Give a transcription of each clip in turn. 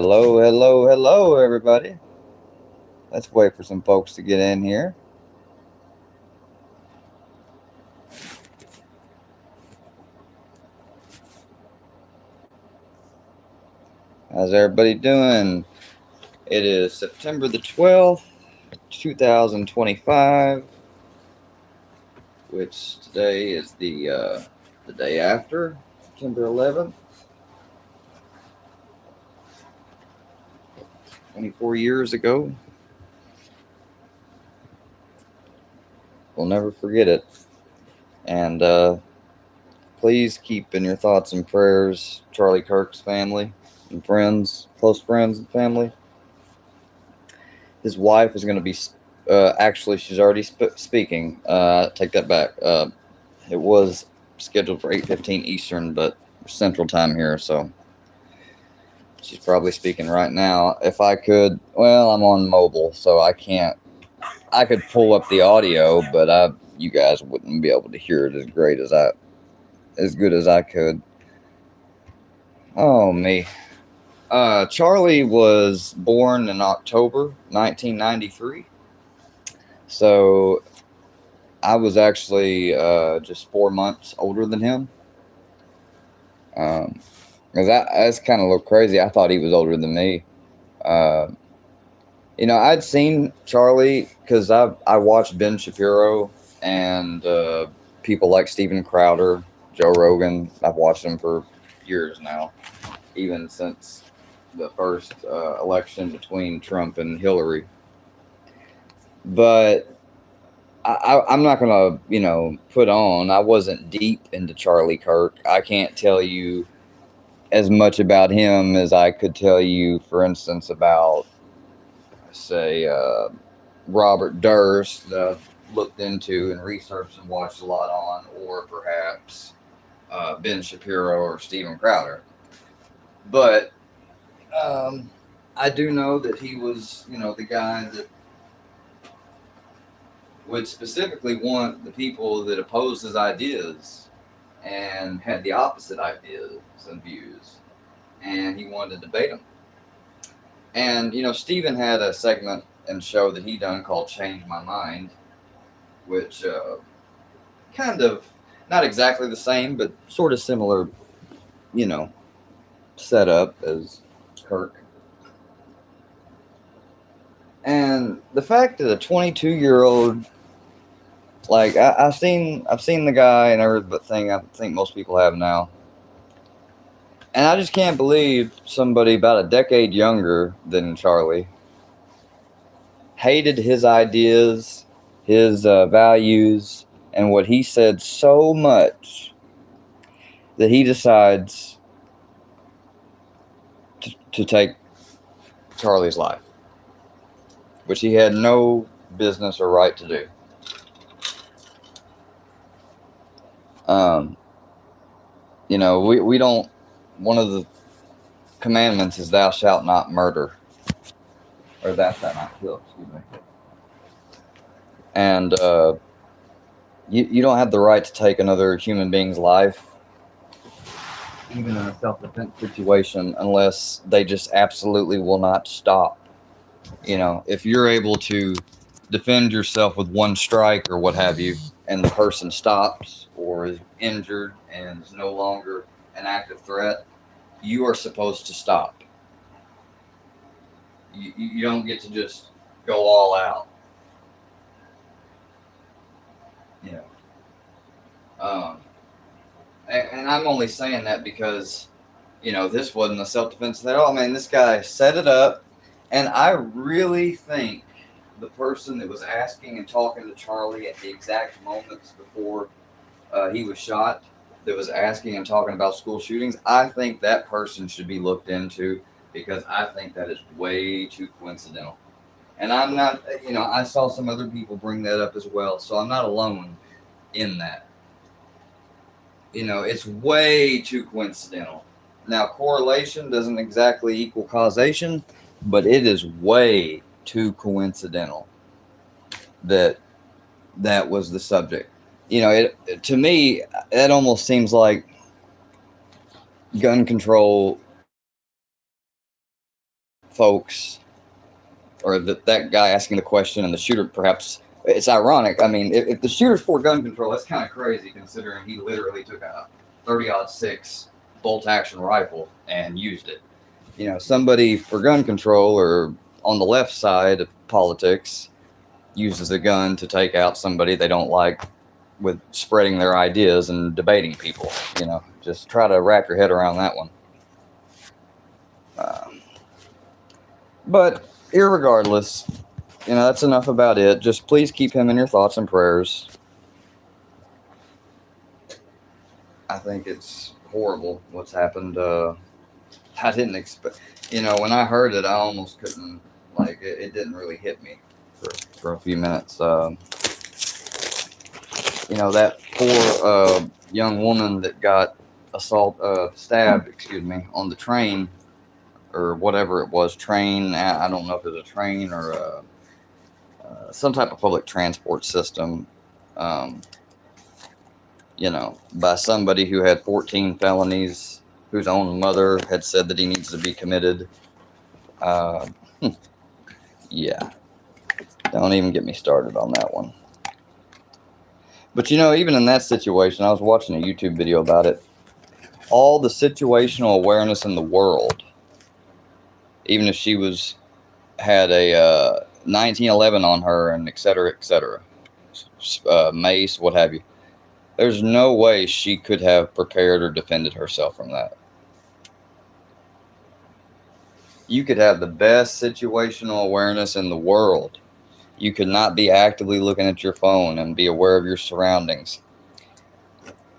Hello, hello, hello, everybody. Let's wait for some folks to get in here. How's everybody doing? It is September the 12th, 2025, which today is the day after September 11th. 24 years ago. We'll never forget it. And please keep in your thoughts and prayers Charlie Kirk's family and friends, close friends and family. His wife is going to be, actually, she's already speaking. Take that back. It was scheduled for 8:15 Eastern, but Central Time here, so she's probably speaking right now. If I could, well, I'm on mobile, so I can't. I could pull up the audio, but you guys wouldn't be able to hear it as good as I could. Oh me. Charlie was born in October 1993. So I was actually just 4 months older than him. That's kind of a little crazy. I thought he was older than me. I'd seen Charlie because I watched Ben Shapiro and people like Steven Crowder, Joe Rogan. I've watched them for years now, even since the first election between Trump and Hillary. But I'm not going to, put on. I wasn't deep into Charlie Kirk. I can't tell you as much about him as I could tell you, for instance, about, say, Robert Durst that I've looked into and researched and watched a lot on, or perhaps Ben Shapiro or Steven Crowder. But I do know that he was, the guy that would specifically want the people that opposed his ideas and had the opposite ideas and views, and he wanted to debate them. And Steven had a segment and show that he done called "Change My Mind," which kind of not exactly the same, but sort of similar, setup as Kirk. And the fact that a 22-year-old, like I've seen the guy and everything. I think most people have now, and I just can't believe somebody about a decade younger than Charlie hated his ideas, his values, and what he said so much that he decides to take Charlie's life, which he had no business or right to do. We don't. One of the commandments is "Thou shalt not murder," or "Thou shalt not kill." Excuse me. And you don't have the right to take another human being's life, even in a self-defense situation, unless they just absolutely will not stop. If you're able to defend yourself with one strike or what have you, and the person stops or is injured and is no longer an active threat, you are supposed to stop. You don't get to just go all out. And I'm only saying that because, this wasn't a self-defense at all. Man, this guy set it up, and I really think the person that was asking and talking to Charlie at the exact moments before he was shot, that was asking and talking about school shootings, I think that person should be looked into, because I think that is way too coincidental. And I'm not, I saw some other people bring that up as well, so I'm not alone in that. It's way too coincidental. Now, correlation doesn't exactly equal causation, but it is way too coincidental that was the subject. To me, that almost seems like gun control folks, or that guy asking the question and the shooter, perhaps it's ironic. I mean, if the shooter's for gun control, that's kind of crazy considering he literally took a 30-06 bolt action rifle and used it. You know, somebody for gun control or on the left side of politics uses a gun to take out somebody they don't like with spreading their ideas and debating people. You know, just try to wrap your head around that one. But irregardless, you know, that's enough about it. Just please keep him in your thoughts and prayers. I think it's horrible what's happened. I didn't expect, you know, when I heard it, I almost couldn't, like, it didn't really hit me for a few minutes. You know, that poor young woman that got stabbed, on the train, or whatever it was, train, I don't know if it was a train or some type of public transport system, you know, by somebody who had 14 felonies, whose own mother had said that he needs to be committed. Yeah, don't even get me started on that one. But, you know, even in that situation, I was watching a YouTube video about it. All the situational awareness in the world, even if she had a 1911 on her and et cetera, mace, what have you, there's no way she could have prepared or defended herself from that. You could have the best situational awareness in the world. You could not be actively looking at your phone and be aware of your surroundings.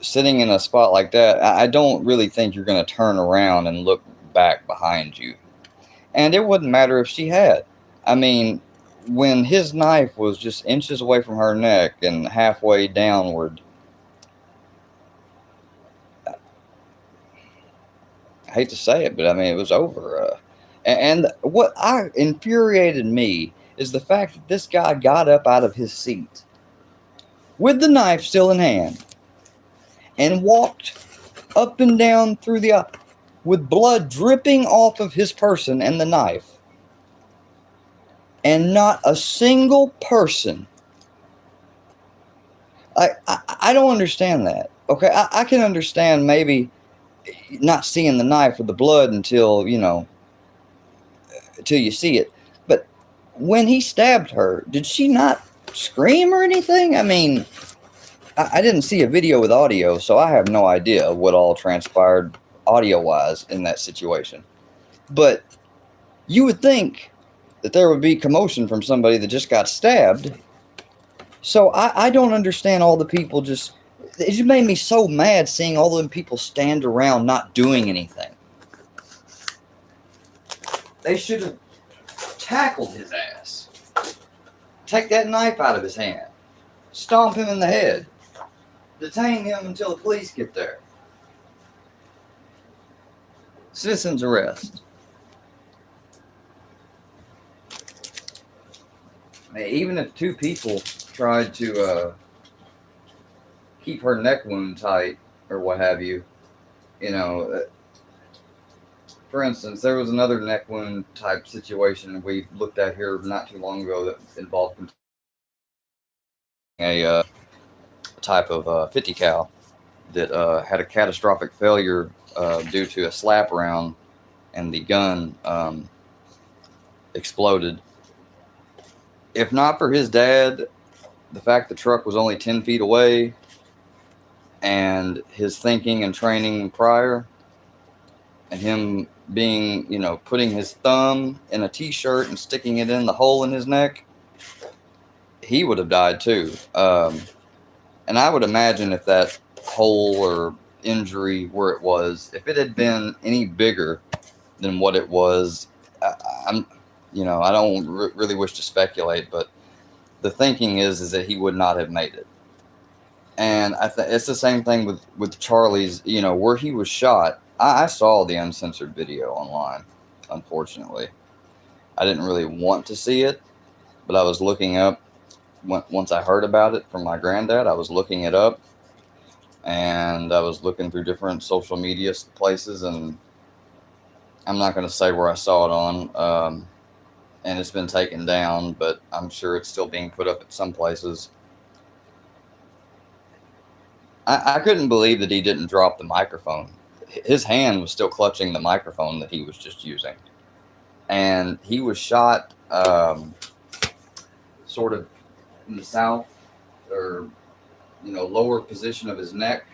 Sitting in a spot like that, I don't really think you're going to turn around and look back behind you. And it wouldn't matter if she had. I mean, when his knife was just inches away from her neck and halfway downward, I hate to say it, but I mean, it was over. And what infuriated me is the fact that this guy got up out of his seat with the knife still in hand and walked up and down through the aisle with blood dripping off of his person and the knife. And not a single person. I don't understand that. Okay, I can understand maybe not seeing the knife or the blood until you see it. But when he stabbed her, did she not scream or anything? I mean, I didn't see a video with audio, so I have no idea what all transpired audio-wise in that situation. But you would think that there would be commotion from somebody that just got stabbed. So I don't understand all the people it just made me so mad seeing all them people stand around not doing anything. They should have tackled his ass. Take that knife out of his hand. Stomp him in the head. Detain him until the police get there. Citizen's arrest. Even if two people tried to keep her neck wound tight or what have you, for instance, there was another neck wound type situation we looked at here not too long ago that involved a type of 50 cal that had a catastrophic failure due to a slap round, and the gun exploded. If not for his dad, the fact the truck was only 10 feet away, and his thinking and training prior, and him being, putting his thumb in a t-shirt and sticking it in the hole in his neck, he would have died too. And I would imagine if that hole or injury where it was, if it had been any bigger than what it was, I don't really wish to speculate, but the thinking is that he would not have made it. And it's the same thing with Charlie's, where he was shot. I saw the uncensored video online, unfortunately. I didn't really want to see it, but I was looking up, once I heard about it from my granddad, I was looking it up, and I was looking through different social media places, and I'm not going to say where I saw it on, and it's been taken down, but I'm sure it's still being put up at some places. I couldn't believe that he didn't drop the microphone. His hand was still clutching the microphone that he was just using. And he was shot sort of in the south, or lower position of his neck,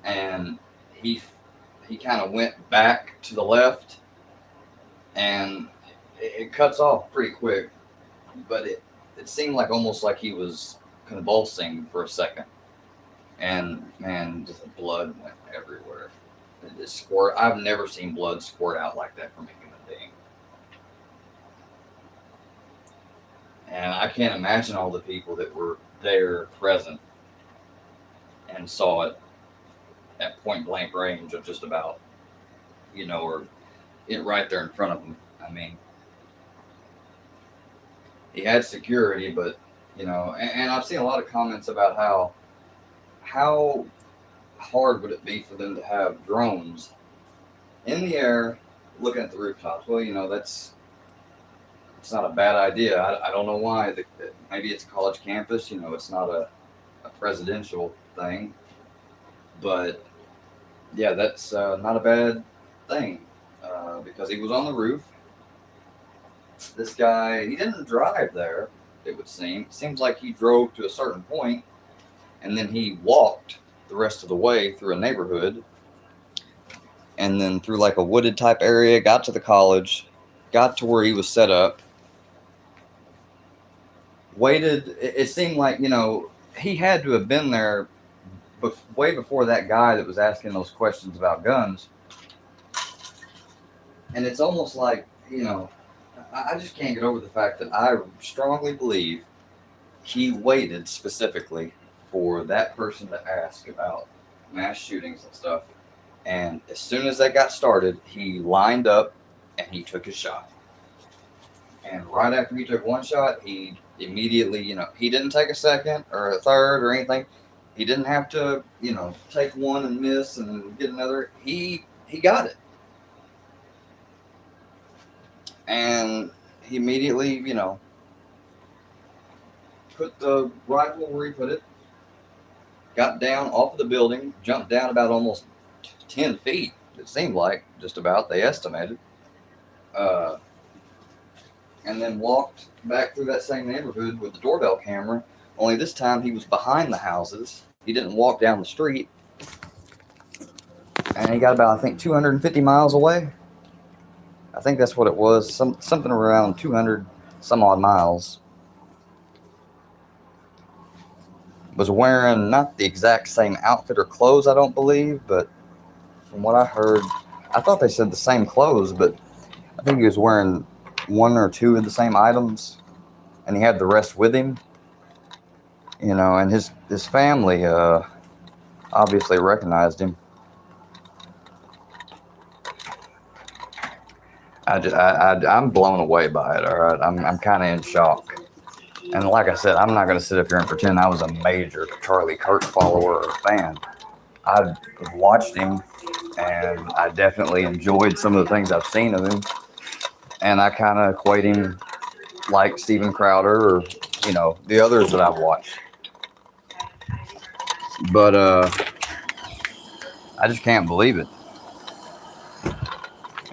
and he kind of went back to the left, and it cuts off pretty quick, but it seemed like almost like he was convulsing for a second, and man, just blood went everywhere. It squirt. I've never seen blood squirt out like that from a human being. And I can't imagine all the people that were there present and saw it at point blank range of just about, or it right there in front of them. I mean, he had security, but and I've seen a lot of comments about how hard would it be for them to have drones in the air looking at the rooftops. Well, it's not a bad idea. I don't know why. Maybe it's a college campus. It's not a presidential thing. But yeah, that's not a bad thing because he was on the roof. This guy, he didn't drive there, it would seem. It seems like he drove to a certain point and then he walked the rest of the way through a neighborhood and then through like a wooded type area, got to the college, got to where he was set up, waited. It seemed like, he had to have been there way before that guy that was asking those questions about guns. And it's almost like, I just can't get over the fact that I strongly believe he waited specifically for that person to ask about mass shootings and stuff. And as soon as that got started, he lined up and he took his shot. And right after he took one shot, he immediately, he didn't take a second or a third or anything. He didn't have to, take one and miss and get another. He got it. And he immediately, put the rifle where he put it, got down off of the building, jumped down about almost 10 feet, it seemed like, just about, they estimated, and then walked back through that same neighborhood with the doorbell camera, only this time he was behind the houses. He didn't walk down the street, and he got about, I think, 250 miles away. I think that's what it was, something around 200 some odd miles. Was wearing not the exact same outfit or clothes, I don't believe, but from what I heard, I thought they said the same clothes, but I think he was wearing one or two of the same items, and he had the rest with him. And his family obviously recognized him. I'm blown away by it. All right, I'm kind of in shock. And like I said, I'm not going to sit up here and pretend I was a major Charlie Kirk follower or fan. I've watched him, and I definitely enjoyed some of the things I've seen of him. And I kind of equate him like Steven Crowder or, the others that I've watched. But I just can't believe it.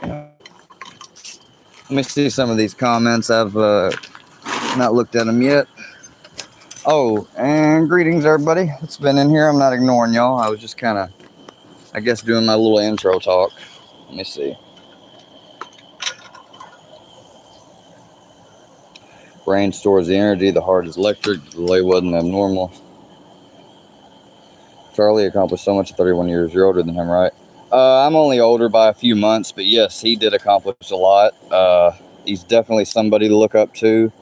Let me see some of these comments. I've not looked at them yet. Oh, and greetings, everybody. It's been in here. I'm not ignoring y'all. I was just kind of, I guess, doing my little intro talk. Let me see. Brain stores the energy. The heart is electric. The delay wasn't abnormal. Charlie accomplished so much at 31 years. You're older than him, right? I'm only older by a few months, but yes, he did accomplish a lot. He's definitely somebody to look up to.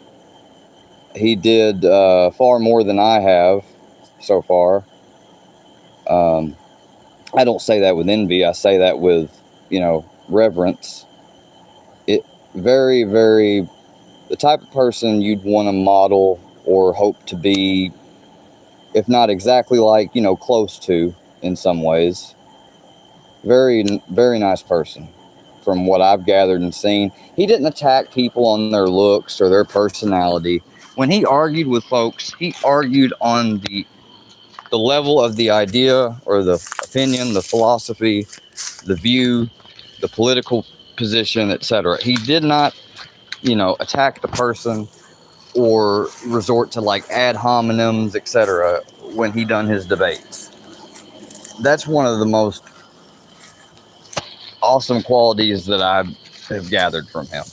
He did far more than I have so far. I don't say that with envy. I say that with, reverence. It very, very, the type of person you'd want to model or hope to be, if not exactly like, close to in some ways. Very, very nice person from what I've gathered and seen. He didn't attack people on their looks or their personality. When he argued with folks, he argued on the level of the idea or the opinion, the philosophy, the view, the political position, etc. He did not, attack the person or resort to like ad hominems, etc. when he done his debates. That's one of the most awesome qualities that I have gathered from him.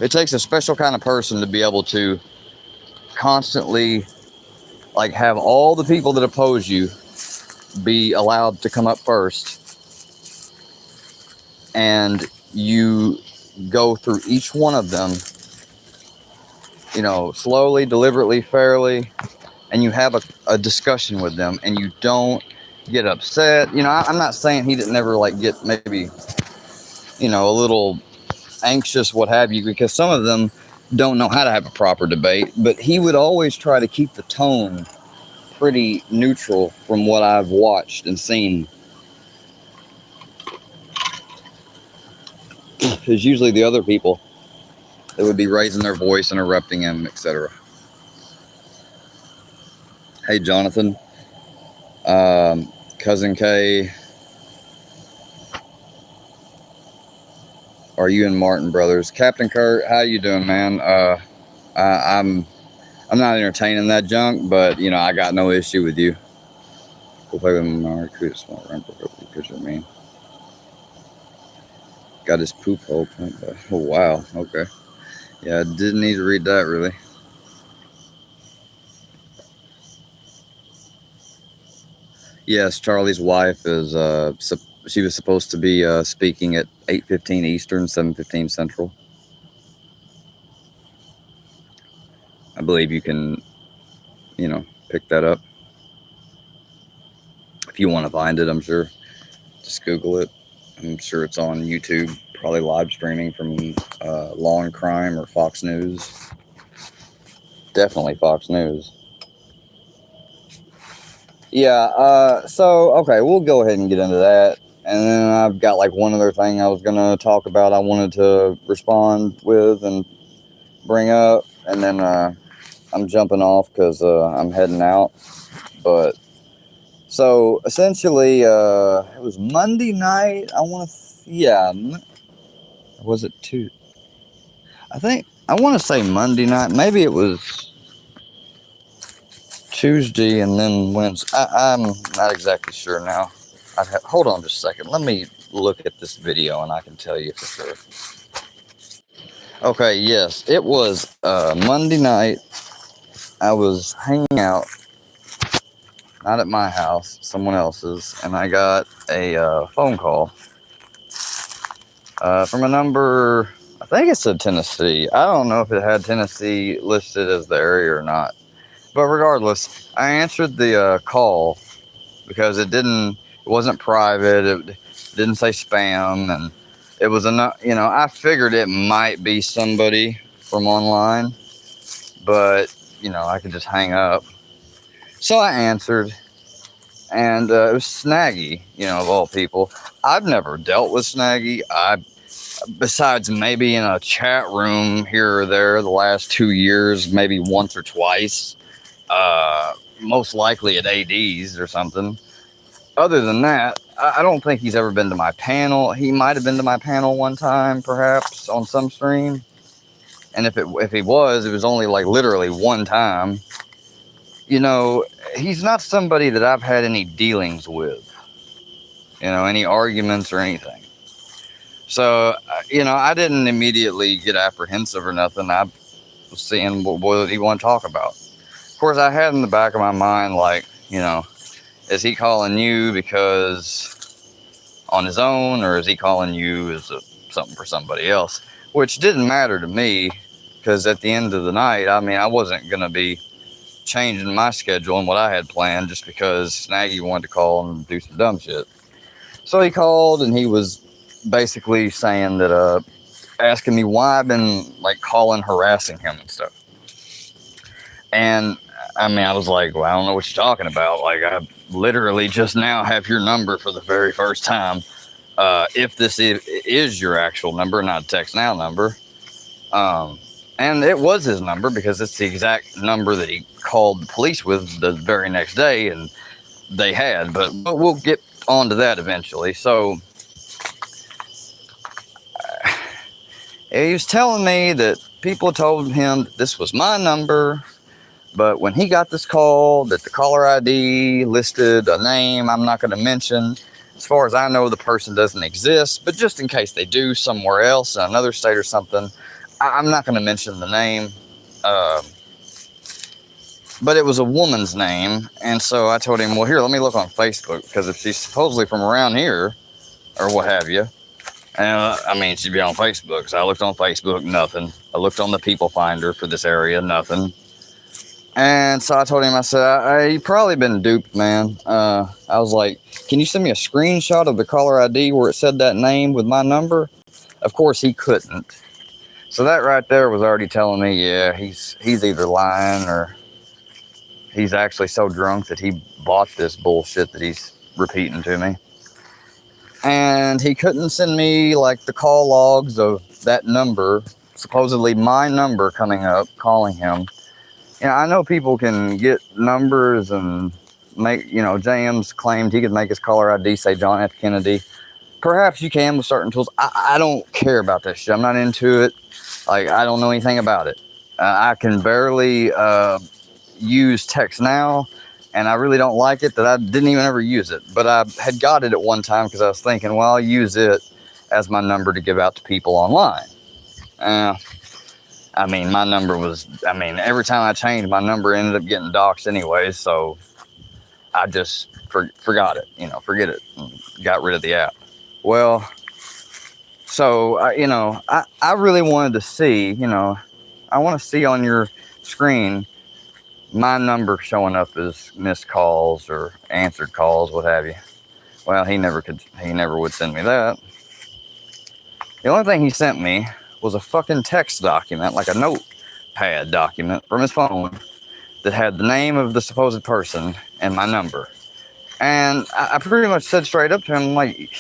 It takes a special kind of person to be able to constantly like have all the people that oppose you be allowed to come up first, and you go through each one of them, slowly, deliberately, fairly, and you have a discussion with them, and you don't get upset. I'm not saying he didn't never like get maybe, a little anxious, what have you, because some of them don't know how to have a proper debate, but he would always try to keep the tone pretty neutral from what I've watched and seen. Because usually the other people that would be raising their voice, interrupting him, etc. Hey, Jonathan. Cousin K. Are you and Martin brothers? Captain Kurt, how you doing, man? I'm not entertaining that junk, but I got no issue with you. We'll play with my recruit small ramp because you're mean. Got his poop hole. Oh wow. Okay. Yeah, I didn't need to read that really. Yes, Charlie's wife is. She was supposed to be speaking at 8:15 Eastern, 7:15 Central. I believe you can, pick that up if you want to find it. I'm sure. Just Google it. I'm sure it's on YouTube. Probably live streaming from Law and Crime or Fox News. Definitely Fox News. Yeah. So okay, we'll go ahead and get into that. And then I've got like one other thing I was gonna talk about. I wanted to respond with and bring up, and then I'm jumping off because I'm heading out. But so essentially, it was Monday night. Was it two? I want to say Monday night. Maybe it was Tuesday and then Wednesday. I'm not exactly sure now. Hold on just a second. Let me look at this video and I can tell you for sure. Okay, yes, it was Monday night. I was hanging out, not at my house, someone else's, and I got a phone call from a number. I think it said Tennessee. I don't know if it had Tennessee listed as the area or not. But regardless, I answered the call because it wasn't private. It didn't say spam, and it was enough. I figured it might be somebody from online, but I could just hang up. So I answered, and it was Snaggy. Of all people, I've never dealt with Snaggy. Besides maybe in a chat room here or there the last 2 years, maybe once or twice. Most likely at AD's or something. Other than that, I don't think he's ever been to my panel. He might have been to my panel one time, perhaps, on some stream. And if he was, it was only like literally one time. He's not somebody that I've had any dealings with. Any arguments or anything. So, I didn't immediately get apprehensive or nothing. I was seeing what he wanted to talk about. Of course, I had in the back of my mind, like, is he calling you because on his own, or is he calling you as something for somebody else? Which didn't matter to me, because at the end of the night, I wasn't going to be changing my schedule and what I had planned just because Snaggy wanted to call and do some dumb shit. So he called, and he was basically saying that, asking me why I've been, like, harassing him and stuff. And I mean, I was like, well, I don't know what you're talking about. Like, I literally just now have your number for the very first time. If this is your actual number, not a text now number. And it was his number because it's the exact number that he called the police with the very next day, and they had. But we'll get on to that eventually. So he was telling me that people told him that this was my number, but when he got this call, that the caller ID listed a name I'm not going to mention. As far as I know, the person doesn't exist, but just in case they do somewhere else in another state or something, I'm not going to mention the name. But it was a woman's name, and so I told him, well, here, let me look on Facebook, because if she's supposedly from around here, or what have you, and I mean, she'd be on Facebook. So I looked on Facebook, nothing. I looked on the people finder for this area, nothing. And so I told him, I said, you probably been duped, man. I was like, can you send me a screenshot of the caller ID where it said that name with my number? Of course, he couldn't. So that right there was already telling me, yeah, he's either lying or he's actually so drunk that he bought this bullshit that he's repeating to me. And he couldn't send me like the call logs of that number, supposedly my number coming up, calling him. You know, I know people can get numbers and make, you know, James claimed he could make his caller ID say John F. Kennedy. Perhaps you can with certain tools. I don't care about that shit. I'm not into it. Like, I don't know anything about it. I can barely use text now, and I really don't like it that I didn't even ever use it. But I had got it at one time because I was thinking, well, I'll use it as my number to give out to people online. I mean, my number was, I mean, every time I changed, my number ended up getting doxxed anyway, so I just forgot it, you know, forget it, and got rid of the app. Well, so, you know, I really wanted to see, you know, I want to see on your screen my number showing up as missed calls or answered calls, what have you. Well, he never would send me that. The only thing he sent me was a fucking text document, like a notepad document from his phone that had the name of the supposed person and my number. And I pretty much said straight up to him, like,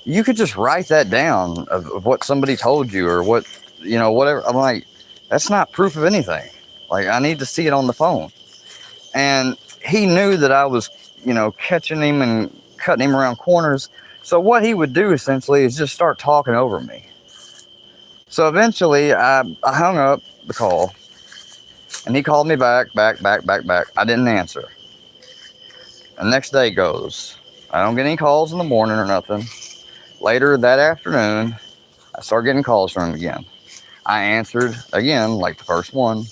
you could just write that down of what somebody told you or what, you know, whatever. I'm like, that's not proof of anything. Like, I need to see it on the phone. And he knew that I was, you know, catching him and cutting him around corners. So what he would do essentially is just start talking over me. So eventually I hung up the call and he called me back. I didn't answer. The next day goes. I don't get any calls in the morning or nothing. Later that afternoon, I start getting calls from him again. I answered again, like the first one.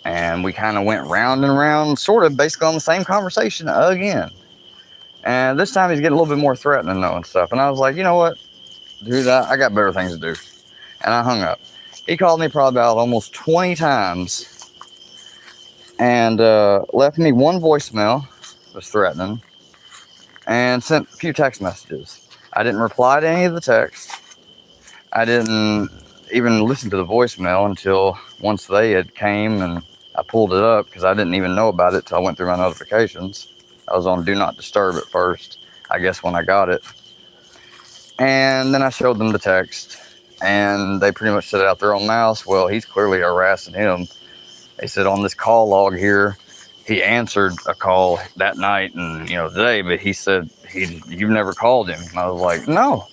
And we kind of went round and round, sort of basically on the same conversation again. And this time he's getting a little bit more threatening though and stuff. And I was like, you know what, dude, I got better things to do. And I hung up. He called me probably about almost 20 times and left me one voicemail, was threatening, and sent a few text messages. I didn't reply to any of the texts. I didn't even listen to the voicemail until once they had came and I pulled it up because I didn't even know about it till I went through my notifications. I was on Do Not Disturb at first, I guess, when I got it. And then I showed them the text, and they pretty much said it out their own mouths. Well, he's clearly harassing him. They said on this call log here, he answered a call that night and, you know, today, but he said you've never called him. And I was like, no,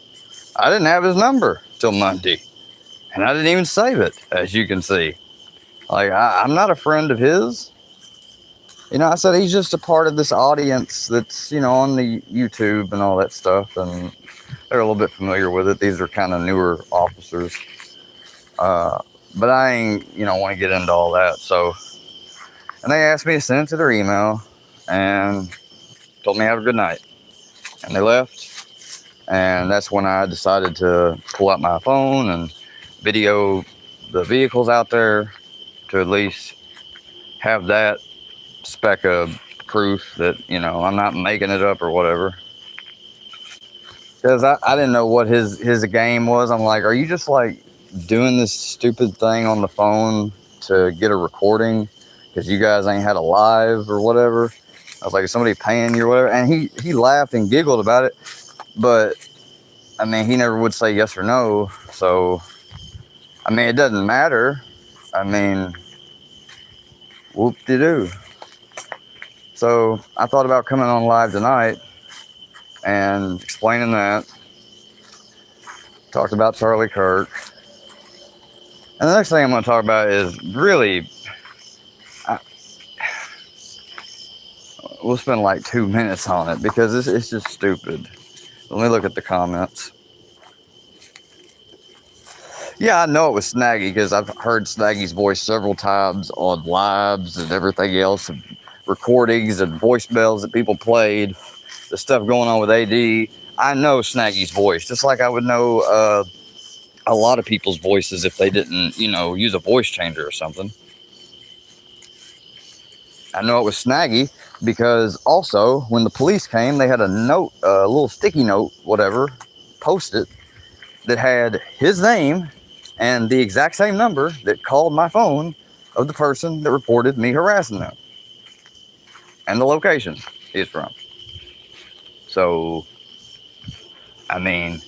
I didn't have his number till Monday. And I didn't even save it, as you can see. Like, I'm not a friend of his. You know, I said he's just a part of this audience that's, you know, on the YouTube and all that stuff. And they're a little bit familiar with it. These are kind of newer officers. But I ain't, you know, want to get into all that. So, and they asked me to send it to their email and told me have a good night. And they left. And that's when I decided to pull out my phone and video the vehicles out there to at least have that speck of proof that, you know, I'm not making it up or whatever. Because I didn't know what his game was. I'm like, are you just like doing this stupid thing on the phone to get a recording because you guys ain't had a live or whatever. I was like, is somebody paying you or whatever? And he laughed and giggled about it. But, I mean, he never would say yes or no. So, I mean, it doesn't matter. I mean, whoop-de-doo. So, I thought about coming on live tonight and explaining that. Talked about Charlie Kirk. And the next thing I'm going to talk about is really, we'll spend like 2 minutes on it because it's just stupid. Let me look at the comments. Yeah, I know it was Snaggy because I've heard Snaggy's voice several times on lives and everything else, and recordings and voicemails that people played, the stuff going on with AD. I know Snaggy's voice, just like I would know a lot of people's voices if they didn't, use a voice changer or something. I know it was Snaggy because also when the police came, they had a note, a little sticky note, whatever, posted that had his name and the exact same number that called my phone of the person that reported me harassing them and the location he's from. So, I mean,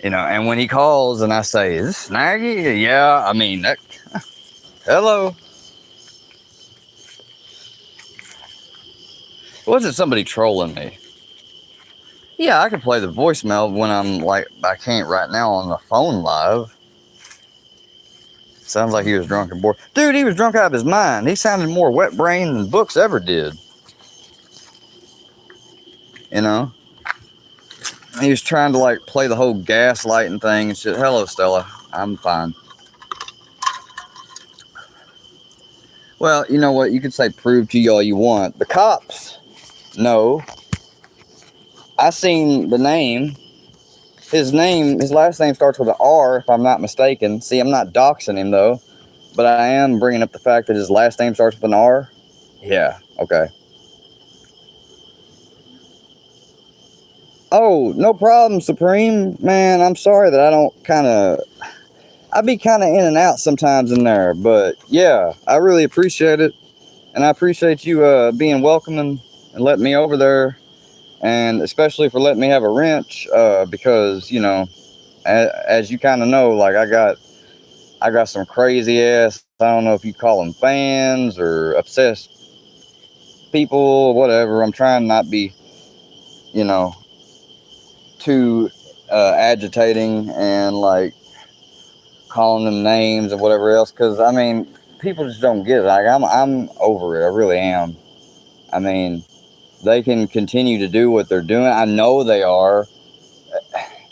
and when he calls and I say, is this Snaggy? Yeah, I mean, hello. Wasn't somebody trolling me? Yeah, I can play the voicemail when I'm like, I can't right now on the phone live. Sounds like he was drunk and bored. Dude, he was drunk out of his mind. He sounded more wet brain than books ever did. He was trying to like play the whole gaslighting thing and shit. Hello, Stella. I'm fine. Well, you know what? You could say prove to you all you want. The cops, no. I seen the name. His last name starts with an R, if I'm not mistaken. See, I'm not doxing him, though. But I am bringing up the fact that his last name starts with an R. Yeah, okay. Oh, no problem, Supreme. Man, I'm sorry that I don't I be kind of in and out sometimes in there. But, yeah, I really appreciate it. And I appreciate you being welcoming and letting me over there. And especially for letting me have a wrench, because, as you kind of know, like I got some crazy ass, I don't know if you call them fans or obsessed people or whatever. I'm trying not be, too agitating and like calling them names and whatever else. Cause I mean, people just don't get it. Like I'm over it. I really am. I mean, they can continue to do what they're doing. I know they are.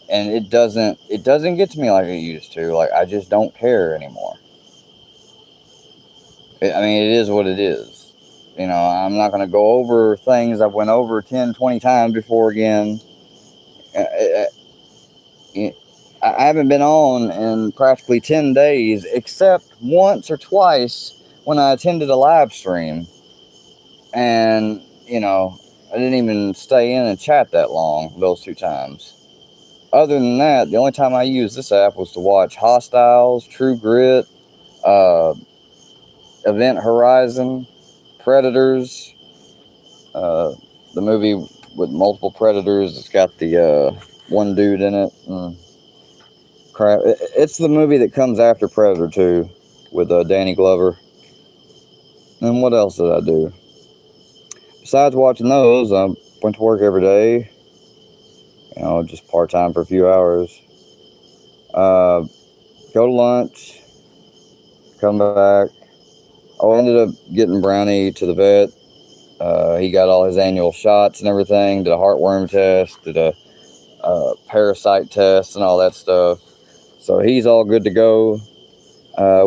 And it doesn't get to me like it used to. Like, I just don't care anymore. I mean, it is what it is. I'm not going to go over things I've went over 10, 20 times before again. I haven't been on in practically 10 days, except once or twice when I attended a live stream. And, I didn't even stay in and chat that long those 2 times. Other than that, the only time I used this app was to watch Hostiles, True Grit, Event Horizon, Predators, the movie with multiple predators. It's got the one dude in it. Crap. It's the movie that comes after Predator 2 with Danny Glover. And what else did I do? Besides watching those, I went to work every day. Just part-time for a few hours. Go to lunch. Come back. I ended up getting Brownie to the vet. He got all his annual shots and everything. Did a heartworm test. Did a parasite test and all that stuff. So he's all good to go.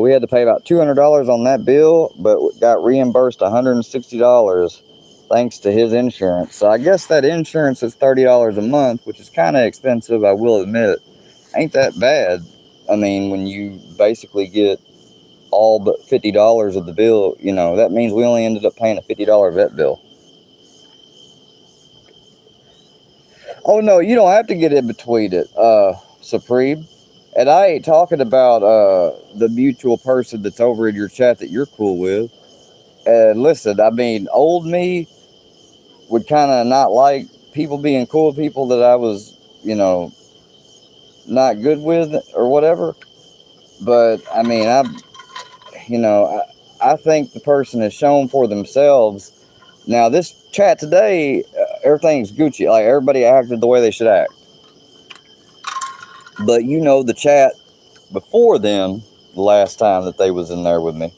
We had to pay about $200 on that bill, but got reimbursed $160 thanks to his insurance. So I guess that insurance is $30 a month, which is kind of expensive, I will admit. Ain't that bad. I mean, when you basically get all but $50 of the bill, that means we only ended up paying a $50 vet bill. Oh no, you don't have to get in between it, Supreme. And I ain't talking about the mutual person that's over in your chat that you're cool with. And listen, I mean, old me would kind of not like people being cool with people that I was, not good with or whatever. But I mean, I think the person has shown for themselves. Now, this chat today, everything's Gucci. Like, everybody acted the way they should act. But the chat before then, the last time that they was in there with me,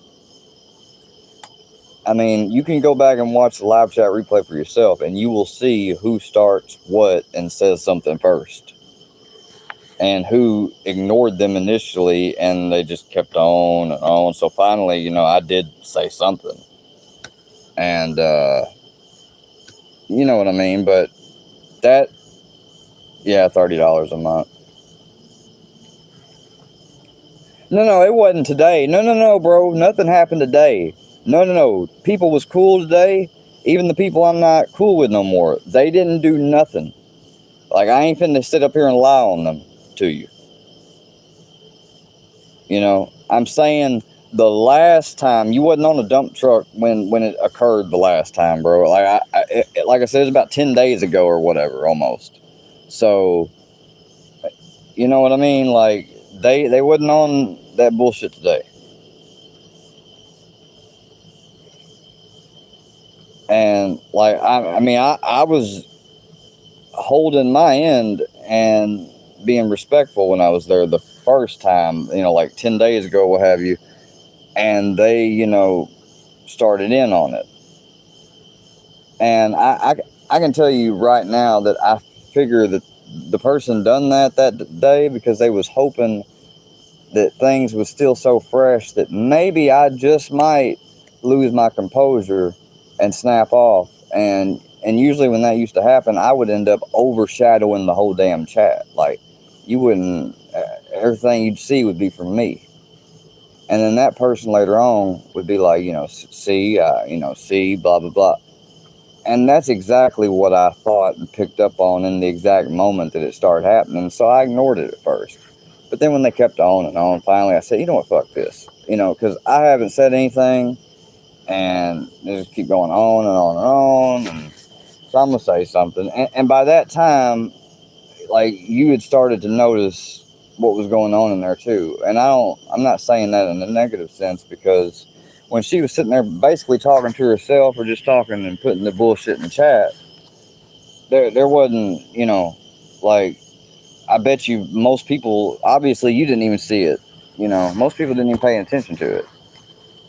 I mean, you can go back and watch the live chat replay for yourself, and you will see who starts what and says something first, and who ignored them initially, and they just kept on and on. So finally, I did say something, and you know what I mean. But that, yeah, $30 a month. No, it wasn't today. No, bro. Nothing happened today. No. People was cool today. Even the people I'm not cool with no more. They didn't do nothing. Like, I ain't finna sit up here and lie on them to you. I'm saying the last time you wasn't on a dump truck when it occurred the last time, bro. Like like I said, it was about 10 days ago or whatever, almost. So, you know what I mean? Like, they wasn't on that bullshit today. And like, I was holding my end and being respectful when I was there the first time, like 10 days ago, what have you. And they, started in on it. And I can tell you right now that I figure that the person done that day because they was hoping that things was still so fresh that maybe I just might lose my composure and snap off. And usually when that used to happen, I would end up overshadowing the whole damn chat. Like, you wouldn't, everything you'd see would be from me. And then that person later on would be like, see, blah, blah, blah. And that's exactly what I thought and picked up on in the exact moment that it started happening. So I ignored it at first. But then when they kept on and on, finally I said, you know what, fuck this. Because I haven't said anything. And they just keep going on and on and on. And so I'm going to say something. And by that time, like, you had started to notice what was going on in there too. And I'm not saying that in a negative sense, because when she was sitting there basically talking to herself or just talking and putting the bullshit in the chat, there wasn't, like, I bet you most people, obviously you didn't even see it. Most people didn't even pay attention to it.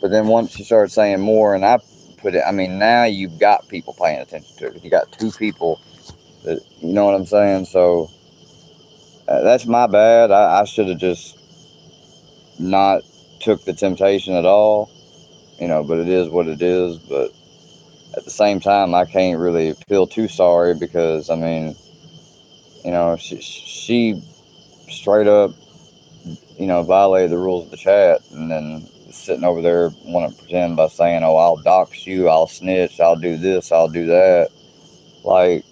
But then once you started saying more and I put it, I mean, now you've got people paying attention to it. You got two people that, you know what I'm saying? So that's my bad. I should have just not took the temptation at all, but it is what it is. But at the same time, I can't really feel too sorry because, I mean, she straight up, violated the rules of the chat, and then sitting over there want to pretend by saying, oh, I'll dox you, I'll snitch, I'll do this, I'll do that. Like,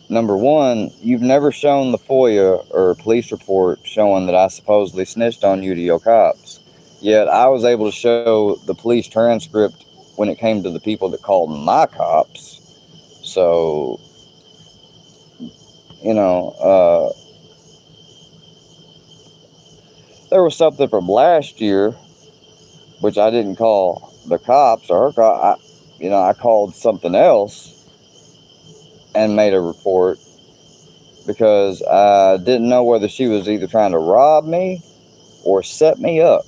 number one, you've never shown the FOIA or police report showing that I supposedly snitched on you to your cops. Yet I was able to show the police transcript when it came to the people that called my cops. So, there was something from last year, which I didn't call the cops or her cop. I called something else and made a report because I didn't know whether she was either trying to rob me or set me up.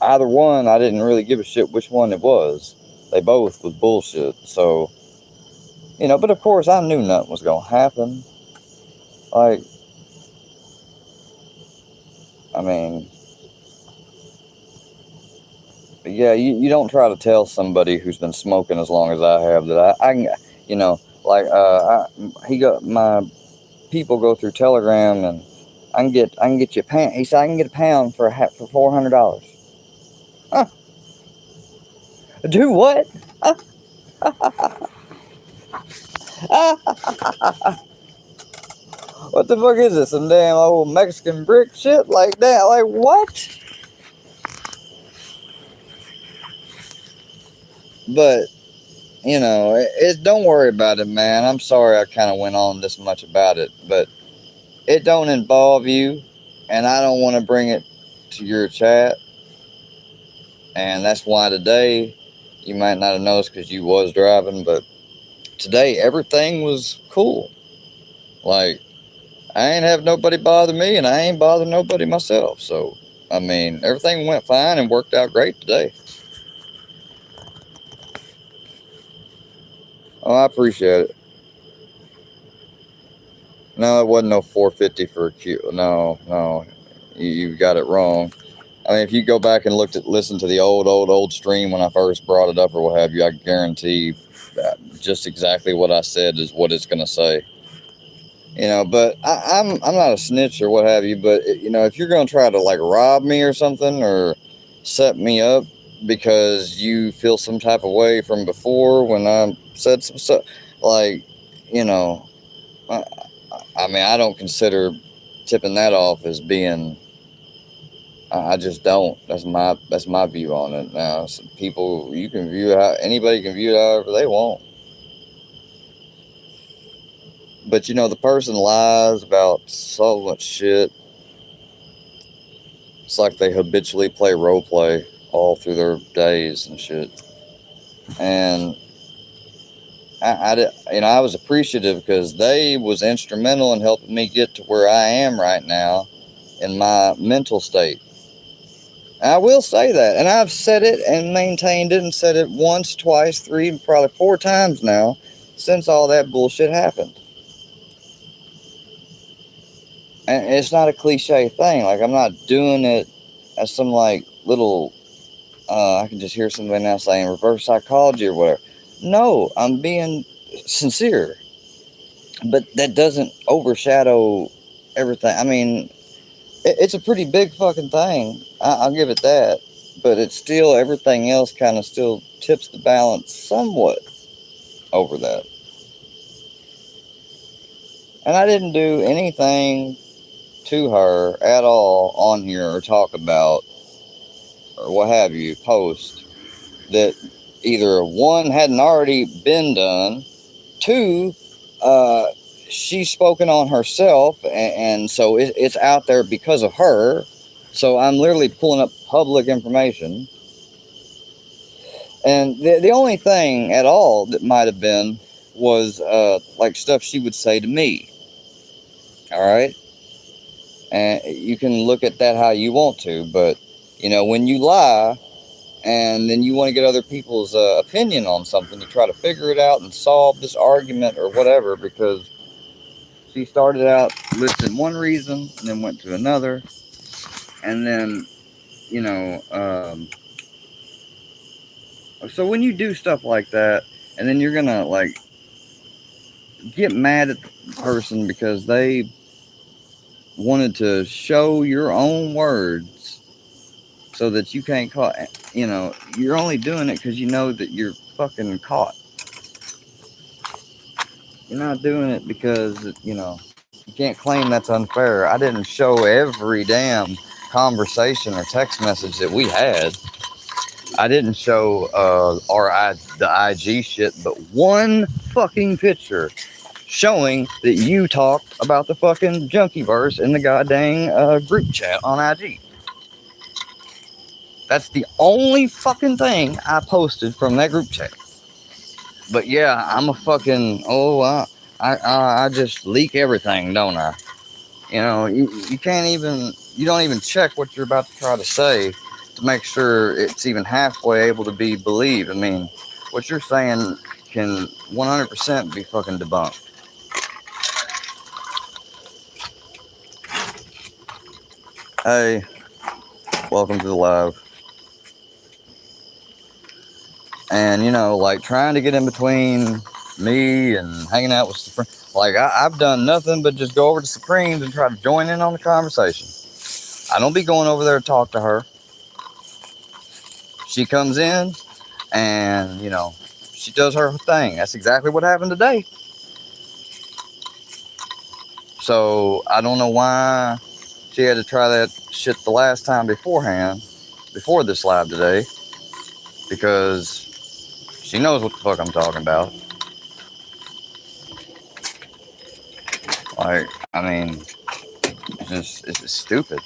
Either one, I didn't really give a shit which one it was. They both was bullshit. So, but of course I knew nothing was going to happen. Like, I mean, yeah, you don't try to tell somebody who's been smoking as long as I have that I can, like, he got my people go through Telegram and I can get you a pound. He said I can get a pound for $400. Huh? Do what? What the fuck is this? Some damn old Mexican brick shit like that? Like, what? But, you know, don't worry about it, man. I'm sorry I kind of went on this much about it, but it don't involve you, and I don't want to bring it to your chat. And that's why today, you might not have noticed because you was driving, but today everything was cool. Like, I ain't have nobody bother me, and I ain't bothering nobody myself. So, I mean, everything went fine and worked out great today. Oh, I appreciate it. No, it wasn't no 450 for a Q. No, you got it wrong. I mean, if you go back and listen to the old stream when I first brought it up or what have you, I guarantee that just exactly what I said is what it's gonna say. You know, but I'm not a snitch or what have you. But you know, if you're gonna try to like rob me or something or set me up because you feel some type of way from before when I said some stuff, like, you know, I mean, I don't consider tipping that off as being. I just don't. That's my view on it. Now, some people, you can view it how anybody can view it however they want. But you know, the person lies about so much shit. It's like they habitually play role play all through their days and shit. And I was appreciative because they was instrumental in helping me get to where I am right now in my mental state. And I will say that, and I've said it and maintained it and said it once, twice, three, probably 4 times now since all that bullshit happened. And it's not a cliche thing. Like, I'm not doing it as some like little I can just hear somebody now saying reverse psychology or whatever. No, I'm being sincere. But that doesn't overshadow everything. I mean, it's a pretty big fucking thing. I'll give it that. But it's still, everything else kind of still tips the balance somewhat over that. And I didn't do anything to her at all on here or talk about or what have you, post that either one hadn't already been done, two, she's spoken on herself, and so it's out there because of her. So I'm literally pulling up public information. And the only thing at all that might have been was like stuff she would say to me. All right? And you can look at that how you want to, but you know, when you lie and then you want to get other people's opinion on something to try to figure it out and solve this argument or whatever, because she started out listing one reason and then went to another, and then, you know, so when you do stuff like that, and then you're gonna like get mad at the person because they wanted to show your own words so that you can't call, you know, you're only doing it because you know that you're fucking caught. You're not doing it because, you know, you can't claim that's unfair. I didn't show every damn conversation or text message that we had. I didn't show the IG shit, but one fucking picture showing that you talked about the fucking Junkieverse in the goddamn group chat on IG. That's the only fucking thing I posted from that group chat. But yeah, I'm a fucking, I just leak everything, don't I? You know, you can't even, you don't even check what you're about to try to say to make sure it's even halfway able to be believed. I mean, what you're saying can 100% be fucking debunked. Hey, welcome to the live. And, you know, like trying to get in between me and hanging out with Supreme. Like, I've done nothing but just go over to Supremes and try to join in on the conversation. I don't be going over there to talk to her. She comes in and, you know, she does her thing. That's exactly what happened today. So I don't know why she had to try that shit the last time beforehand, before this live today, because she knows what the fuck I'm talking about. Like, I mean, it's just stupid.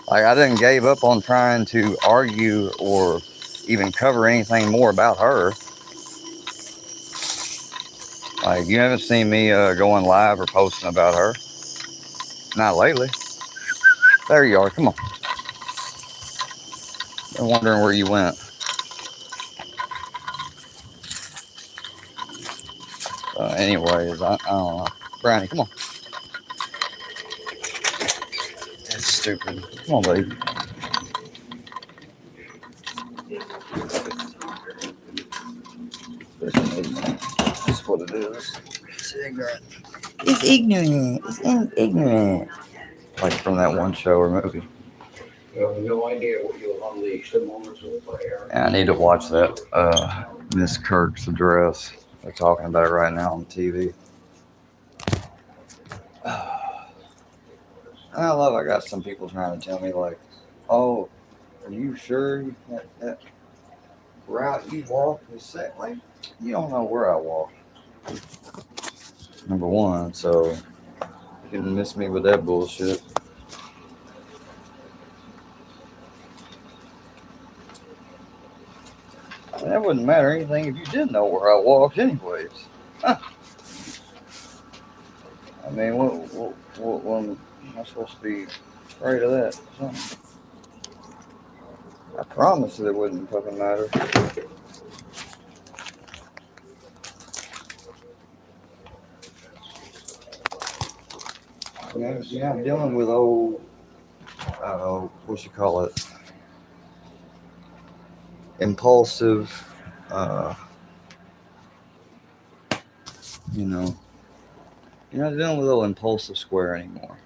Like, I didn't give up on trying to argue or even cover anything more about her. Like, you haven't seen me going live or posting about her. Not lately. There you are. Come on. I'm wondering where you went. Anyways, I don't know. Brownie, come on. That's stupid. Come on, baby. That's what it is. It's ignorant. It's ignorant. It's ignorant. Like from that one show or movie. You have no idea what you'll unleash the moments will play. Yeah, I need to watch that Miss Kirk's address. They're talking about it right now on TV. I got some people trying to tell me like, oh, are you sure that route you walk is safe? Like, you don't know where I walk. Number one, so you can miss me with that bullshit. I mean, that wouldn't matter anything if you did know where I walked anyways. Huh. I mean, what am I supposed to be afraid of that? Something. I promise that it wouldn't fucking matter. Yeah, I'm dealing with old, what you call it? Impulsive, you know, you're not dealing with old impulsive square anymore.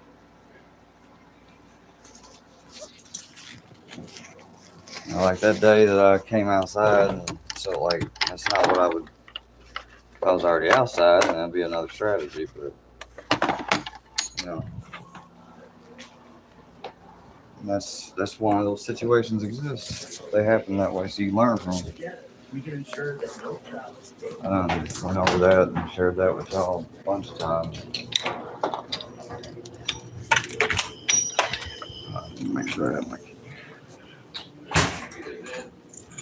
You know, like that day that I came outside, and so like that's not what I would. If I was already outside, then that'd be another strategy. But you know, that's one of those situations exist. They happen that way, so you learn from them. I went over that and shared that with y'all a bunch of times. Make sure I have my.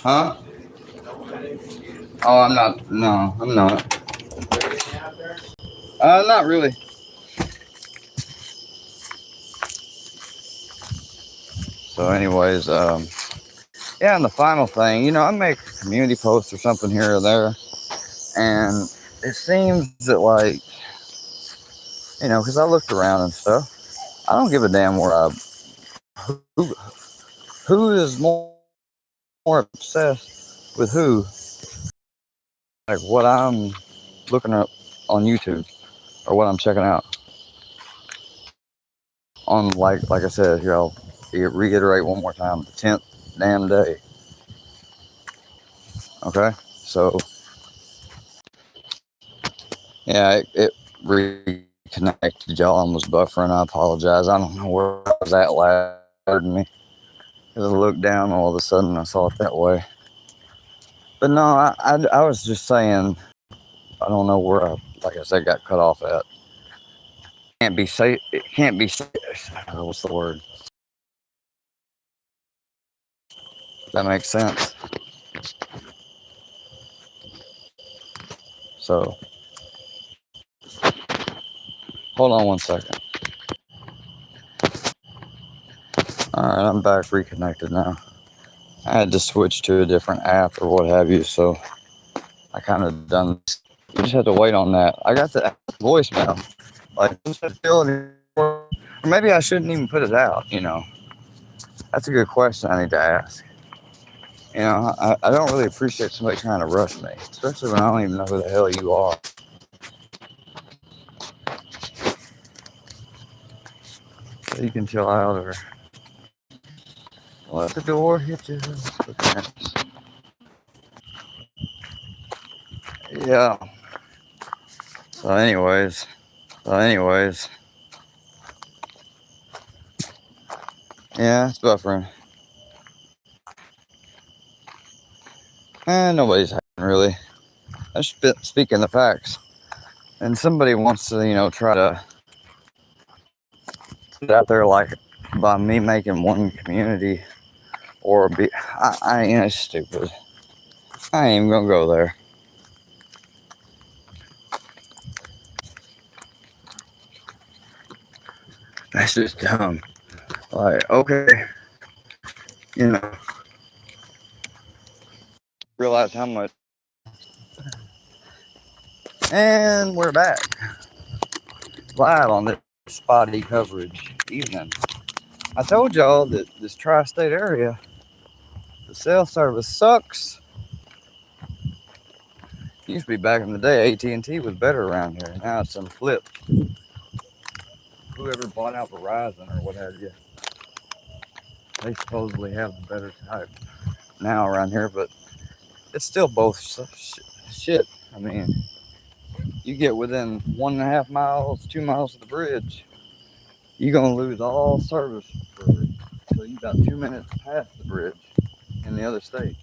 Huh? Oh, I'm not. No, I'm not. Not really. So, anyways, yeah, and the final thing, you know, I make a community post or something here or there, and it seems that, like, you know, because I looked around and stuff, I don't give a damn who is more obsessed with who, like what I'm looking up on YouTube or what I'm checking out on, like I said, here I'll reiterate one more time, the 10th damn day. Okay, so yeah, it reconnected, y'all. I was buffering. I apologize. I don't know where I was at last. Heard me because I looked down, all of a sudden I saw it that way. But no, I was just saying, I don't know where I, like I said, got cut off at. Can't be safe. It can't be safe. What's the word? Does that make sense? So, hold on one second. All right, I'm back reconnected now. I had to switch to a different app or what have you, so I kind of done. You just have to wait on that. I got the voicemail. Like, or maybe I shouldn't even put it out. You know, that's a good question I need to ask. You know, I don't really appreciate somebody trying to rush me, especially when I don't even know who the hell you are. So you can chill out or let the door hit you. Yeah. So anyways, yeah, it's buffering. Nobody's hacking really. I'm speaking the facts. And somebody wants to, try to put it out there like by me making one community or be, it's stupid. I ain't even gonna go there. That's just dumb. Like, okay, realize how much. And we're back live on this spotty coverage evening. I told y'all that this tri-state area, the cell service sucks. Used to be back in the day, AT&T was better around here. Now it's some flip. Whoever bought out Verizon or what have you, they supposedly have the better type now around here, but it's still both shit. I mean, you get within 1.5 miles, 2 miles of the bridge, you're gonna lose all service until you got 2 minutes past the bridge in the other state.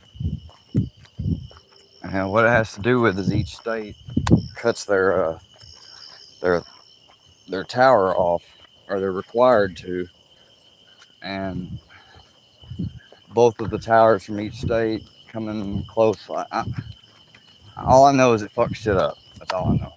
And what it has to do with is each state cuts their tower off, or they're required to, and both of the towers from each state coming close. All I know is it fucks shit up. That's all I know.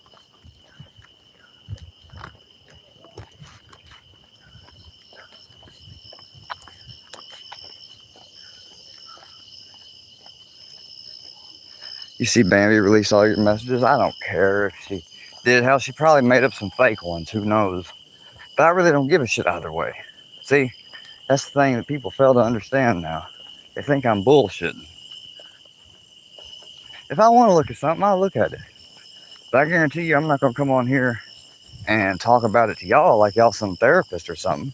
You see Bambi release all your messages? I don't care if she did. Hell, she probably made up some fake ones. Who knows? But I really don't give a shit either way. See, that's the thing that people fail to understand now. They think I'm bullshitting. If I want to look at something, I'll look at it. But I guarantee you I'm not going to come on here and talk about it to y'all like y'all some therapist or something.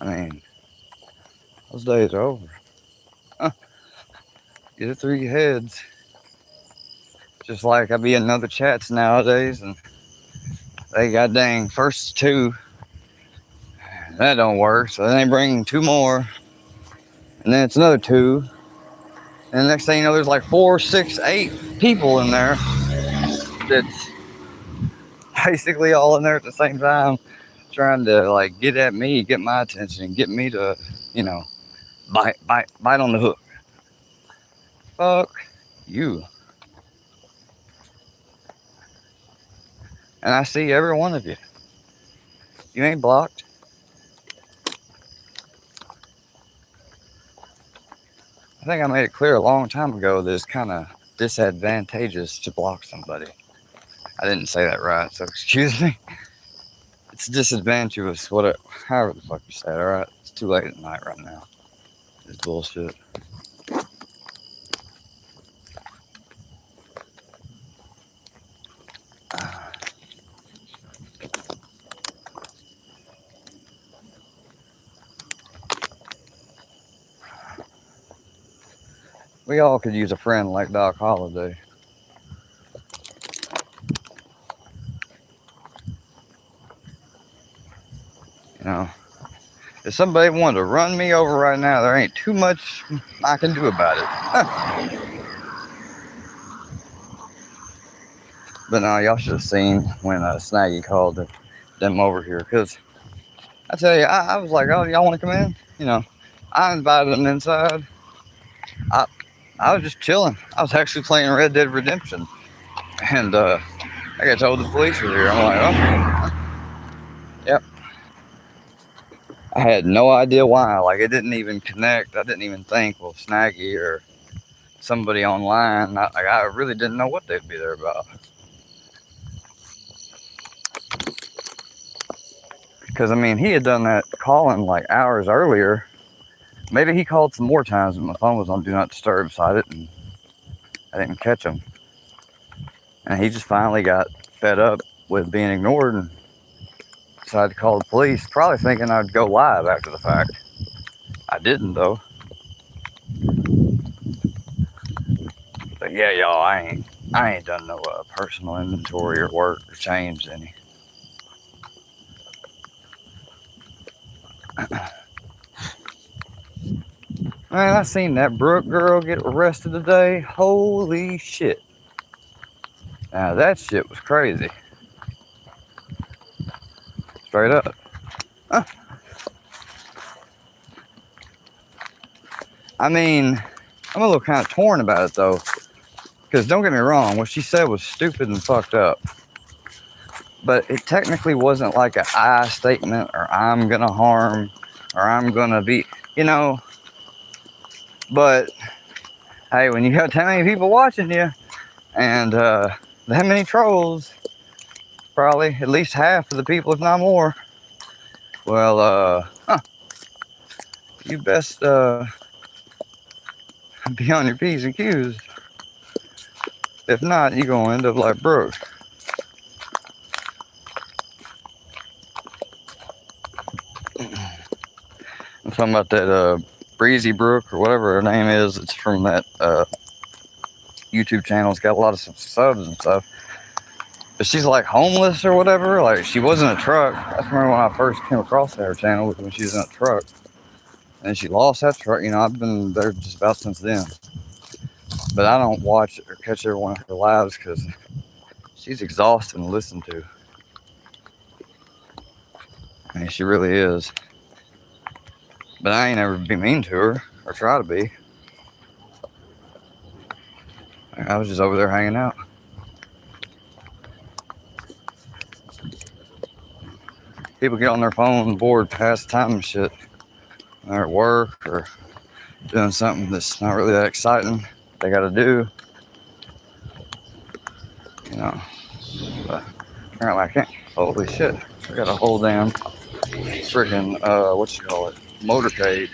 I mean, those days are over. Get it through your heads. Just like I be in other chats nowadays, and they got dang first two. That don't work, so then they bring two more, and then it's another two. And the next thing you know, there's like 4, 6, 8 people in there that's basically all in there at the same time, trying to like get at me, get my attention, get me to, bite on the hook. Fuck you. And I see every one of you. You ain't blocked. I think I made it clear a long time ago that it's kind of disadvantageous to block somebody. I didn't say that right, so excuse me. It's disadvantageous, however the fuck you say it, alright? It's too late at night right now. It's bullshit. We all could use a friend like Doc Holliday. If somebody wanted to run me over right now, there ain't too much I can do about it. But no, y'all should have seen when Snaggy called them over here. Because I tell you, I was like, oh, y'all want to come in? I invited them inside. I was just chilling. I was actually playing Red Dead Redemption. And I got told the police were here. I'm like, oh, yep. I had no idea why. Like, it didn't even connect. I didn't even think, well, Snaggy or somebody online. I really didn't know what they'd be there about. Because, I mean, he had done that calling like hours earlier. Maybe he called some more times, but my phone was on Do Not Disturb, so I didn't catch him. And he just finally got fed up with being ignored and decided to call the police, probably thinking I'd go live after the fact. I didn't though. But yeah, y'all, I ain't done no personal inventory or work or changed any. Man, I seen that Brooke girl get arrested today. Holy shit. Now that shit was crazy. Straight up. Huh. I mean, I'm a little kind of torn about it though. Because don't get me wrong, what she said was stupid and fucked up. But it technically wasn't like an I statement or I'm gonna harm or I'm gonna be, you know. But hey, when you got that many people watching you and that many trolls, probably at least half of the people, if not more, well, you best be on your P's and Q's. If not, you're gonna end up like Brooke. I'm talking about that Breezy Brook or whatever her name is. It's from that YouTube channel. It's got a lot of subs and stuff. But she's like homeless or whatever. Like she was in a truck. I remember when I first came across her channel when she was in a truck. And she lost that truck. You know, I've been there just about since then. But I don't watch or catch every one of her lives because she's exhausting to listen to. I mean, she really is. But I ain't ever be mean to her or try to be. I was just over there hanging out. People get on their phone bored past time and shit. They're at work or doing something that's not really that exciting. They gotta do. You know. But apparently I can't. Holy shit. I got a whole damn freaking what you call it? Motorcade.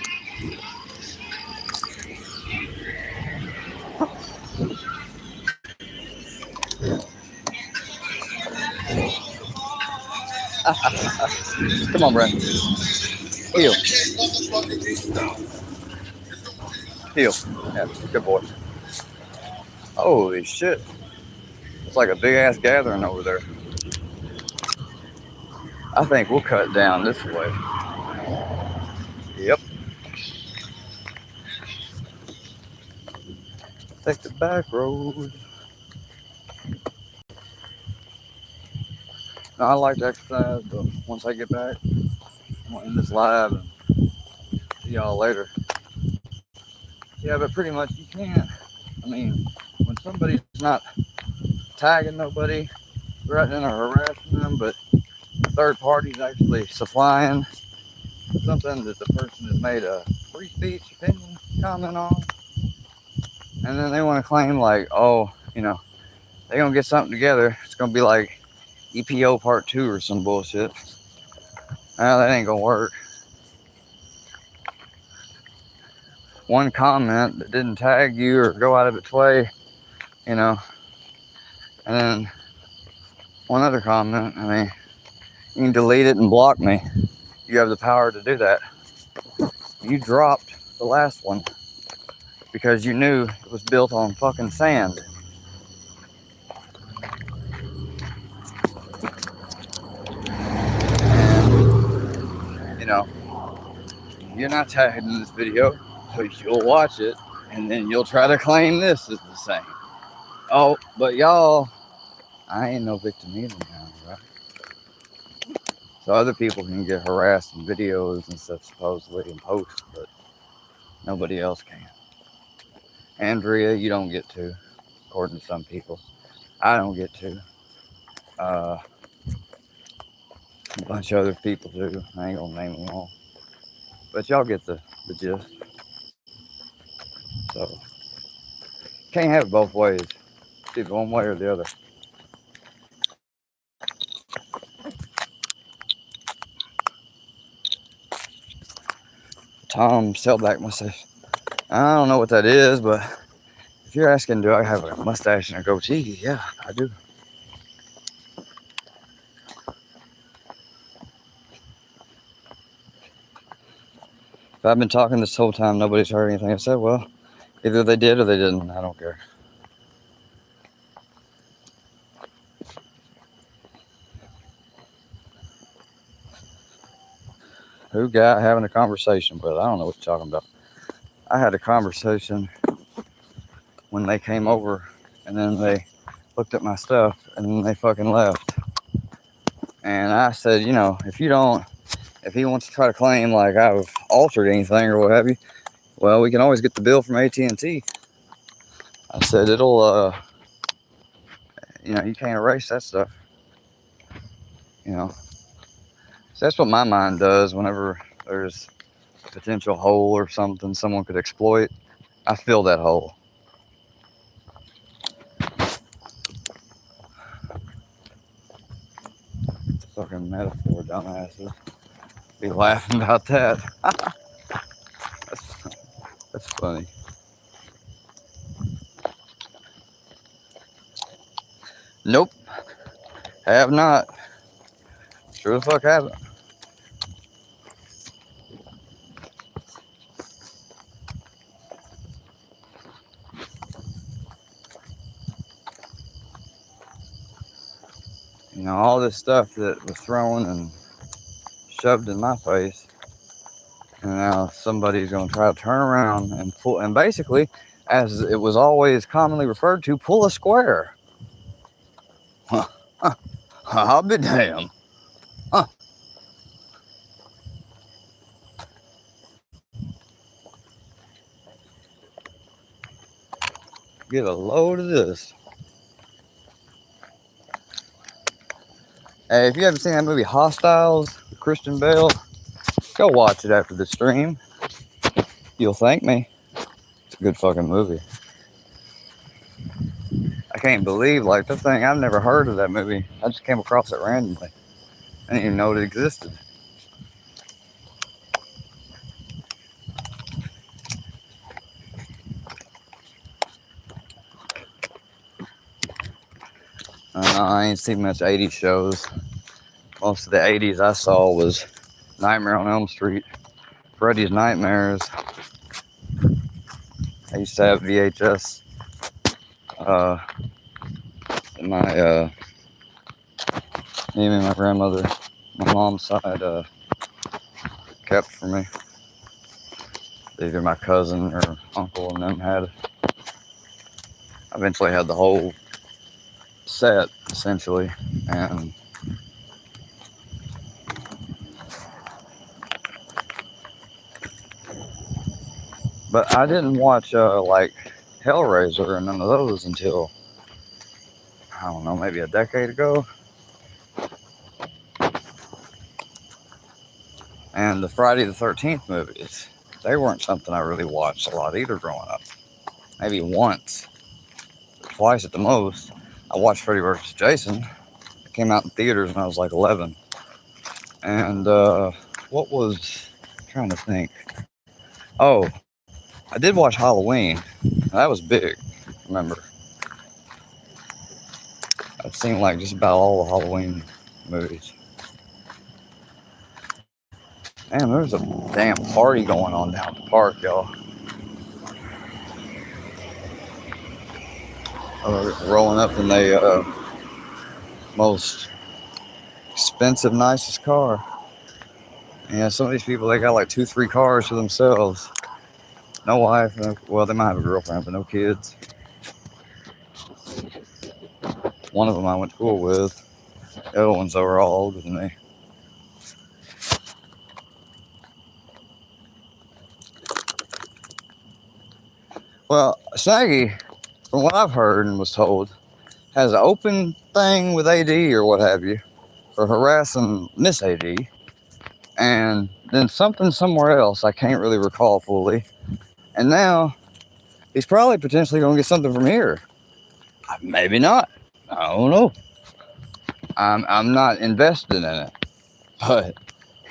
Come on, Brent. Heel. Heel. Yeah, good boy. Holy shit. It's like a big ass gathering over there. I think we'll cut down this way. Yep. Take the back road. No, I like to exercise, but once I get back, I'm gonna end this live and see y'all later. Yeah, but pretty much you can't. I mean, when somebody's not tagging nobody, threatening or harassing them, but third parties actually supplying something that the person has made a free speech opinion comment on, and then they want to claim like, oh, you know, they're gonna get something together. It's gonna be like EPO Part 2 or some bullshit. Well, that ain't gonna work. One comment that didn't tag you or go out of its way, you know, and then one other comment, I mean, you can delete it and block me. You have the power to do that. You dropped the last one because you knew it was built on fucking sand. And, you know, you're not tagged in this video, so you'll watch it and then you'll try to claim this is the same. Oh, but y'all, I ain't no victim either now, right? So other people can get harassed in videos and stuff supposedly in posts, but nobody else can. Andrea, you don't get to, according to some people. I don't get to. A bunch of other people do. I ain't gonna name them all. But y'all get the gist. So, can't have it both ways. It's either one way or the other. Tom Selback mustache. I don't know what that is, but if you're asking, do I have a mustache and a goatee? Yeah, I do. If I've been talking this whole time, nobody's heard anything I said, well, either they did or they didn't. I don't care. Who guy having a conversation with? I don't know what you're talking about. I had a conversation when they came over, and then they looked at my stuff, and then they fucking left. And I said, you know, if he wants to try to claim like I've altered anything or what have you, well, we can always get the bill from AT&T. I said, it'll, you know, you can't erase that stuff. You know, so that's what my mind does whenever there's a potential hole or something someone could exploit. I fill that hole. Fucking metaphor, dumbasses. Be laughing about that. That's funny. Nope. Have not. Sure the fuck haven't. You know, all this stuff that was thrown and shoved in my face, and now somebody's going to try to turn around and pull, and basically, as it was always commonly referred to, pull a square. Huh. Huh. I'll be damned. Huh. Get a load of this. Hey, if you haven't seen that movie Hostiles with Christian Bale, go watch it after the stream. You'll thank me. It's a good fucking movie. I can't believe, like, the thing, I've never heard of that movie. I just came across it randomly. I didn't even know it existed. I ain't seen much 80s shows. Most of the 80s I saw was Nightmare on Elm Street, Freddy's Nightmares. I used to have VHS. My me and my grandmother, my mom's side, kept for me. Either my cousin or uncle and them had. I eventually had the whole set, essentially, and but I didn't watch like Hellraiser or none of those until, I don't know, maybe a decade ago. And the Friday the 13th movies, they weren't something I really watched a lot either growing up. Maybe once, twice at the most. I watched Freddy vs. Jason. It came out in theaters when I was like 11. And what was, I'm trying to think. Oh, I did watch Halloween. That was big, remember. I've seen like just about all the Halloween movies. Damn, there's a damn party going on down at the park, y'all. Rolling up in the most expensive, nicest car. Yeah, some of these people, they got like 2-3 cars for themselves. No wife, well, they might have a girlfriend, but no kids. One of them I went to school with. The other ones are all older than me. Well, Snaggy, from what I've heard and was told, has an open thing with AD or what have you for harassing Miss AD, and then something somewhere else I can't really recall fully. And now he's probably potentially going to get something from here. Maybe not. I don't know. I'm not invested in it, but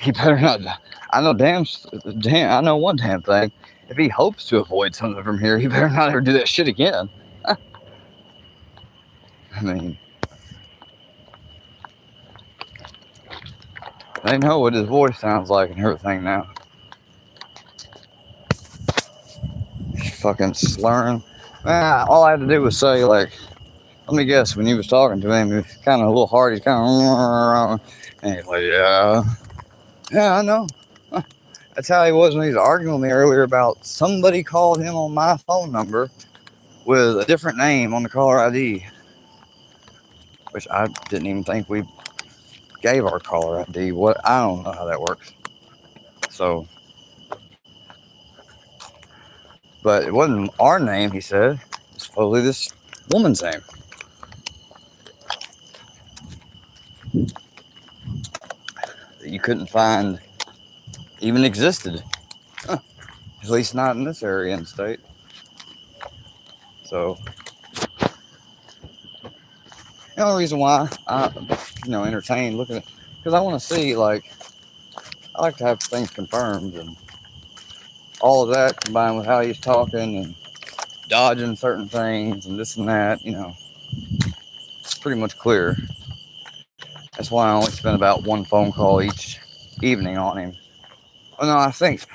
he better not. I know I know one damn thing. If he hopes to avoid something from here, he better not ever do that shit again. I mean, they know what his voice sounds like and everything now. fucking slurring. Man, all I had to do was say, like, let me guess, when he was talking to him, he was kind of a little hard. He's kind of, and he's like, yeah, I know. That's how he was when he was arguing with me earlier about somebody called him on my phone number with a different name on the caller ID, which I didn't even think we gave our caller ID. What, I don't know how that works. So, but it wasn't our name, he said. It's supposedly this woman's name. That you couldn't find even existed. Huh. At least not in this area in the state. So, the only reason why I, entertain looking at, because I want to see, like, I like to have things confirmed, and all of that combined with how he's talking and dodging certain things and this and that, it's pretty much clear. That's why I only spend about one phone call each evening on him. Oh no, I think the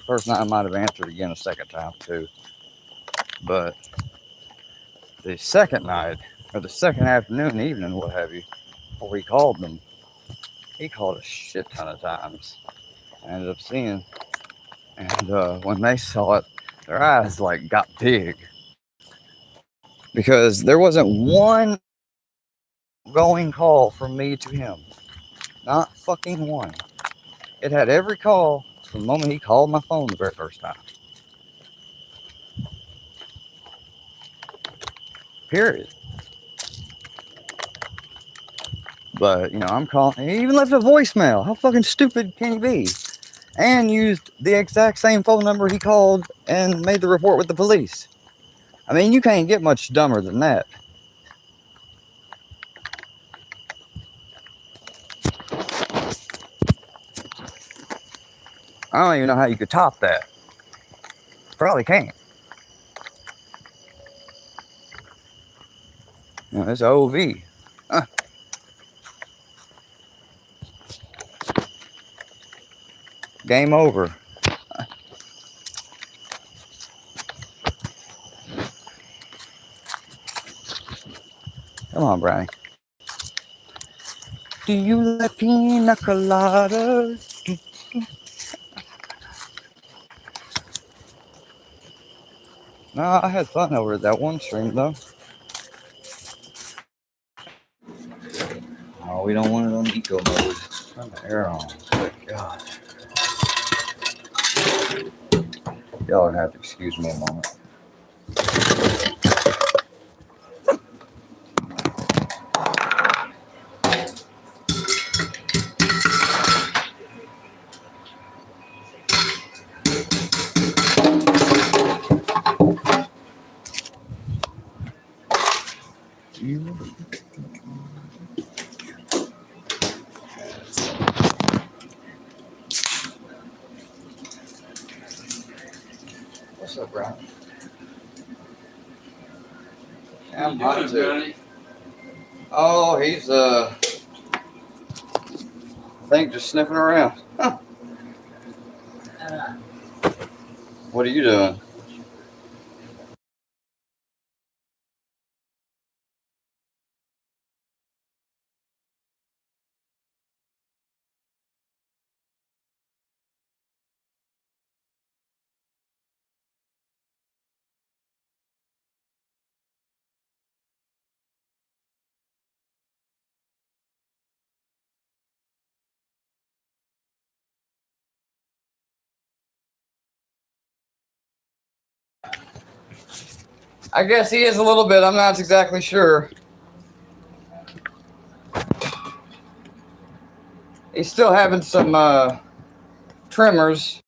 first night I might have answered again a second time too. But the second night, or the second afternoon, evening, what have you, before he called them, he called a shit ton of times. I ended up seeing, and when they saw it, their eyes like got big because there wasn't one going call from me to him. Not fucking one. It had every call from the moment he called my phone the very first time. Period. But, I'm calling. He even left a voicemail. How fucking stupid can he be? And used the exact same phone number he called and made the report with the police. I mean, you can't get much dumber than that. I don't even know how you could top that. Probably can't. It's OV. Huh. Game over. Come on, Brownie. Do you like pina coladas? No, I had fun over at that one stream, though. Oh, we don't want it on eco mode. Turn the air on. Good God. Y'all are gonna have to excuse me a moment. What's up, Brian? I'm hot too. Oh, he's I think just sniffing around. Huh. What are you doing? I guess he is a little bit. I'm not exactly sure. He's still having some tremors.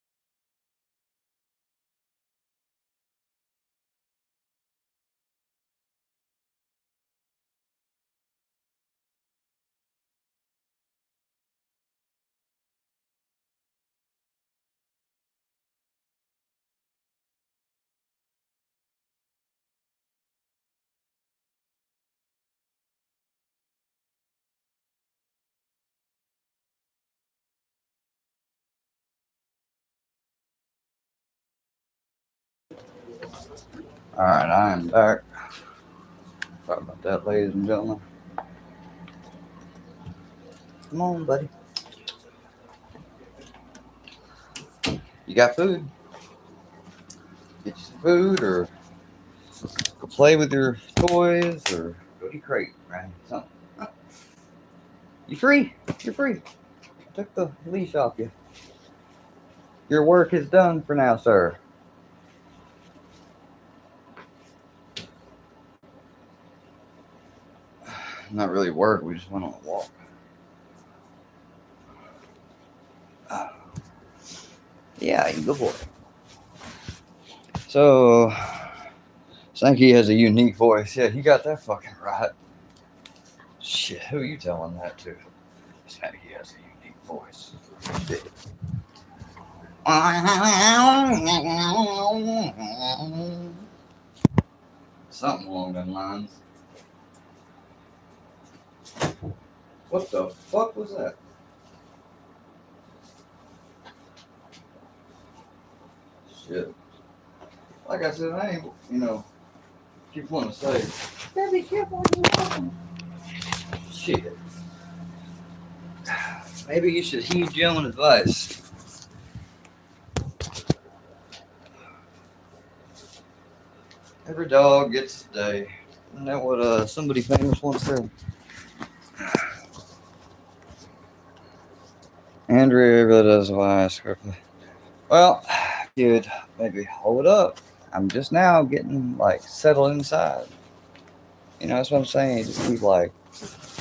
Alright, I am back. Sorry about that, ladies and gentlemen. Come on, buddy. You got food? Get you some food, or go play with your toys, or go to your crate, right? Something. You free? You're free. I took the leash off you. Your work is done for now, sir. Not really work, we just went on a walk. Yeah, you go for it. So, Snaggy has a unique voice. Yeah, he got that fucking right. Shit, who are you telling that to? Snaggy has a unique voice. Shit. Something along them lines. What the fuck was that? Shit. Like I said, I ain't, keep wanting to say, gotta be careful when you're walking. Shit. Maybe you should heed your own advice. Every dog gets a day. Isn't that what somebody famous once said? Andrea really does why I script. Well, dude, maybe hold up. I'm just now getting like settled inside. That's what I'm saying. Just keep like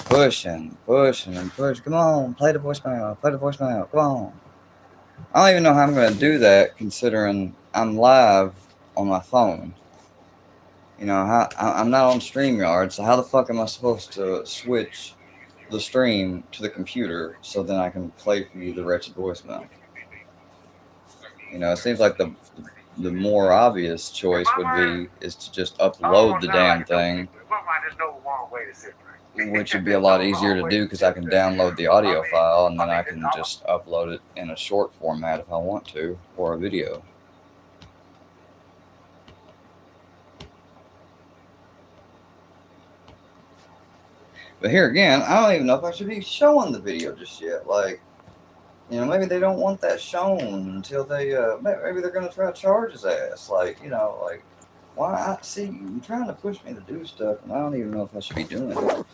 pushing and push. Come on, play the voicemail. Come on. I don't even know how I'm going to do that considering I'm live on my phone. I'm not on StreamYard, so how the fuck am I supposed to switch the stream to the computer so then I can play for you the wretched voicemail? It seems like the more obvious choice is to just upload the damn thing, which would be a lot easier to do because I can download the audio file and then I can just upload it in a short format if I want to, or a video. But here again, I don't even know if I should be showing the video just yet. Like, maybe they don't want that shown until they, maybe they're going to try to charge his ass. Like, why? See, you're trying to push me to do stuff, and I don't even know if I should be doing it.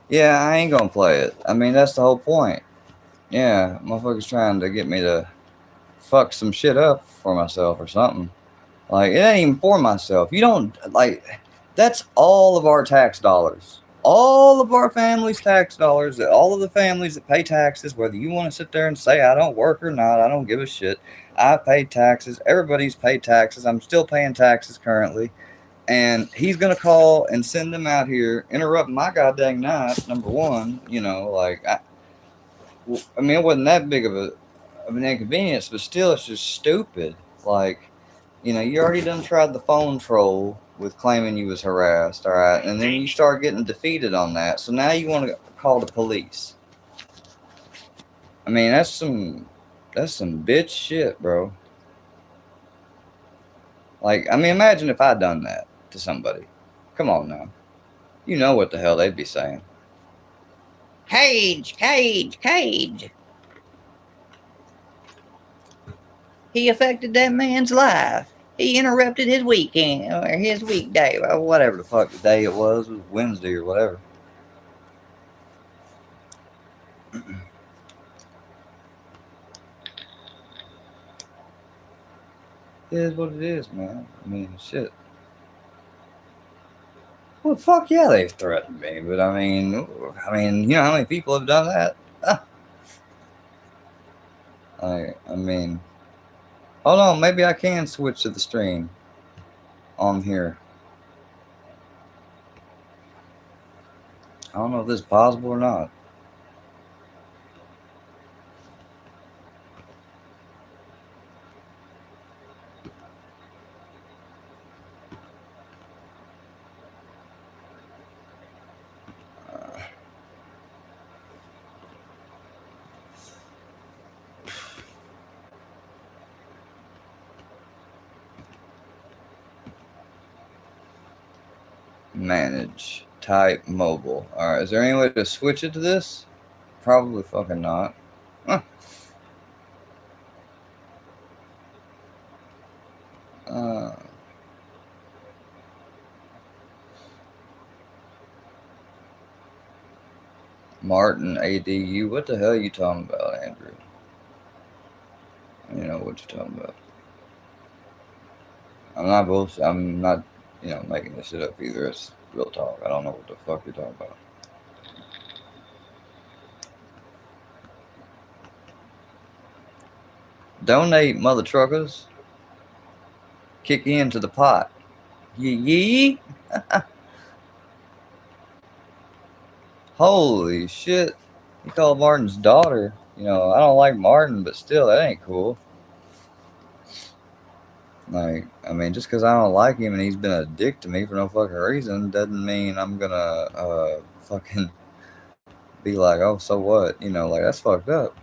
Yeah, I ain't going to play it. I mean, that's the whole point. Yeah, motherfucker's trying to get me to fuck some shit up for myself or something. Like, it ain't even for myself. You don't, like, that's all of our tax dollars. All of our family's tax dollars, all of the families that pay taxes, whether you want to sit there and say I don't work or not, I don't give a shit. I pay taxes. Everybody's paid taxes. I'm still paying taxes currently. And he's going to call and send them out here, interrupt my goddamn night, number one. I mean, it wasn't that big of an inconvenience, but still, it's just stupid. Like, you already done tried the phone troll with claiming you was harassed, all right, and then you start getting defeated on that. So now you want to call the police. I mean, that's some bitch shit, bro. Like, I mean, imagine if I'd done that to somebody. Come on now. You know what the hell they'd be saying. Cage. He affected that man's life. He interrupted his weekend or his weekday, or whatever the fuck the day it was Wednesday or whatever. It is what it is, man. I mean, shit. Well, fuck yeah, they've threatened me, but I mean, you know how many people have done that? I mean, hold on, maybe I can switch to the stream on here. I don't know if this is possible or not. Manage. Type mobile. Alright, is there any way to switch it to this? Probably fucking not. Huh. Martin ADU. What the hell are you talking about, Andrew? You know what you're talking about. I'm not bullshit. I'm not, making this shit up either. It's real talk. I don't know what the fuck you're talking about. Donate, mother truckers. Kick into the pot. Yee. Holy shit. He called Martin's daughter. I don't like Martin, but still, that ain't cool. Like, I mean, just because I don't like him and he's been a dick to me for no fucking reason doesn't mean I'm gonna fucking be like, oh, so what? Like, that's fucked up.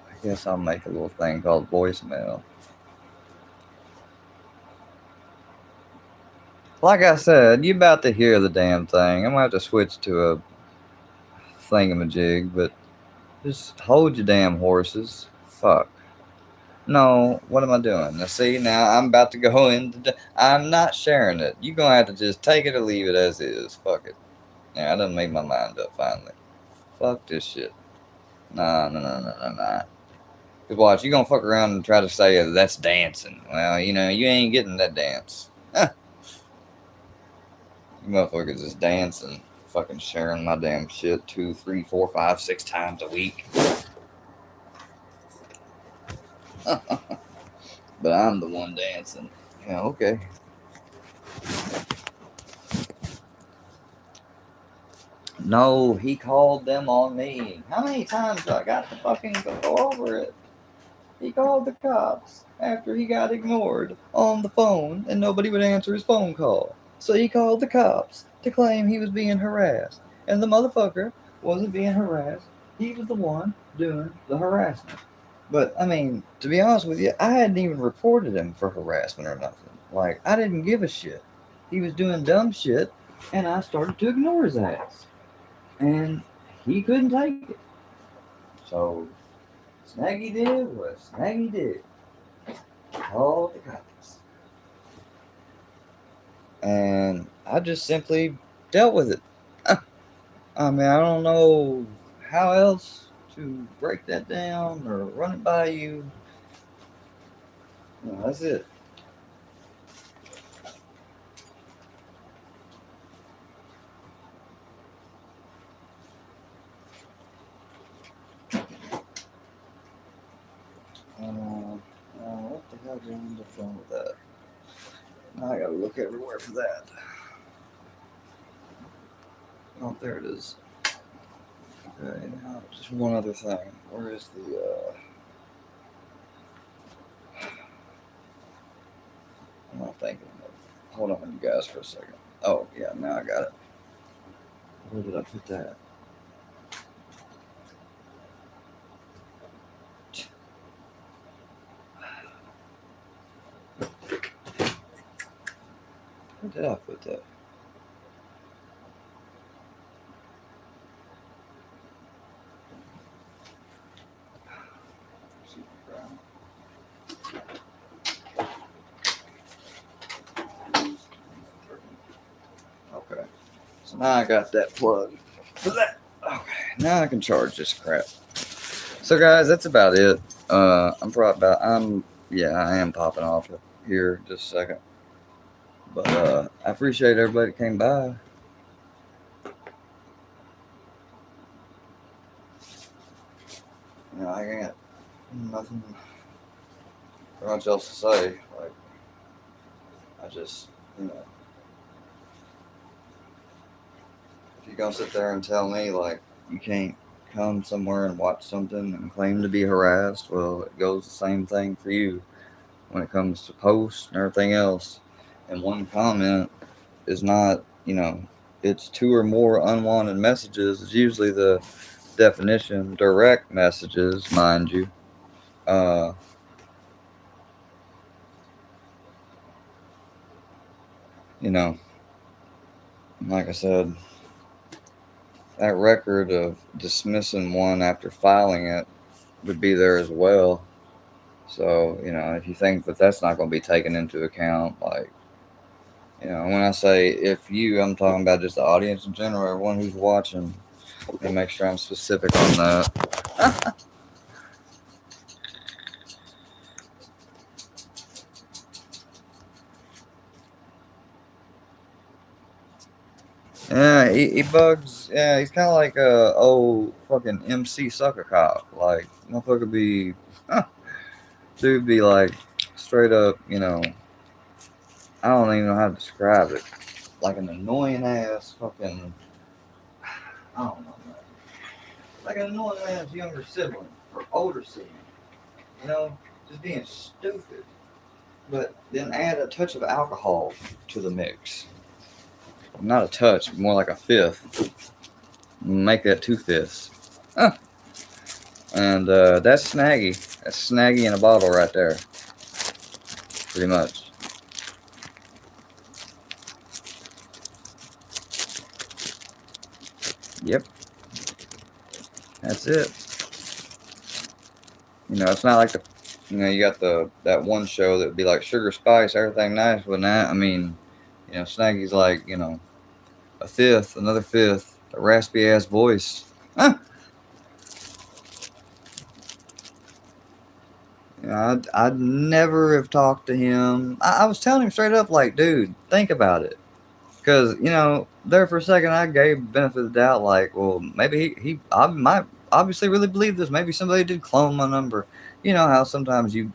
I guess I'll make a little thing called voicemail. Like I said, you about to hear the damn thing. I'm gonna have to switch to a thingamajig, but just hold your damn horses. Fuck. No, what am I doing? Now, see, now I'm about to go into. I'm not sharing it. You're gonna have to just take it or leave it as is. Fuck it. Yeah, I done made my mind up finally. Fuck this shit. Nah. Cause watch, you gonna fuck around and try to say that's dancing. Well, you ain't getting that dance. You motherfuckers just dancing, fucking sharing my damn shit 2, 3, 4, 5, 6 times a week. But I'm the one dancing. Yeah, okay. No, he called them on me. How many times do I got to fucking go over it? He called the cops after he got ignored on the phone and nobody would answer his phone call. So he called the cops to claim he was being harassed. And the motherfucker wasn't being harassed. He was the one doing the harassment. But, I mean, to be honest with you, I hadn't even reported him for harassment or nothing. Like, I didn't give a shit. He was doing dumb shit, and I started to ignore his ass. And he couldn't take it. So, Snaggy did what Snaggy did. Called the cops. And I just simply dealt with it. I mean, I don't know how else to break that down or run it by you. No, that's it. What the hell did I end up doing with that? Now I gotta look everywhere for that. Oh, there it is. Okay, now just one other thing. Where is the, I'm not thinking of it. Hold on, you guys, for a second. Oh, yeah, now I got it. Where did I put that? Where did I put that? Okay. So now I got that plug for that. Okay. Now I can charge this crap. So guys, that's about it. I am popping off here just a second. But I appreciate everybody that came by. I got nothing much else to say. Like, I just, if you're gonna sit there and tell me like you can't come somewhere and watch something and claim to be harassed, well, it goes the same thing for you when it comes to posts and everything else. And one comment is not, it's 2 or more unwanted messages is usually the definition. Direct messages, mind you, you know, like I said, that record of dismissing one after filing it would be there as well. So, if you think that that's not going to be taken into account, like, when I say if you, I'm talking about just the audience in general, everyone who's watching, and make sure I'm specific on that. Yeah, he bugs. Yeah, he's kind of like a old fucking MC sucker cop. Like, motherfucker be, dude be like, straight up, I don't even know how to describe it. Like an annoying ass fucking, I don't know, man. Like an annoying ass younger sibling or older sibling. Just being stupid. But then add a touch of alcohol to the mix. Not a touch, more like a fifth. Make that 2/5. Huh. And that's Snaggy. That's Snaggy in a bottle right there. Pretty much. Yep. That's it. It's not like you got that one show that would be like Sugar Spice, everything nice, but now, I mean, Snaggy's like, a fifth, another fifth, a raspy ass voice. Huh. I'd never have talked to him. I was telling him straight up, like, dude, think about it. Because, there for a second, I gave benefit of the doubt, like, well, maybe I might obviously really believe this. Maybe somebody did clone my number. You know how sometimes you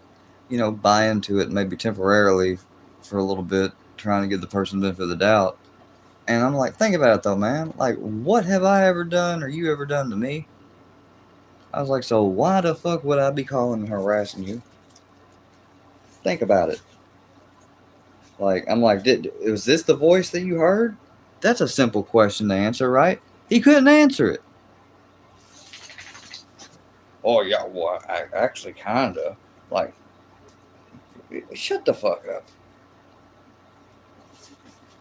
buy into it maybe temporarily for a little bit, trying to give the person the benefit of the doubt. And I'm like, think about it though, man. Like, what have I ever done or you ever done to me? I was like, so why the fuck would I be calling and harassing you? Think about it. Like, I'm like, was this the voice that you heard? That's a simple question to answer, right? He couldn't answer it. Oh yeah, well, I actually kinda like. Shut the fuck up.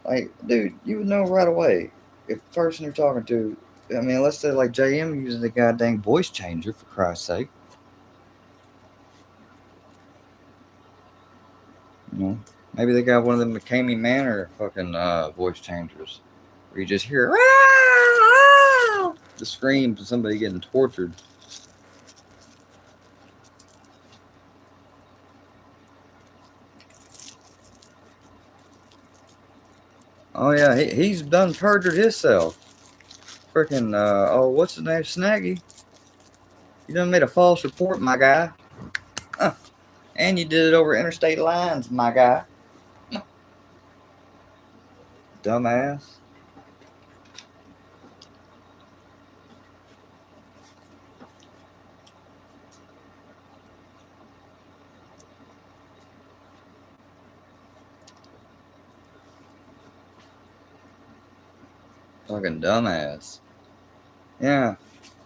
Like, dude, you would know right away if the person you're talking to. I mean, let's say like JM using the goddamn voice changer for Christ's sake. Maybe they got one of them McCamey Manor fucking voice changers, where you just hear the screams of somebody getting tortured. Oh yeah, he's done perjured himself. Freaking what's his name? Snaggy. You done made a false report, my guy. And you did it over interstate lines, my guy. Dumbass. Fucking dumbass. Yeah.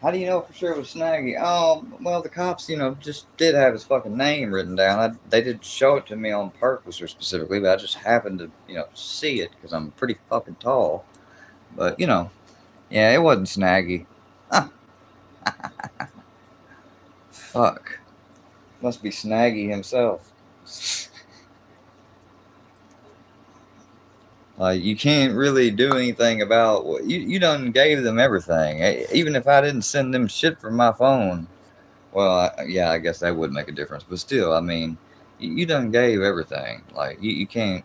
How do you know for sure it was Snaggy? Oh, well, the cops, just did have his fucking name written down. They did show it to me on purpose or specifically, but I just happened to, see it because I'm pretty fucking tall. But, yeah, it wasn't Snaggy. Fuck. Must be Snaggy himself. You can't really do anything about what you done gave them everything. Even if I didn't send them shit from my phone, well, I guess that would make a difference. But still, I mean, you done gave everything. Like, you can't,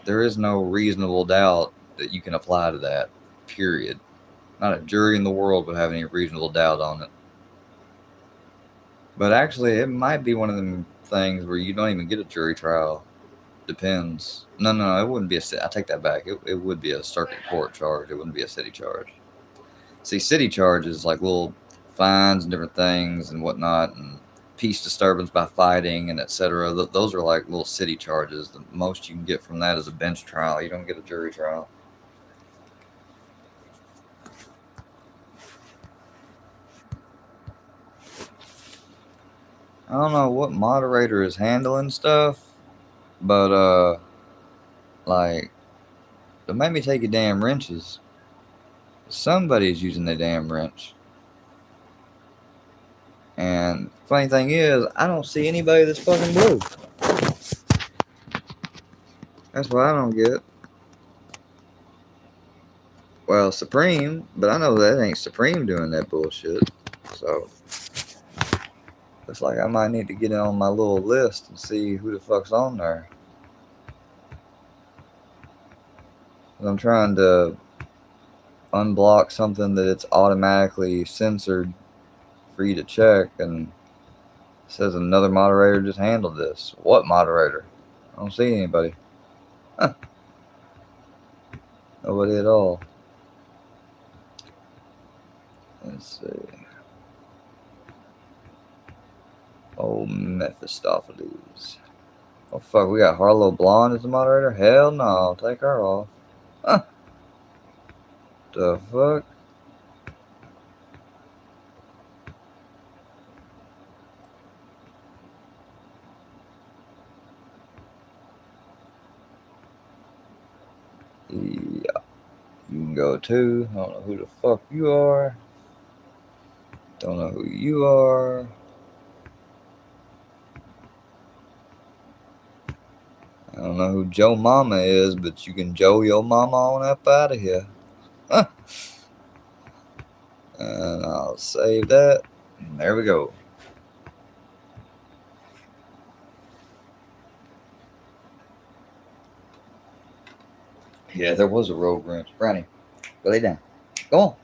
there is no reasonable doubt that you can apply to that, period. Not a jury in the world would have any reasonable doubt on it. But actually, it might be one of them things where you don't even get a jury trial. Depends. No, it wouldn't be I take that back. It would be a circuit court charge. It wouldn't be a city charge. See, city charges like little fines and different things and whatnot, and peace disturbance by fighting and etc. Those are like little city charges. The most you can get from that is a bench trial. You don't get a jury trial. I don't know what moderator is handling stuff, but Like, don't make me take your damn wrenches. Somebody's using their damn wrench. And funny thing is, I don't see anybody that's fucking blue. That's what I don't get. Well, Supreme, but I know that ain't Supreme doing that bullshit. So, looks like I might need to get on my little list and see who the fuck's on there. I'm trying to unblock something that it's automatically censored for you to check, and it says another moderator just handled this. What moderator? I don't see anybody. Huh. Nobody at all. Let's see. Oh, Mephistopheles. Oh, fuck, we got Harlow Blonde as the moderator? Hell no, take her off. Huh. The fuck? Yeah, you can go too. I don't know who the fuck you are. Don't know who you are. I don't know who Joe Mama is, but you can Joe your mama on up out of here. Huh. And I'll save that. And there we go. Yeah, there was a road wrench. Brownie, go lay down. Go on.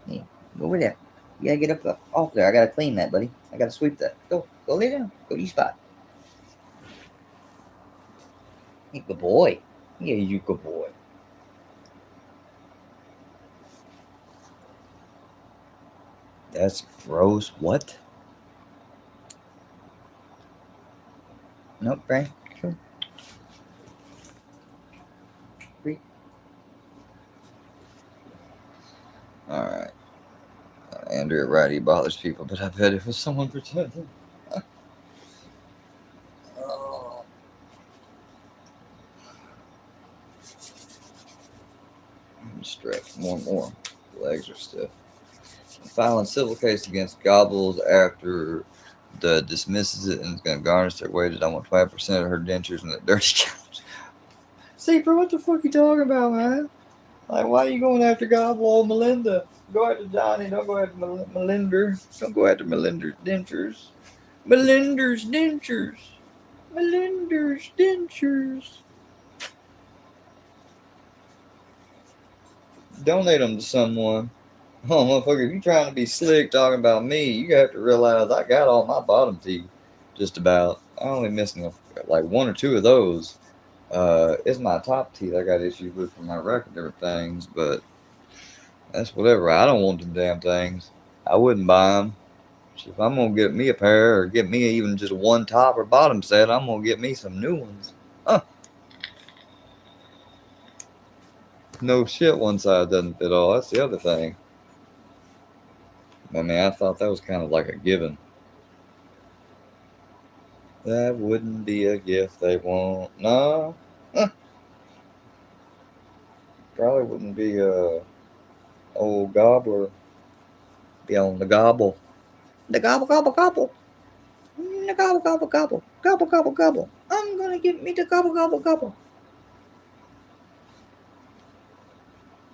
Yeah, go over there. You gotta get up off there. I gotta clean that, buddy. I gotta sweep that. Go lay down. Go to your spot. You good boy. Yeah, you good boy. That's gross. What? Nope, Brownie. Sure. Alright. Andrea Wrighty bothers people, but I bet it was someone pretending. Oh. I'm stretched more and more. Legs are stiff. I'm filing civil case against Gobbles after the dismisses it and is going to garnish their wages. I want 5% of her dentures and the dirty couch. See, bro, what the fuck you talking about, man? Like, why are you going after Gobble or Melinda? Go after Johnny. Don't go after Melinda. Don't go after Melinda's dentures. Melinda's dentures. Melinda's dentures. Donate them to someone. Oh, motherfucker, if you trying to be slick talking about me, you have to realize I got all my bottom teeth. Just about. I'm only missing like one or two of those. It's my top teeth I got issues with from my record and everything, but that's whatever. I don't want them damn things. I wouldn't buy them. If I'm gonna get me a pair or get me even just one top or bottom set, I'm gonna get me some new ones. Huh. No shit, one side doesn't fit all. That's the other thing. I mean, I thought that was kind of like a given. That wouldn't be a gift they want. No. Huh. Probably wouldn't be a old gobbler. Be on the gobble. The gobble, gobble, gobble. The gobble, gobble, gobble. Gobble, gobble, gobble. I'm gonna get me the gobble, gobble, gobble.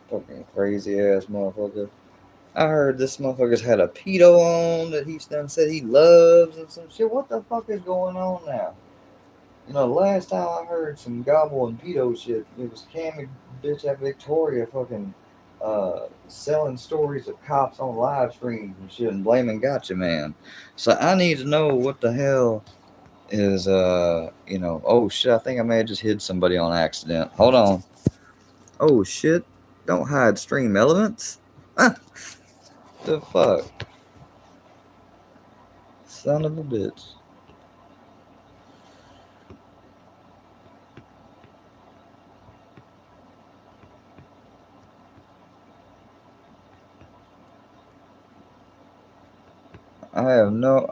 Fucking crazy ass motherfucker. I heard this motherfucker's had a pedo on that he's done said he loves and some shit. What the fuck is going on now? You know, last time I heard some gobble and pedo shit, it was Cammy bitch at Victoria fucking selling stories of cops on live streams and shit and blaming Gotcha Man. So I need to know what the hell is you know, oh shit, I think I may have just hit somebody on accident. Hold on. Oh shit. Don't hide stream elements. Ah, the fuck? Son of a bitch.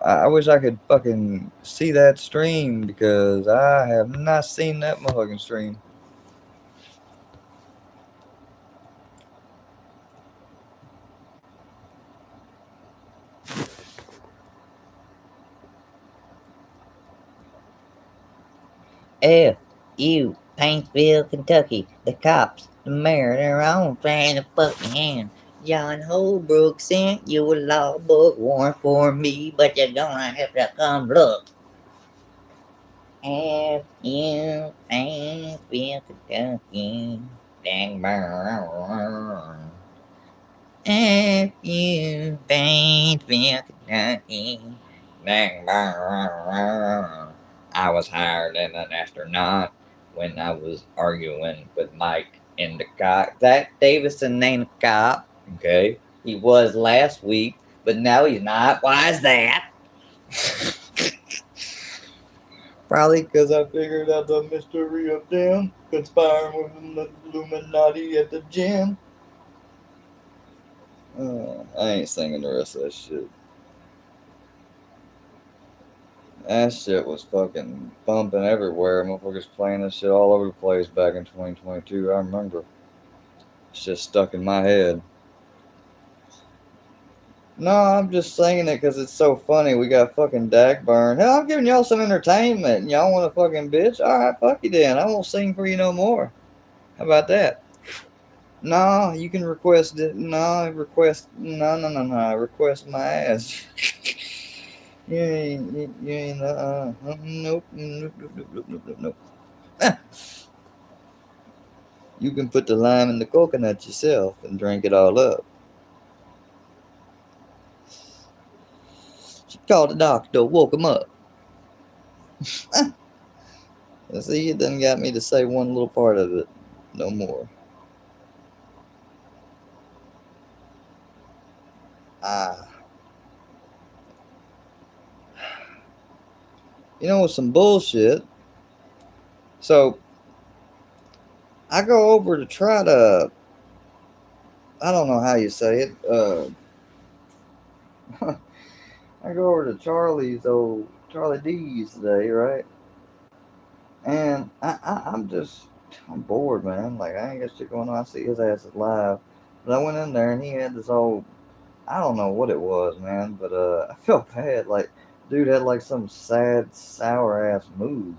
I wish I could fucking see that stream because I have not seen that motherfucking stream. F.U. Paintsville, Kentucky. The cops, the mayor, they're on playing the fucking hand. John Holbrook sent you a law book warrant for me, but you're gonna have to come look. F.U. Paintsville, Kentucky. Dang burn. F.U. Paintsville, Kentucky. Dang burn. I was hired as an astronaut when I was arguing with Mike in the cop. Zach Davison ain't a cop, okay? He was last week, but now he's not. Why is that? Probably because I figured out the mystery of them conspiring with the Illuminati at the gym. I ain't singing the rest of that shit. That shit was fucking bumping everywhere. Motherfuckers playing that shit all over the place back in 2022. I remember. It's just stuck in my head. No, I'm just singing it because it's so funny. We got fucking Dagburn. Hell, I'm giving y'all some entertainment. Y'all want a fucking bitch? Alright, fuck you then. I won't sing for you no more. How about that? No, you can request it. No, request. No. Request my ass. You ain't, nope. You can put the lime in the coconut yourself and drink it all up. She called the doctor, woke him up. See, it done got me to say one little part of it. No more. You know, with some bullshit. So, I go over to try to, I don't know how you say it. I go over to Charlie D's today, right? And I'm bored, man. Like, I ain't got shit going on. I see his ass is live. But I went in there and he had this old, I don't know what it was, man. But I felt bad. Like, dude had like some sad, sour ass mood.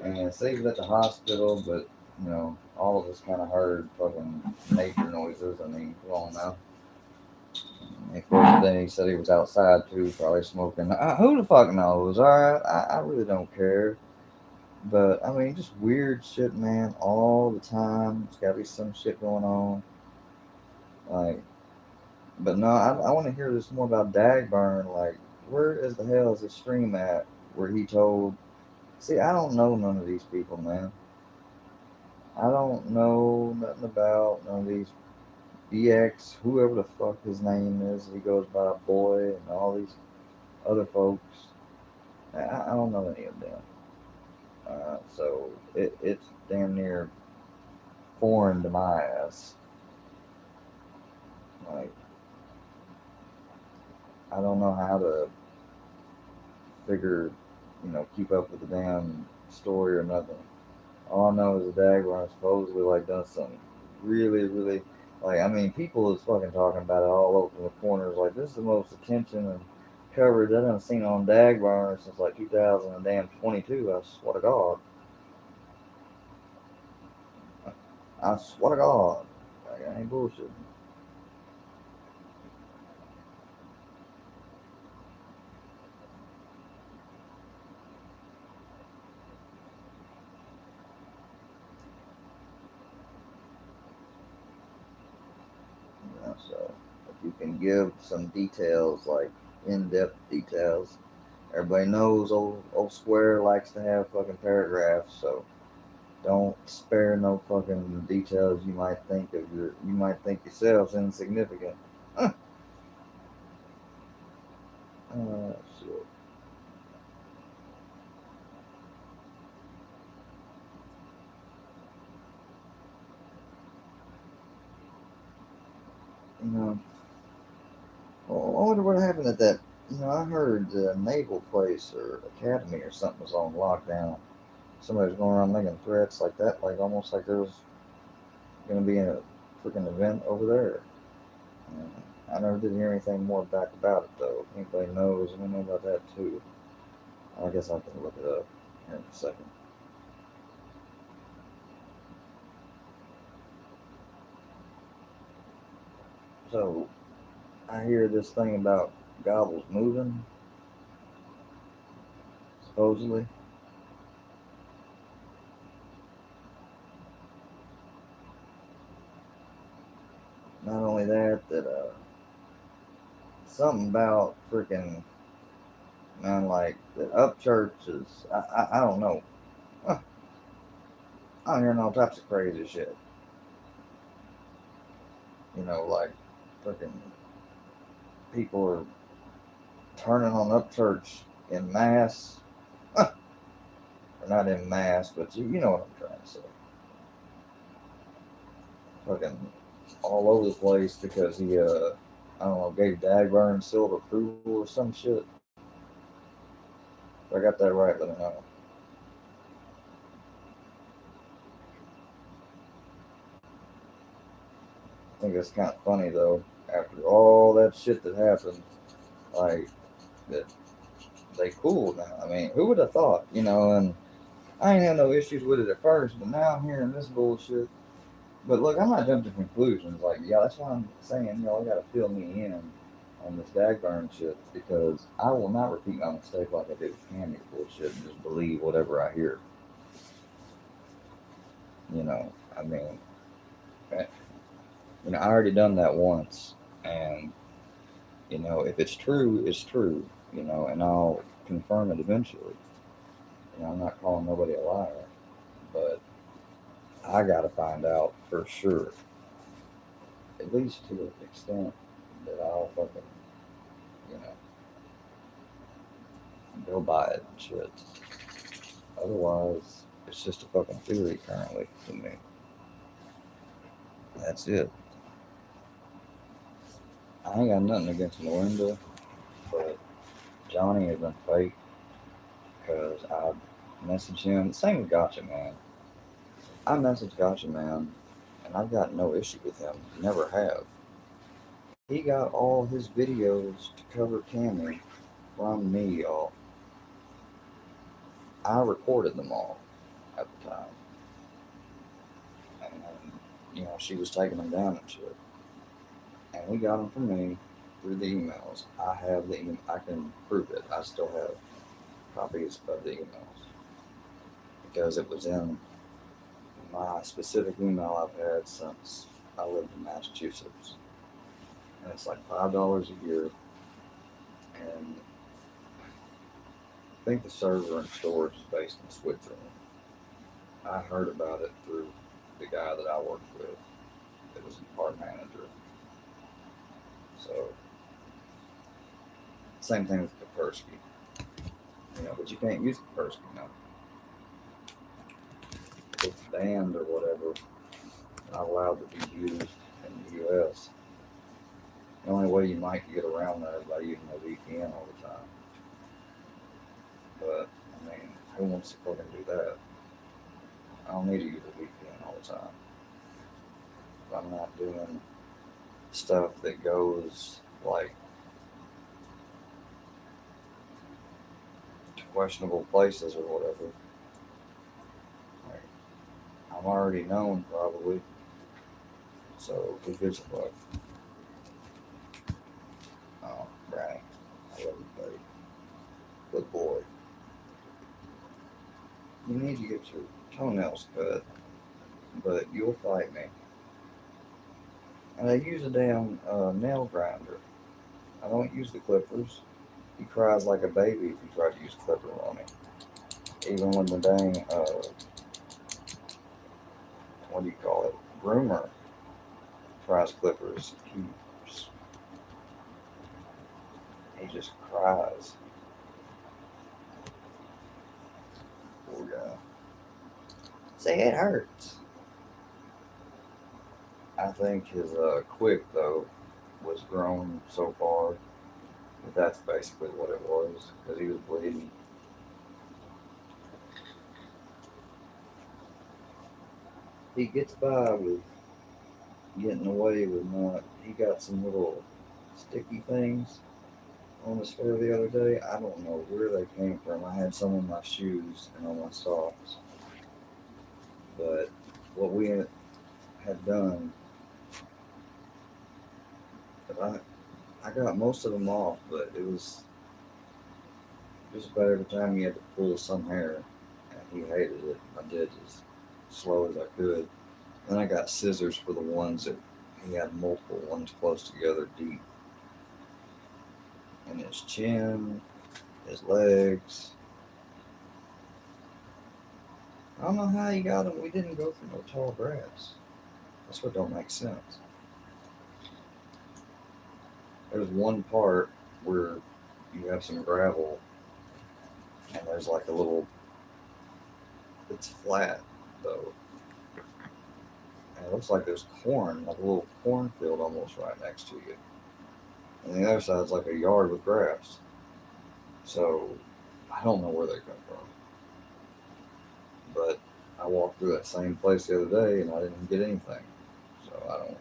And say he was at the hospital, but, you know, all of us kind of heard fucking nature noises. I mean, come on now. And of course, then he said he was outside too, probably smoking. Who the fuck knows? Alright, I really don't care. But I mean, just weird shit, man, all the time. There's gotta be some shit going on. Like, but no, I want to hear this more about Dagburn. Like, where is the hell is the stream at where he told? See, I don't know none of these people, man. I don't know nothing about none of these BX, whoever the fuck his name is. He goes by Boy and all these other folks. I don't know any of them. So it's damn near foreign to my ass. Like, I don't know how to figure, keep up with the damn story or nothing. All I know is the Dagger supposedly like done something really, really, like, I mean, people is fucking talking about it all over the corners. Like, this is the most attention and coverage I done seen on Dagburn since like 2022. I swear to God. I swear to God. Like, I ain't bullshitting. So if you can give some details, like in-depth details, everybody knows old Square likes to have fucking paragraphs, so don't spare no fucking details you might think yourselves insignificant. Shit. You know, well, I wonder what happened at that. I heard the naval place or academy or something was on lockdown. Somebody was going around making threats like that, like almost like there was going to be a freaking event over there. And I never did hear anything more back about it though. If anybody knows, let me know about that too. I guess I can look it up here in a second. So I hear this thing about Gobbles moving, supposedly. Not only that, something about freaking, man, like the up churches. I don't know. I'm hearing all types of crazy shit. Like freaking people are turning on up church in mass. Or not in mass, but you know what I'm trying to say. Fucking all over the place because he, I don't know, gave Dagburn seal of approval or some shit. If I got that right, let me know. I think it's kind of funny though. After all that shit that happened, like that they cool now. I mean, who would have thought? And I ain't had no issues with it at first, but now I'm hearing this bullshit. But look, I'm not jumping to conclusions. Like, yeah, that's why I'm saying, y'all gotta fill me in on this Dagburn shit because I will not repeat my mistake like I did with Candy bullshit and just believe whatever I hear. I mean, eh, I already done that once, and if it's true, it's true. And I'll confirm it eventually. I'm not calling nobody a liar, but I gotta find out for sure, at least to an extent that I'll fucking, you know, go buy it and shit. Otherwise, it's just a fucking theory currently to me. That's it. I ain't got nothing against Melinda, but Johnny has been fake because I messaged him. Same with Gotcha Man. I messaged Gotcha Man, and I've got no issue with him. Never have. He got all his videos to cover Cammy from me, y'all. I recorded them all at the time. And, she was taking them down and shit. And he got them from me through the emails. I have the email. I can prove it. I still have copies of the emails. Because it was in my specific email I've had since I lived in Massachusetts. And it's like $5 a year. And I think the server and storage is based in Switzerland. I heard about it through the guy that I worked with. It was a part manager. So, same thing with Kaspersky. But you can't use Kaspersky now. It's banned or whatever. Not allowed to be used in the U.S. The only way you might get around that is by using a VPN all the time. But, who wants to fucking do that? I don't need to use a VPN all the time. If I'm not doing stuff that goes, like, to questionable places or whatever. Like, I'm already known, probably. So, who gives a fuck? Oh, Brownie. I love you, buddy. Good boy. You need to get your toenails cut, but you'll fight me. And I use a damn nail grinder. I don't use the clippers. He cries like a baby if you try to use clippers on him. Even when the dang, what do you call it, groomer tries clippers, he just cries. Poor guy. Say it hurts. I think his quick though was grown so far that that's basically what it was because he was bleeding. He gets by with getting away with not. He got some little sticky things on his fur the other day. I don't know where they came from. I had some in my shoes and on my socks. But what we had done But I got most of them off, but it was just about every time you had to pull some hair, and he hated it. I did as slow as I could. Then I got scissors for the ones that he had multiple ones close together, deep in his chin, his legs. I don't know how he got them. We didn't go through no tall grass. That's what don't make sense. There's one part where you have some gravel, and there's like a little. It's flat though, and it looks like there's corn, like a little cornfield almost right next to you. And the other side's like a yard with grass. So I don't know where they come from. But I walked through that same place the other day and I didn't get anything. So I don't know.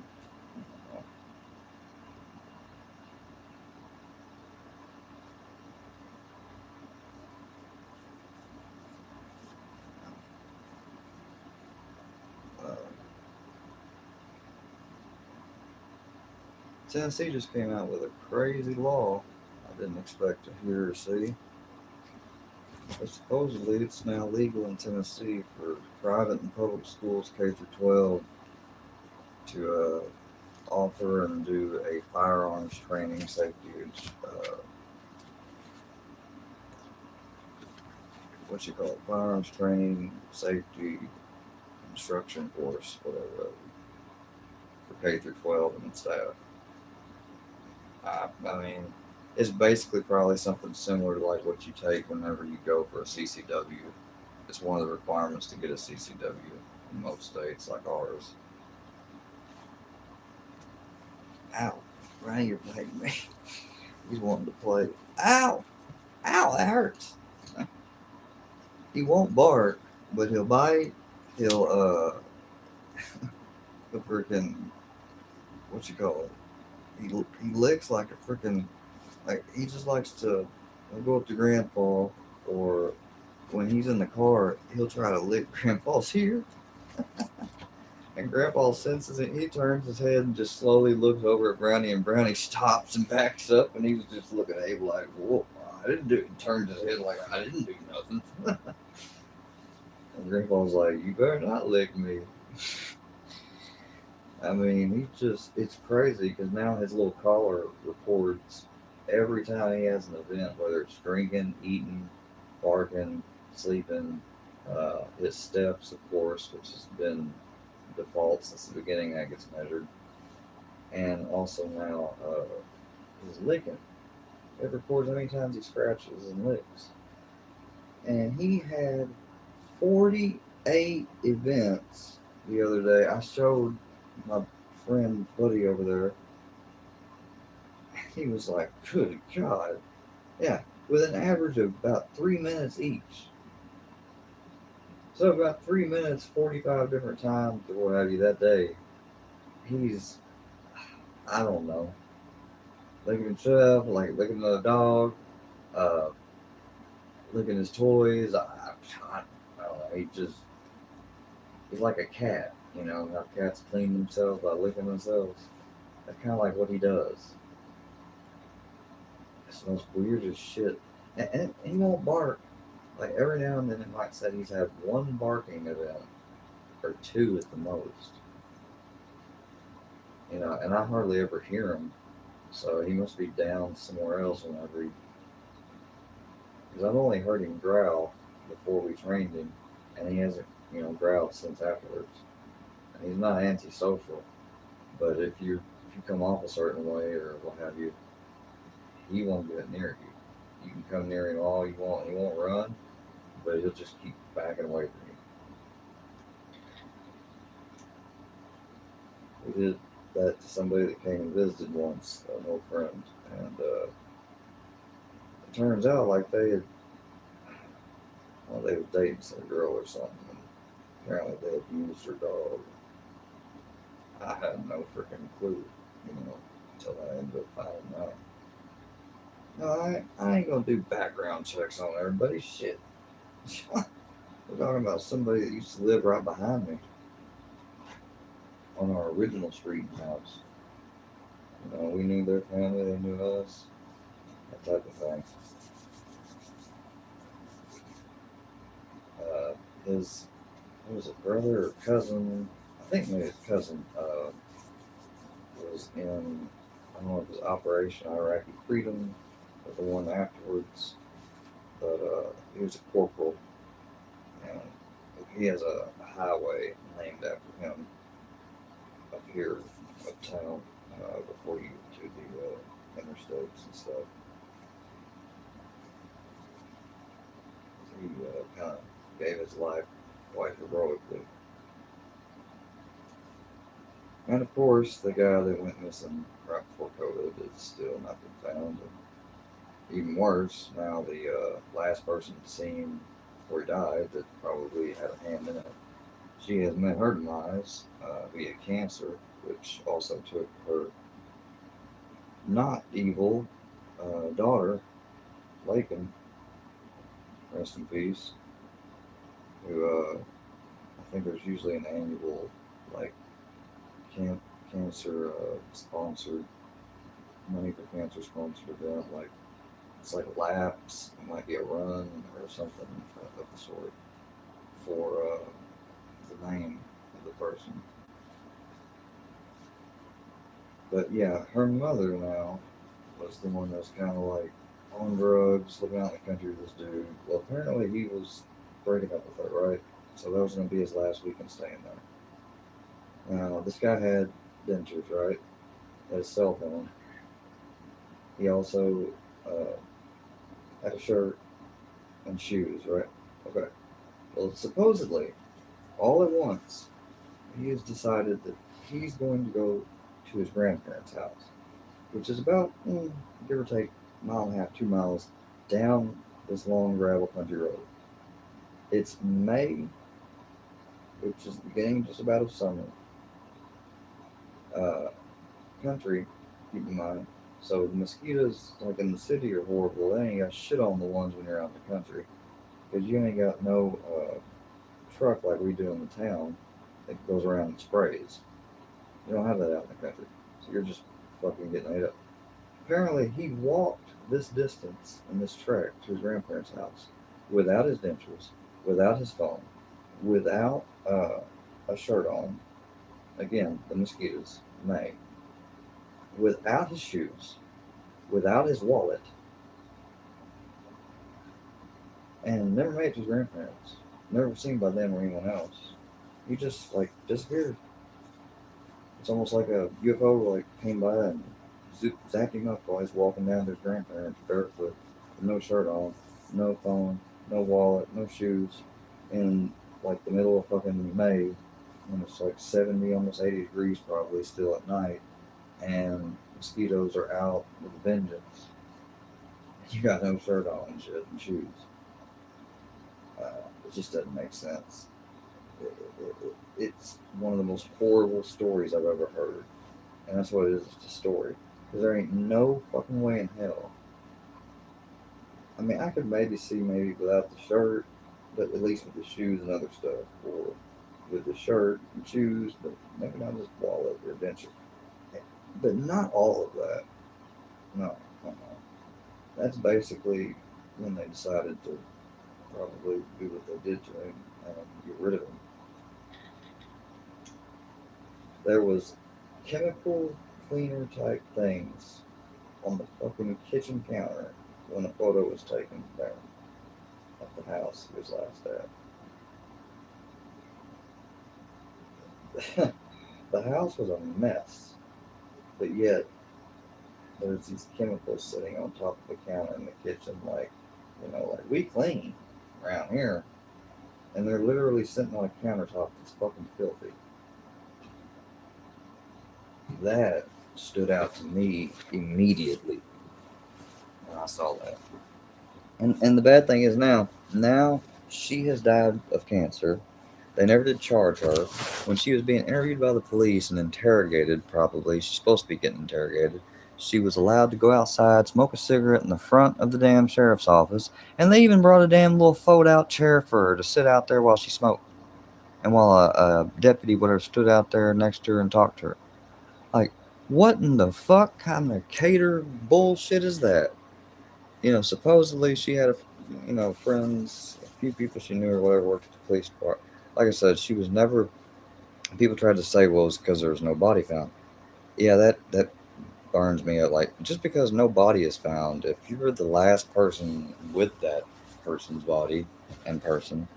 Tennessee just came out with a crazy law I didn't expect to hear or see. But supposedly it's now legal in Tennessee for private and public schools K through 12 to offer and do a firearms training safety, what you call it, firearms training safety instruction course, whatever, for K through 12 and staff. I mean, it's basically probably something similar to like what you take whenever you go for a CCW. It's one of the requirements to get a CCW in most states like ours. Ow, Ryan, you're biting me. He's wanting to play. Ow! Ow, that hurts. He won't bark, but he'll bite. He'll, the freaking, what you call it? He licks like a freaking, like, he just likes to go up to Grandpa, or when he's in the car, he'll try to lick Grandpa's ear. And Grandpa senses it. He turns his head and just slowly looks over at Brownie, and Brownie stops and backs up, and he's just looking at Abe like, whoa, I didn't do it. And turns his head like, I didn't do nothing. And Grandpa's like, you better not lick me. I mean, it's crazy because now his little collar records every time he has an event, whether it's drinking, eating, barking, sleeping, his steps, of course, which has been default since the beginning, that gets measured, and also now his licking. It records how many times he scratches and licks. And he had 48 events the other day. I showed my friend Buddy over there. He was like, good God. Yeah, with an average of about 3 minutes each. So about 3 minutes, 45 different times, or what have you, that day. He's, I don't know, licking himself, like licking another dog, licking his toys. I don't know, he's like a cat, you know, how cats clean themselves by licking themselves. That's kind of like what he does. It's the most weirdest shit. And he won't bark. Like every now and then it might say he's had one barking event, or two at the most. You know, and I hardly ever hear him. So he must be down somewhere else whenever he. Because I've only heard him growl before we trained him, and he hasn't, growled since afterwards. And he's not antisocial, but if you come off a certain way or what have you, he won't get near you. You can come near him all you want. He won't run, but he'll just keep backing away from you. We did that to somebody that came and visited once, an old friend, and it turns out like they was dating some girl or something, and apparently they abused her dog. I had no freaking clue, until I ended up finding out. No, I ain't gonna do background checks on everybody. Shit. We're talking about somebody that used to live right behind me on our original street and house. You know, we knew their family, they knew us, that type of thing. His, what was it, brother or cousin? I think maybe his cousin was in, I don't know if it was Operation Iraqi Freedom or the one afterwards, but he was a corporal, and he has a highway named after him up here uptown before you get to the interstates and stuff. He kind of gave his life quite heroically. And of course, the guy that went missing right before COVID is still not been found. And even worse, now the last person seen before he died that probably had a hand in it, she has met her demise via cancer, which also took her not evil daughter, Lakin, rest in peace, who I think there's usually an annual like cancer sponsored money for cancer sponsored event, like it's like laps, it might be a run or something of the sort for the name of the person. But yeah, her mother now was the one that's kind of like on drugs, living out in the country with this dude. Well, apparently he was breaking up with her, right? So that was going to be his last weekend staying there. Now, this guy had dentures, right? Had a cell phone. He also had a shirt and shoes, right? Okay. Well, supposedly, all at once, he has decided that he's going to go to his grandparents' house, which is about, give or take, a mile and a half, 2 miles down this long gravel country road. It's May, which is the beginning just about of summer. Country, keep in mind. So the mosquitoes, like in the city, are horrible. They ain't got shit on the ones when you're out in the country, because you ain't got no truck like we do in the town that goes around and sprays. You don't have that out in the country, so you're just fucking getting ate up. Apparently, he walked this distance in this trek to his grandparents' house without his dentures, without his phone, without a shirt on. Again, the mosquitoes, May. Without his shoes, without his wallet, and never made it to his grandparents. Never seen by them or anyone else. He just like disappeared. It's almost like a UFO like came by and zapped him up while he's walking down to his grandparents barefoot, with no shirt on, no phone, no wallet, no shoes, in like the middle of fucking May, when it's like 70, almost 80 degrees probably still at night, and mosquitoes are out with a vengeance. You got no shirt on and shit and shoes. It just doesn't make sense. It's one of the most horrible stories I've ever heard. And that's what it is, it's a story. Because there ain't no fucking way in hell. I mean, I could maybe see maybe without the shirt, but at least with the shoes and other stuff. Or with the shirt and shoes, but maybe not just wallet or denture. But not all of that. No. That's basically when they decided to probably do what they did to him and get rid of him. There was chemical cleaner type things on the fucking kitchen counter when a photo was taken there at the house he was last at. The house was a mess, but yet there's these chemicals sitting on top of the counter in the kitchen, like, like we clean around here, and they're literally sitting on a countertop that's fucking filthy. That stood out to me immediately when I saw that. And the bad thing is now she has died of cancer. They never did charge her. When she was being interviewed by the police and interrogated, probably, she's supposed to be getting interrogated, she was allowed to go outside, smoke a cigarette in the front of the damn sheriff's office, and they even brought a damn little fold-out chair for her to sit out there while she smoked. And while a deputy would have stood out there next to her and talked to her. Like, What in the fuck kind of cater bullshit is that? Supposedly she had friends, a few people she knew or whatever worked at the police department. Like I said, she was never. People tried to say, well, it's because there was no body found. Yeah, that burns me up. Like, just because no body is found, if you were the last person with that person's body in person,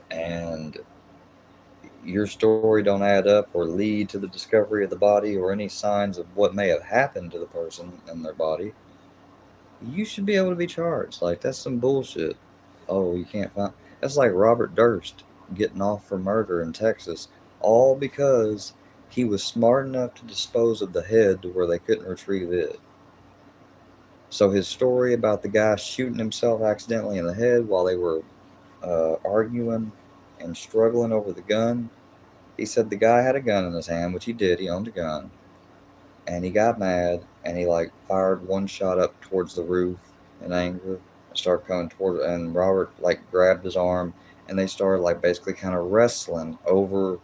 and your story don't add up or lead to the discovery of the body or any signs of what may have happened to the person and their body, you should be able to be charged. Like, that's some bullshit. Oh, you can't find. That's like Robert Durst getting off for murder in Texas, all because he was smart enough to dispose of the head to where they couldn't retrieve it. So his story about the guy shooting himself accidentally in the head while they were arguing and struggling over the gun. He said the guy had a gun in his hand, which he did. He owned a gun, and he got mad and he like fired one shot up towards the roof in anger and started coming toward. And Robert like grabbed his arm, and they started like basically kind of wrestling over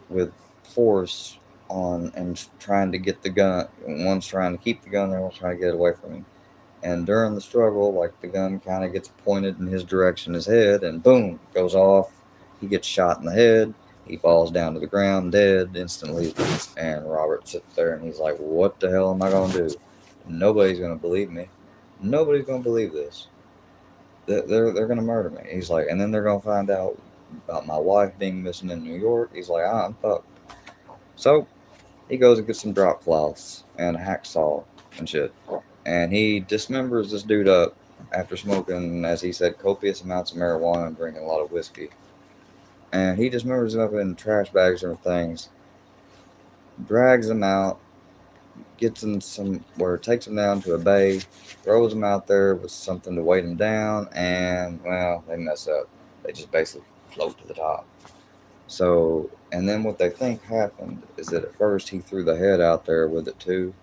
with force on and trying to get the gun. One's trying to keep the gun, the other one's trying to get it away from him. And during the struggle, like the gun kind of gets pointed in his direction, his head, and boom, goes off. He gets shot in the head. He falls down to the ground dead instantly. And Robert sits there and he's like, what the hell am I going to do? Nobody's going to believe me. Nobody's going to believe this. They're going to murder me. He's like, and then they're going to find out about my wife being missing in New York. He's like, I'm fucked. So he goes and gets some drop cloths and a hacksaw and shit. And he dismembers this dude up after smoking, as he said, copious amounts of marijuana and drinking a lot of whiskey. And he dismembers him up in trash bags and things, drags him out, gets him takes him down to a bay, throws him out there with something to weight him down, and, well, they mess up. They just basically float to the top. So, and then what they think happened is that at first he threw the head out there with it too.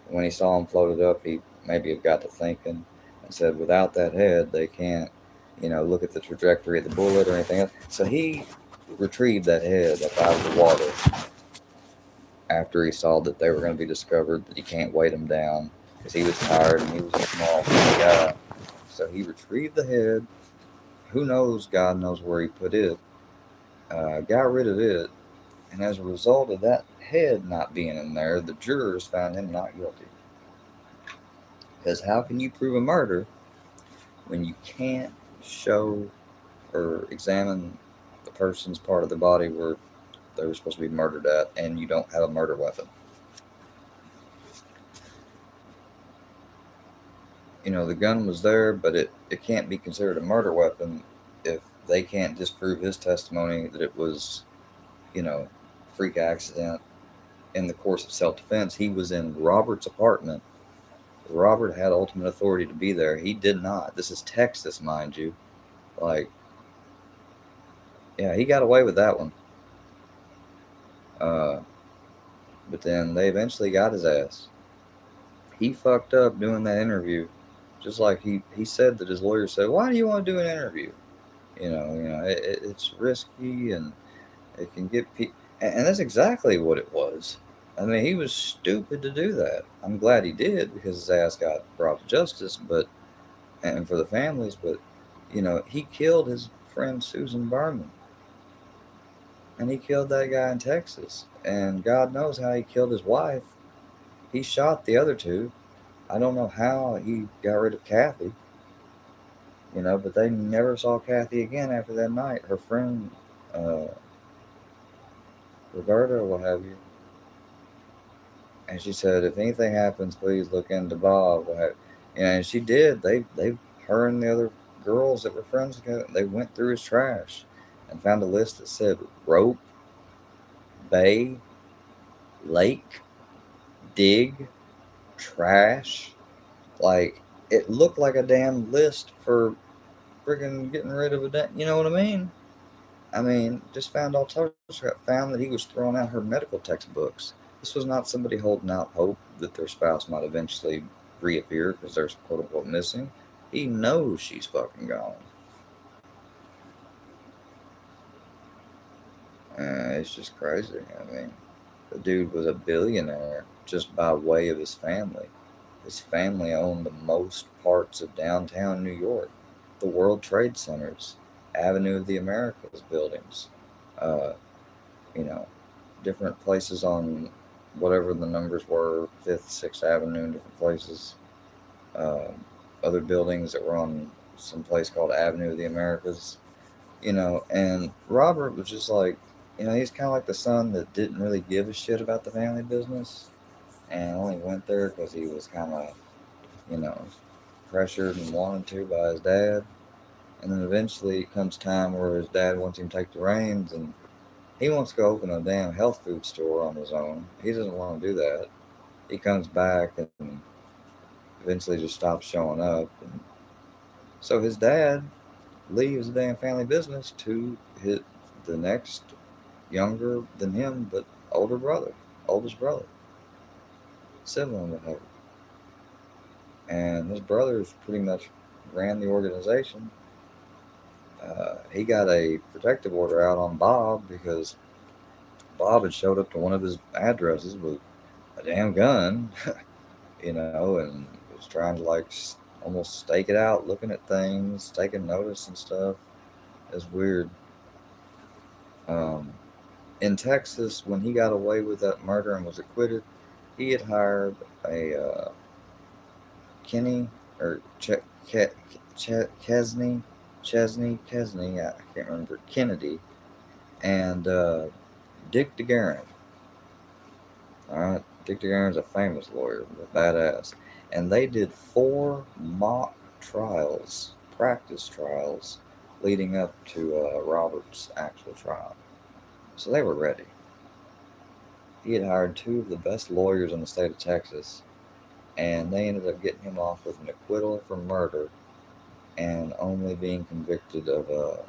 When he saw him floated up, he maybe had got to thinking and said, without that head, they can't, look at the trajectory of the bullet or anything else. So he retrieved that head up out of the water after he saw that they were going to be discovered, that he can't weight them down because he was tired and he was a small guy. So he retrieved the head. Who knows? God knows where he put it. Got rid of it. And as a result of that head not being in there, the jurors found him not guilty. Because how can you prove a murder when you can't show or examine the person's part of the body where they were supposed to be murdered at, and you don't have a murder weapon? The gun was there, but it can't be considered a murder weapon if they can't disprove his testimony that it was, freak accident in the course of self-defense. He was in Robert's apartment. Robert had ultimate authority to be there. He did not. This is Texas, mind you. Like, yeah, he got away with that one. But then they eventually got his ass. He fucked up doing that interview. Just like he said that his lawyer said, why do you want to do an interview? It's risky and it can get people. And that's exactly what it was. I mean, he was stupid to do that. I'm glad he did because his ass got brought to justice, and for the families, but, he killed his friend Susan Berman. And he killed that guy in Texas. And God knows how he killed his wife. He shot the other two. I don't know how he got rid of Kathy. But they never saw Kathy again after that night. Her friend, Roberta, or what have you. And she said, if anything happens, please look into Bob. And she did. Her and the other girls that were friends together, they went through his trash and found a list that said rope, bay, lake, dig, trash. Like, it looked like a damn list for freaking getting rid of you know what I mean? Just found all sorts of crap. Found that he was throwing out her medical textbooks. This was not somebody holding out hope that their spouse might eventually reappear because they're quote unquote missing. He knows she's fucking gone. It's just crazy. I mean, The dude was a billionaire just by way of his family. His family owned the most parts of downtown New York, the World Trade Centers, Avenue of the Americas buildings, uh, you know, different places on whatever the numbers were, 5th, 6th Avenue, different places, uh, other buildings that were on some place called Avenue of the Americas, and Robert was just like, he's kind of like the son that didn't really give a shit about the family business and only went there because he was kind of, you know, pressured and wanted to by his dad. And then eventually it comes time where his dad wants him to take the reins and he wants to go open a damn health food store on his own. He doesn't want to do that. He comes back and eventually just stops showing up. And so his dad leaves the damn family business to hit the next younger than him, but older brother, oldest brother, sibling, whatever. And his brothers pretty much ran the organization. He got a protective order out on Bob because Bob had showed up to one of his addresses with a damn gun, and was trying to like almost stake it out, looking at things, taking notice and stuff. It's weird. Um, in Texas, when he got away with that murder and was acquitted, he had hired a Kenny or Chesney, I can't remember, Kennedy, and Dick DeGuerin. All right, Dick DeGuerin's a famous lawyer, a badass, and they did 4 mock trials, practice trials, leading up to Robert's actual trial. So they were ready. He had hired 2 of the best lawyers in the state of Texas, and they ended up getting him off with an acquittal for murder and only being convicted of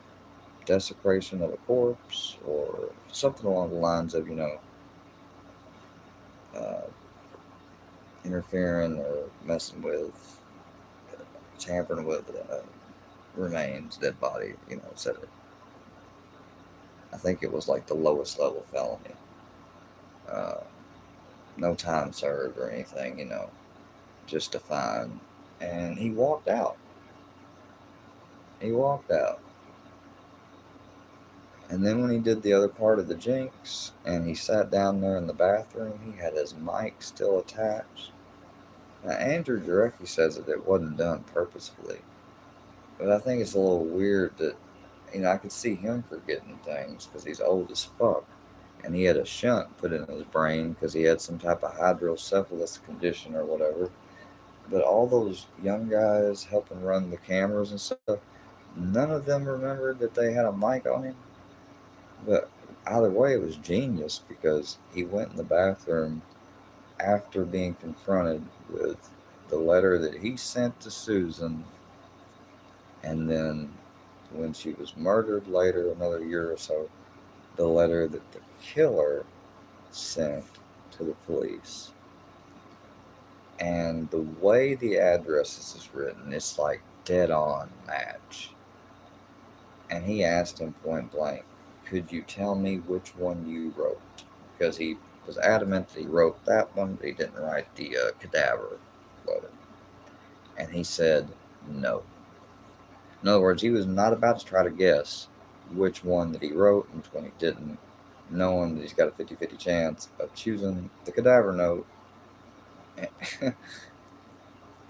desecration of a corpse or something along the lines of, uh, interfering or messing with, tampering with remains, dead body, etc. I think it was like the lowest level felony. Uh, no time served or anything, just a fine. And he walked out. He walked out. And then when he did the other part of the Jinx and he sat down there in the bathroom, he had his mic still attached. Now, Andrew directly says that it wasn't done purposefully. But I think it's a little weird that, I could see him forgetting things because he's old as fuck. And he had a shunt put in his brain because he had some type of hydrocephalus condition or whatever. But all those young guys helping run the cameras and stuff, none of them remembered that they had a mic on him. But either way, it was genius because he went in the bathroom after being confronted with the letter that he sent to Susan, and then when she was murdered later, another year or so, the letter that the killer sent to the police. And the way the addresses is written, it's like dead on match. And he asked him point blank, could you tell me which one you wrote? Because he was adamant that he wrote that one, but he didn't write the cadaver letter. And he said no. In other words, he was not about to try to guess which one that he wrote and which one he didn't, knowing that he's got a 50-50 chance of choosing the cadaver note.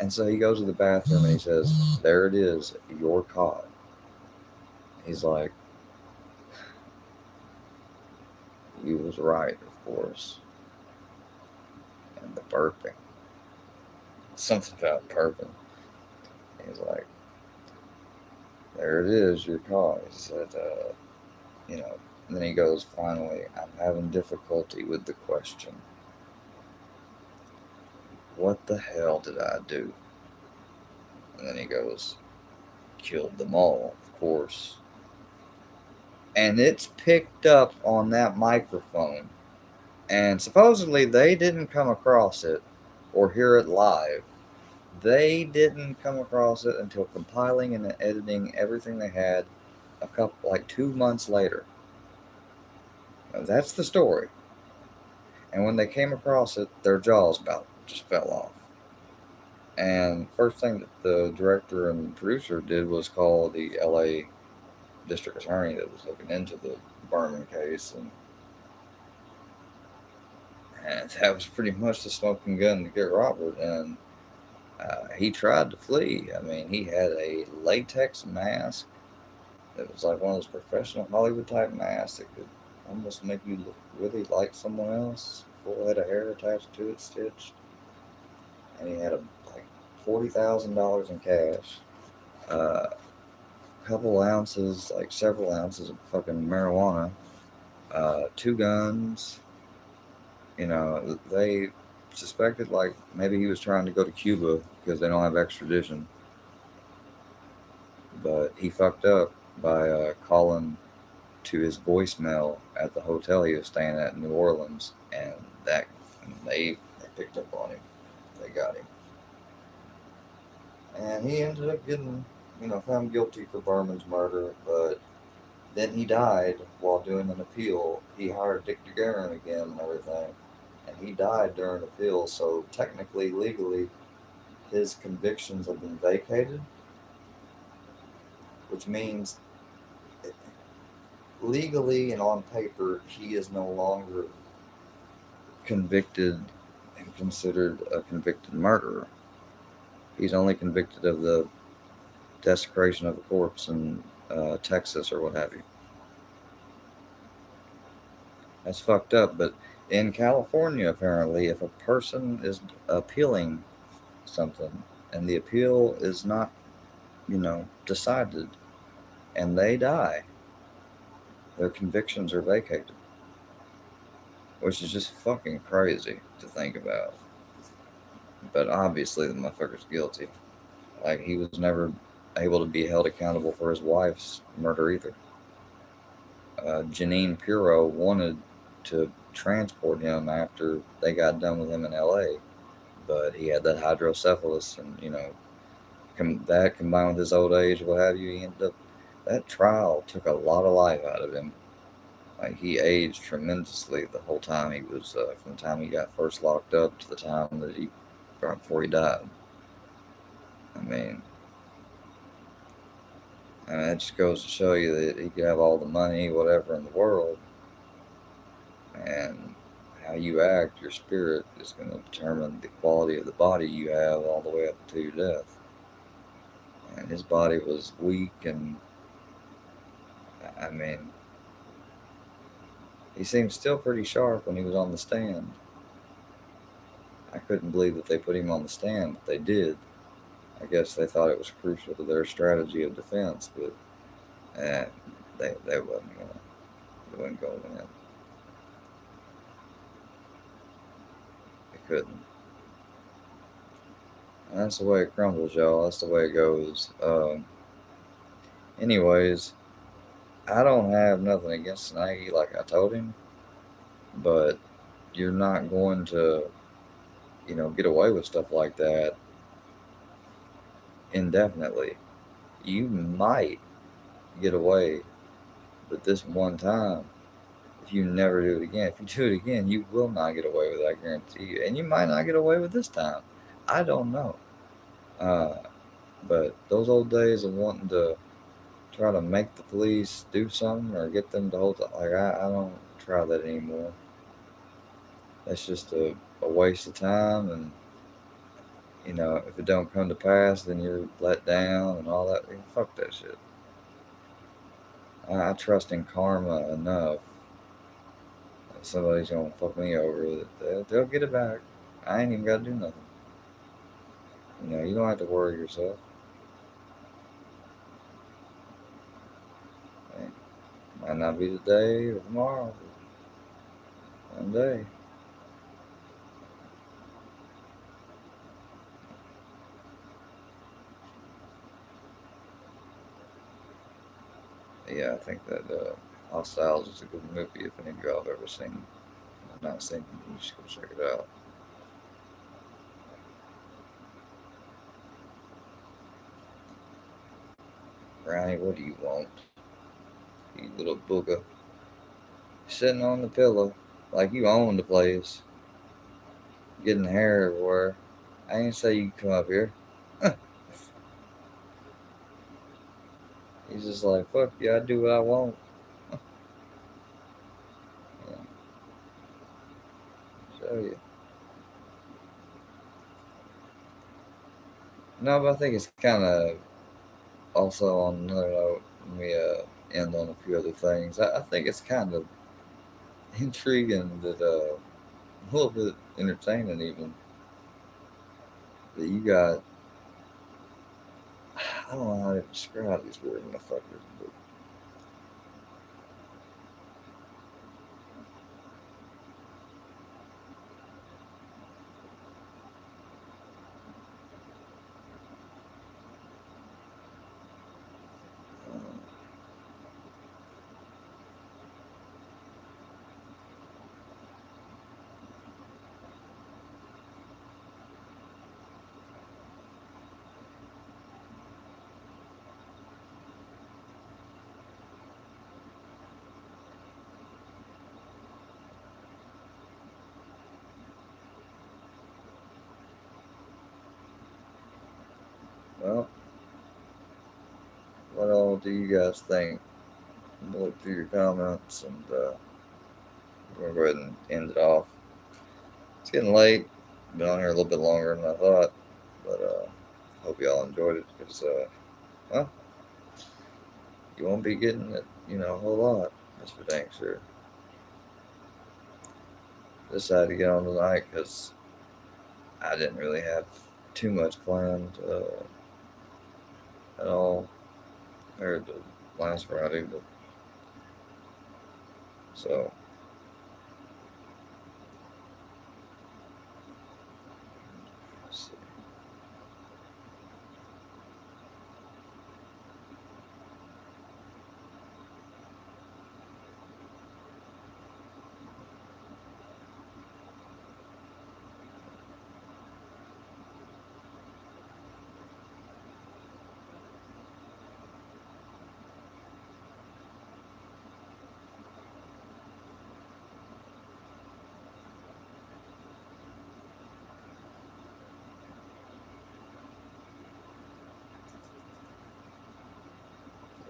And so he goes to the bathroom and he says, there it is, you're caught. He's like, you was right, of course. And the burping. Something about burping. He's like, there it is, you're caught. He said, and then he goes, finally, I'm having difficulty with the question. What the hell did I do? And then he goes, killed them all, of course. And it's picked up on that microphone. And supposedly they didn't come across it or hear it live. They didn't come across it until compiling and editing everything they had 2 months later. Now, that's the story. And when they came across it, their jaws about just fell off. And first thing that the director and producer did was call the LA district attorney that was looking into the Berman case, and that was pretty much the smoking gun to get Robert. And he tried to flee. I mean, he had a latex mask that was like one of those professional Hollywood type masks that could almost make you look really like someone else. Full head of hair attached to it, stitched. And he had like $40,000 in cash, a couple ounces, like several ounces of fucking marijuana, 2 guns. You know, they suspected like maybe he was trying to go to Cuba because they don't have extradition. But he fucked up by calling to his voicemail at the hotel he was staying at in New Orleans, and they picked up on him. They got him, and he ended up getting found guilty for Berman's murder. But then he died while doing an appeal. He hired Dick DeGuerin again and everything, and he died during appeal. So technically, legally, his convictions have been vacated, which means legally and on paper, he is no longer convicted and considered a convicted murderer. He's only convicted of the desecration of a corpse in Texas or what have you. That's fucked up, but in California, apparently, if a person is appealing something and the appeal is not, decided and they die, their convictions are vacated. Which is just fucking crazy to think about. But obviously the motherfucker's guilty. Like, he was never able to be held accountable for his wife's murder either. Janine Pirro wanted to transport him after they got done with him in LA, but he had that hydrocephalus, and that combined with his old age, what have you, he ended up. That trial took a lot of life out of him. Like, he aged tremendously the whole time he was, from the time he got first locked up to the time that before he died. I mean, it just goes to show you that he could have all the money, whatever, in the world, and how you act, your spirit, is going to determine the quality of the body you have all the way up to your death. And his body was weak, and I mean, he seemed still pretty sharp when he was on the stand. I couldn't believe that they put him on the stand, but they did. I guess they thought it was crucial to their strategy of defense, but they wouldn't go in. They couldn't. And that's the way it crumbles, y'all. That's the way it goes. Anyways, I don't have nothing against Snaggy, like I told him, but you're not going to, get away with stuff like that indefinitely. You might get away with this one time if you never do it again. If you do it again, you will not get away with it, I guarantee you. And you might not get away with this time. I don't know. But those old days of wanting to try to make the police do something or get them to hold it, like, I don't try that anymore. That's just a waste of time, and if it don't come to pass, then you're let down and all that. Fuck that shit. I trust in karma enough. If somebody's gonna fuck me over, that they'll get it back. I ain't even gotta do nothing. You don't have to worry yourself. Might not be today or tomorrow, but one day. Yeah, I think that Hostiles is a good movie if any of y'all have ever seen it. If not seen it, you just go check it out. Brownie, what do you want? You little booger. Sitting on the pillow. like you own the place, getting hair everywhere. I ain't say you can come up here. He's just like, fuck yeah, I do what I want. Yeah, show you. No, but I think it's kind of also on another note. Let me end on a few other things. I think it's kind of intriguing that a little bit entertaining even that you got. I don't know how to describe these weird motherfuckers, but well, what all do you guys think? We'll look through your comments and we're gonna go ahead and end it off. It's getting late. Been on here a little bit longer than I thought, but hope y'all enjoyed it because well, you won't be getting it, a whole lot. That's for dang sure. Decided to get on tonight because I didn't really have too much planned at all compared to last Friday, but so let's see.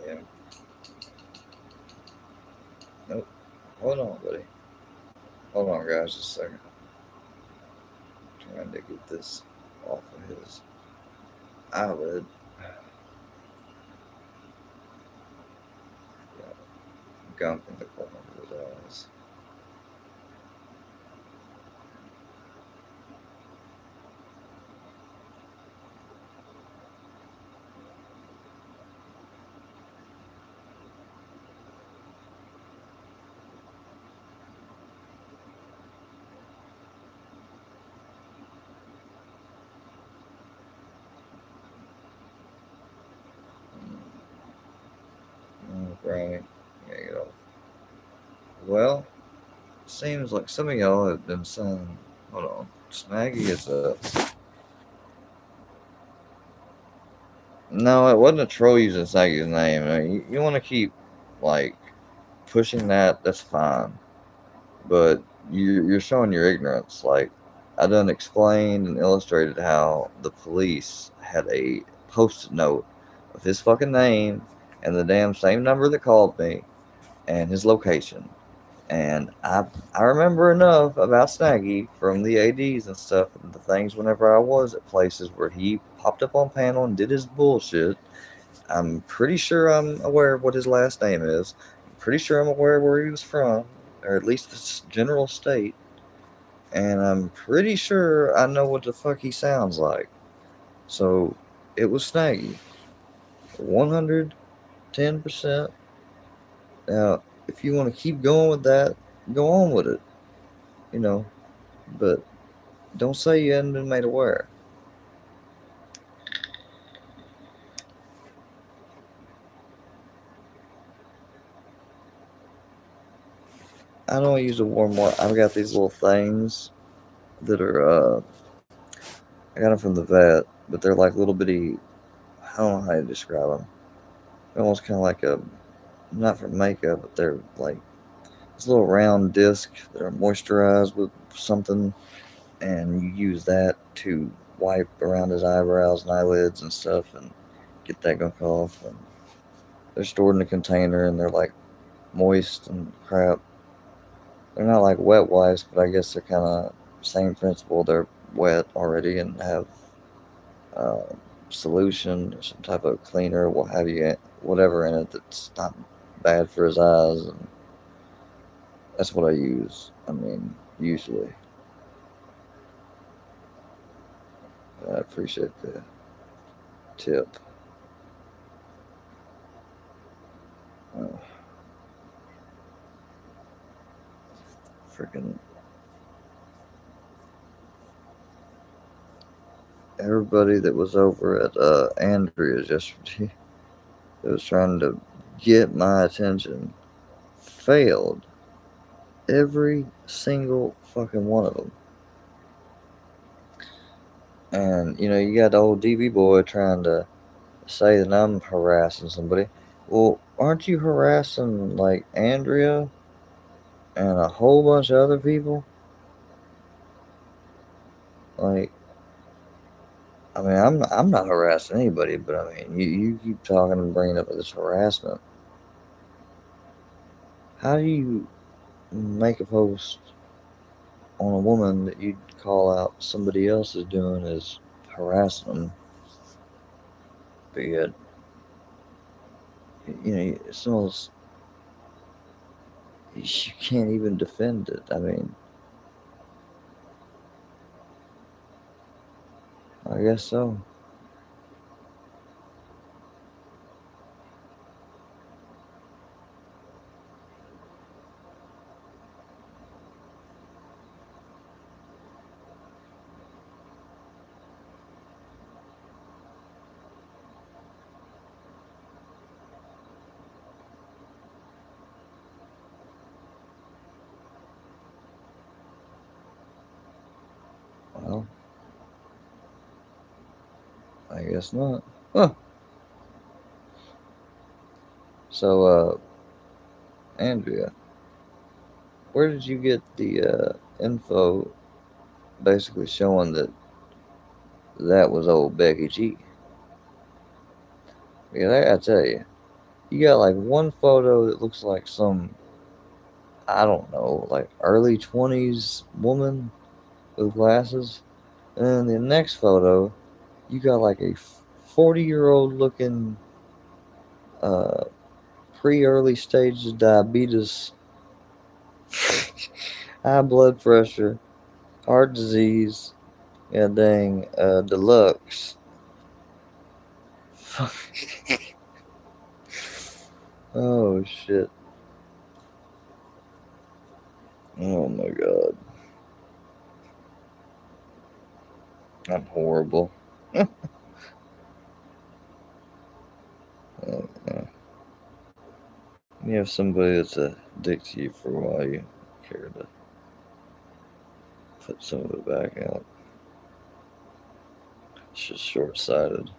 Yeah. Nope. Hold on, buddy. Hold on, guys, just a second. Trying to get this off of his eyelid. Got gunk in the corner of his eyes. Right. Yeah, get off. Well, seems like some of y'all have been saying, hold on, Snaggy is a. No, it wasn't a troll using Snaggy's name. I mean, you want to keep, like, pushing that, that's fine. But you're showing your ignorance. Like, I done explained and illustrated how the police had a post-it note of his fucking name and the damn same number that called me and his location. And I remember enough about Snaggy from the ADs and stuff and the things whenever I was at places where he popped up on panel and did his bullshit. I'm pretty sure I'm aware of what his last name is. I'm pretty sure I'm aware of where he was from, or at least the general state. And I'm pretty sure I know what the fuck he sounds like. So it was Snaggy. 110%. Now, if you want to keep going with that, go on with it. You know, but don't say you hadn't been made aware. I don't use a warm water. I've got these little things that are, I got them from the vet, but they're like little bitty, I don't know how to describe them. They're almost kind of like not for makeup, but they're like this little round disc that are moisturized with something, and you use that to wipe around his eyebrows and eyelids and stuff and get that gunk off. And they're stored in a container, and they're like moist and crap. They're not like wet wipes, but I guess they're kind of same principle. They're wet already and have uh, solution or some type of cleaner, what have you, whatever in it that's not bad for his eyes. And that's what I use. I mean, usually. I appreciate the tip. Uh, Freaking everybody that was over at Andrea's yesterday that was trying to get my attention failed. Every single fucking one of them. And, you know, you got the old DV boy trying to say that I'm harassing somebody. Well, aren't you harassing, like, Andrea and a whole bunch of other people? Like, I mean, I'm not harassing anybody, but I mean, you keep talking and bringing up this harassment. How do you make a post on a woman that you'd call out somebody else is doing as harassing them? But yet, you know, it's almost, you can't even defend it. I mean, I guess so. Well, I guess not. Huh. So, Andrea, where did you get the info basically showing that that was old Becky G? Because I gotta tell you, you got like one photo that looks like some, I don't know, like early 20s woman with glasses. And then the next photo, you got like a 40-year-old looking uh, pre-early stages of diabetes, high blood pressure, heart disease, and dang, deluxe. Oh shit. Oh my god. I'm horrible. Yeah. You have somebody that's a dick to you for a while, you care to put some of it back out. It's just short sighted.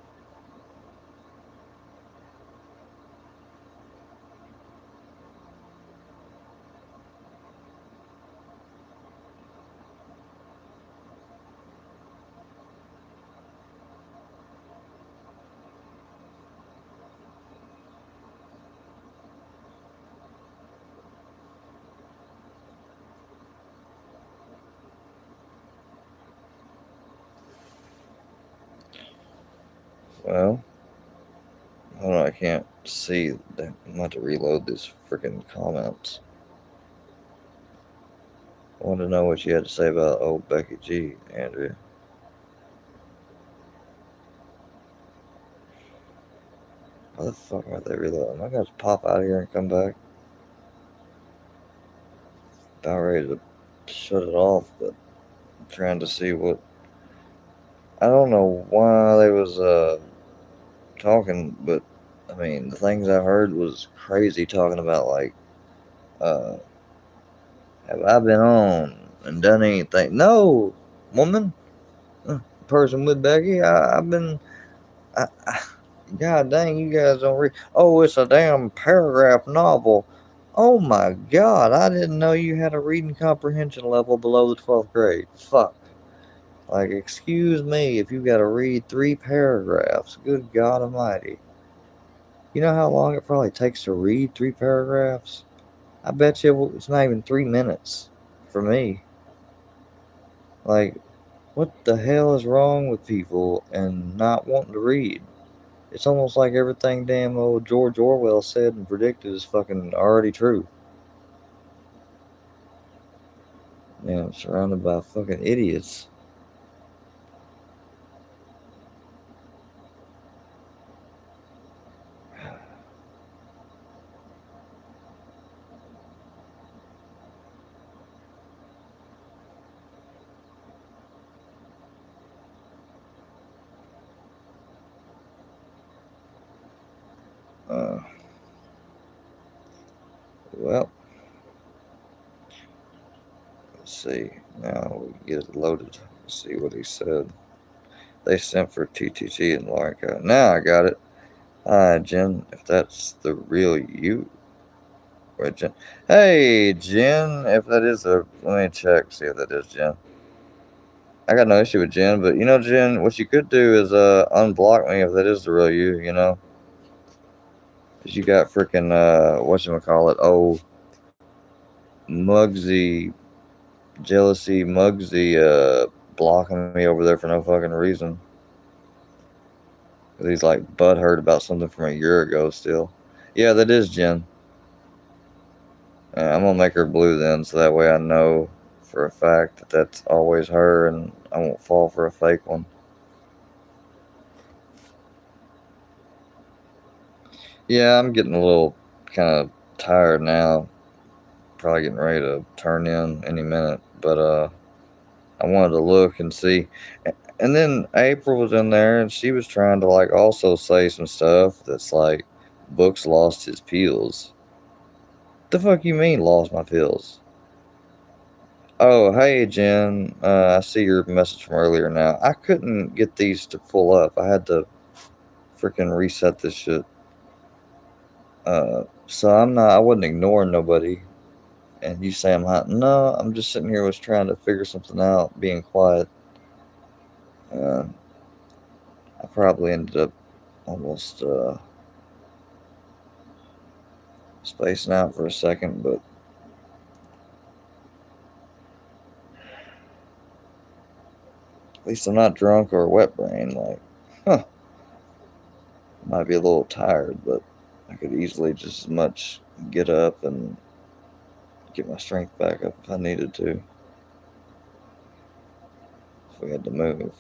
Well, hold on, I can't see. I'm about to reload these freaking comments. I want to know what you had to say about old Becky G, Andrea. How the fuck are they reloading? I got to pop out of here and come back. About ready to shut it off, but I'm trying to see what. I don't know why they was talking, but I mean, the things I heard was crazy, talking about like, uh, have I been on and done anything? No, woman, person with Becky, I've been. God dang, you guys don't read. Oh, it's a damn paragraph novel. Oh my god, I didn't know you had a reading comprehension level below the 12th grade. Fuck. Like, excuse me if you gotta read 3 paragraphs. Good God Almighty. You know how long it probably takes to read 3 paragraphs? I bet you it's not even 3 minutes for me. Like, what the hell is wrong with people and not wanting to read? It's almost like everything damn old George Orwell said and predicted is fucking already true. Yeah, I'm surrounded by fucking idiots. Uh, well, let's see. Now we get it loaded. Let's see what he said. They sent for TTT and Larka. Now I got it. Hi, Jen. If that's the real you. Wait, Jen. Hey, Jen. If that is a. Let me check, see if that is Jen. I got no issue with Jen, but you know, Jen, what you could do is unblock me if that is the real you, you know? Because you got freaking, whatchamacallit, Mugsy, jealousy, Mugsy, blocking me over there for no fucking reason. Because he's like butthurt about something from a year ago still. Yeah, that is Jen. I'm gonna make her blue then, so that way I know for a fact that that's always her and I won't fall for a fake one. Yeah, I'm getting a little kind of tired now. Probably getting ready to turn in any minute, but I wanted to look and see. And then April was in there and she was trying to like also say some stuff that's like Books lost his peels. The fuck you mean lost my peels? Oh, hey Jen, I see your message from earlier now. I couldn't get these to pull up. I had to freaking reset this shit. So I wasn't ignoring nobody. And you say I'm hot. No, I'm just sitting here was trying to figure something out, being quiet. Uh, I probably ended up almost spacing out for a second, but at least I'm not drunk or wet brain. Like, huh, might be a little tired, but I could easily just as much get up and get my strength back up if I needed to. If we had to move.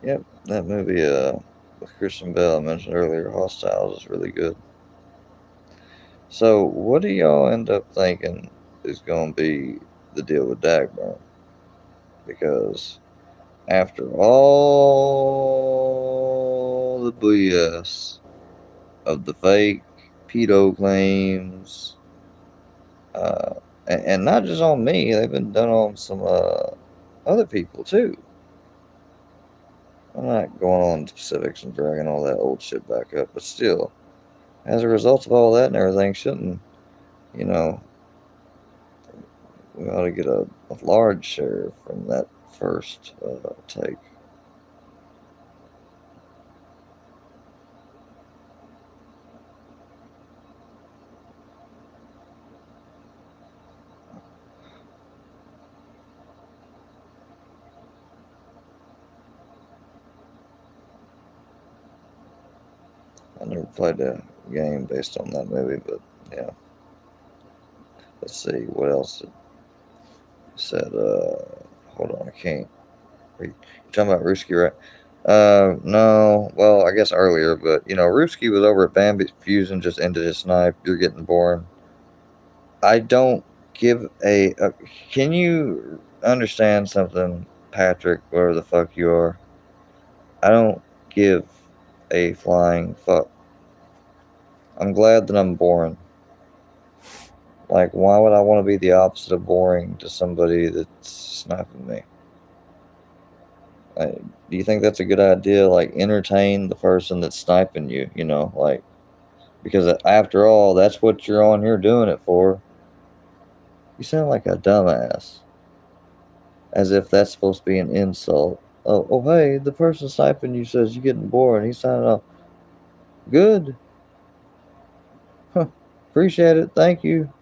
Yep, that movie with Christian Bale I mentioned earlier, Hostiles, is really good. So, what do y'all end up thinking is going to be the deal with Dagburn? Because after all the BS of the fake pedo claims, and not just on me, they've been done on some other people too. I'm not going on specifics and dragging all that old shit back up, but still, as a result of all that and everything, shouldn't, you know, we ought to get a large share from that first take. I never played a game based on that movie, but yeah. Let's see what else it said. Hold on, I can't. You're talking about Ruski, right? No. Well, I guess earlier, but you know, Ruski was over at Bambi's Fusion, just ended his snipe. You're getting boring. I don't give a. Can you understand something, Patrick, wherever the fuck you are? I don't give a flying fuck. I'm glad that I'm boring. Like, why would I want to be the opposite of boring to somebody that's sniping me? Like, do you think that's a good idea? Like, entertain the person that's sniping you, you know? Like, because after all, that's what you're on here doing it for. You sound like a dumbass. As if that's supposed to be an insult. Oh, hey, the person sniping you says you're getting bored. He's signing off. Good. Huh. Appreciate it. Thank you.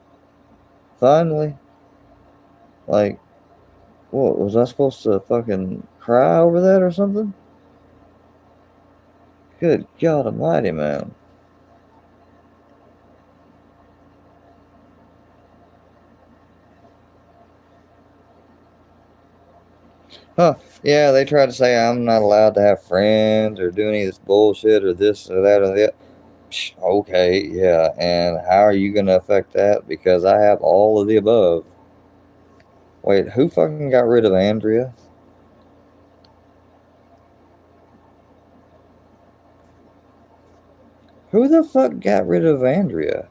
Finally. Like, what, was I supposed to fucking cry over that or something? Good God almighty, man. Huh. Yeah, they try to say I'm not allowed to have friends or do any of this bullshit or this or that or that. Okay, yeah. And how are you going to affect that? Because I have all of the above. Wait, who fucking got rid of Andrea? Who the fuck got rid of Andrea?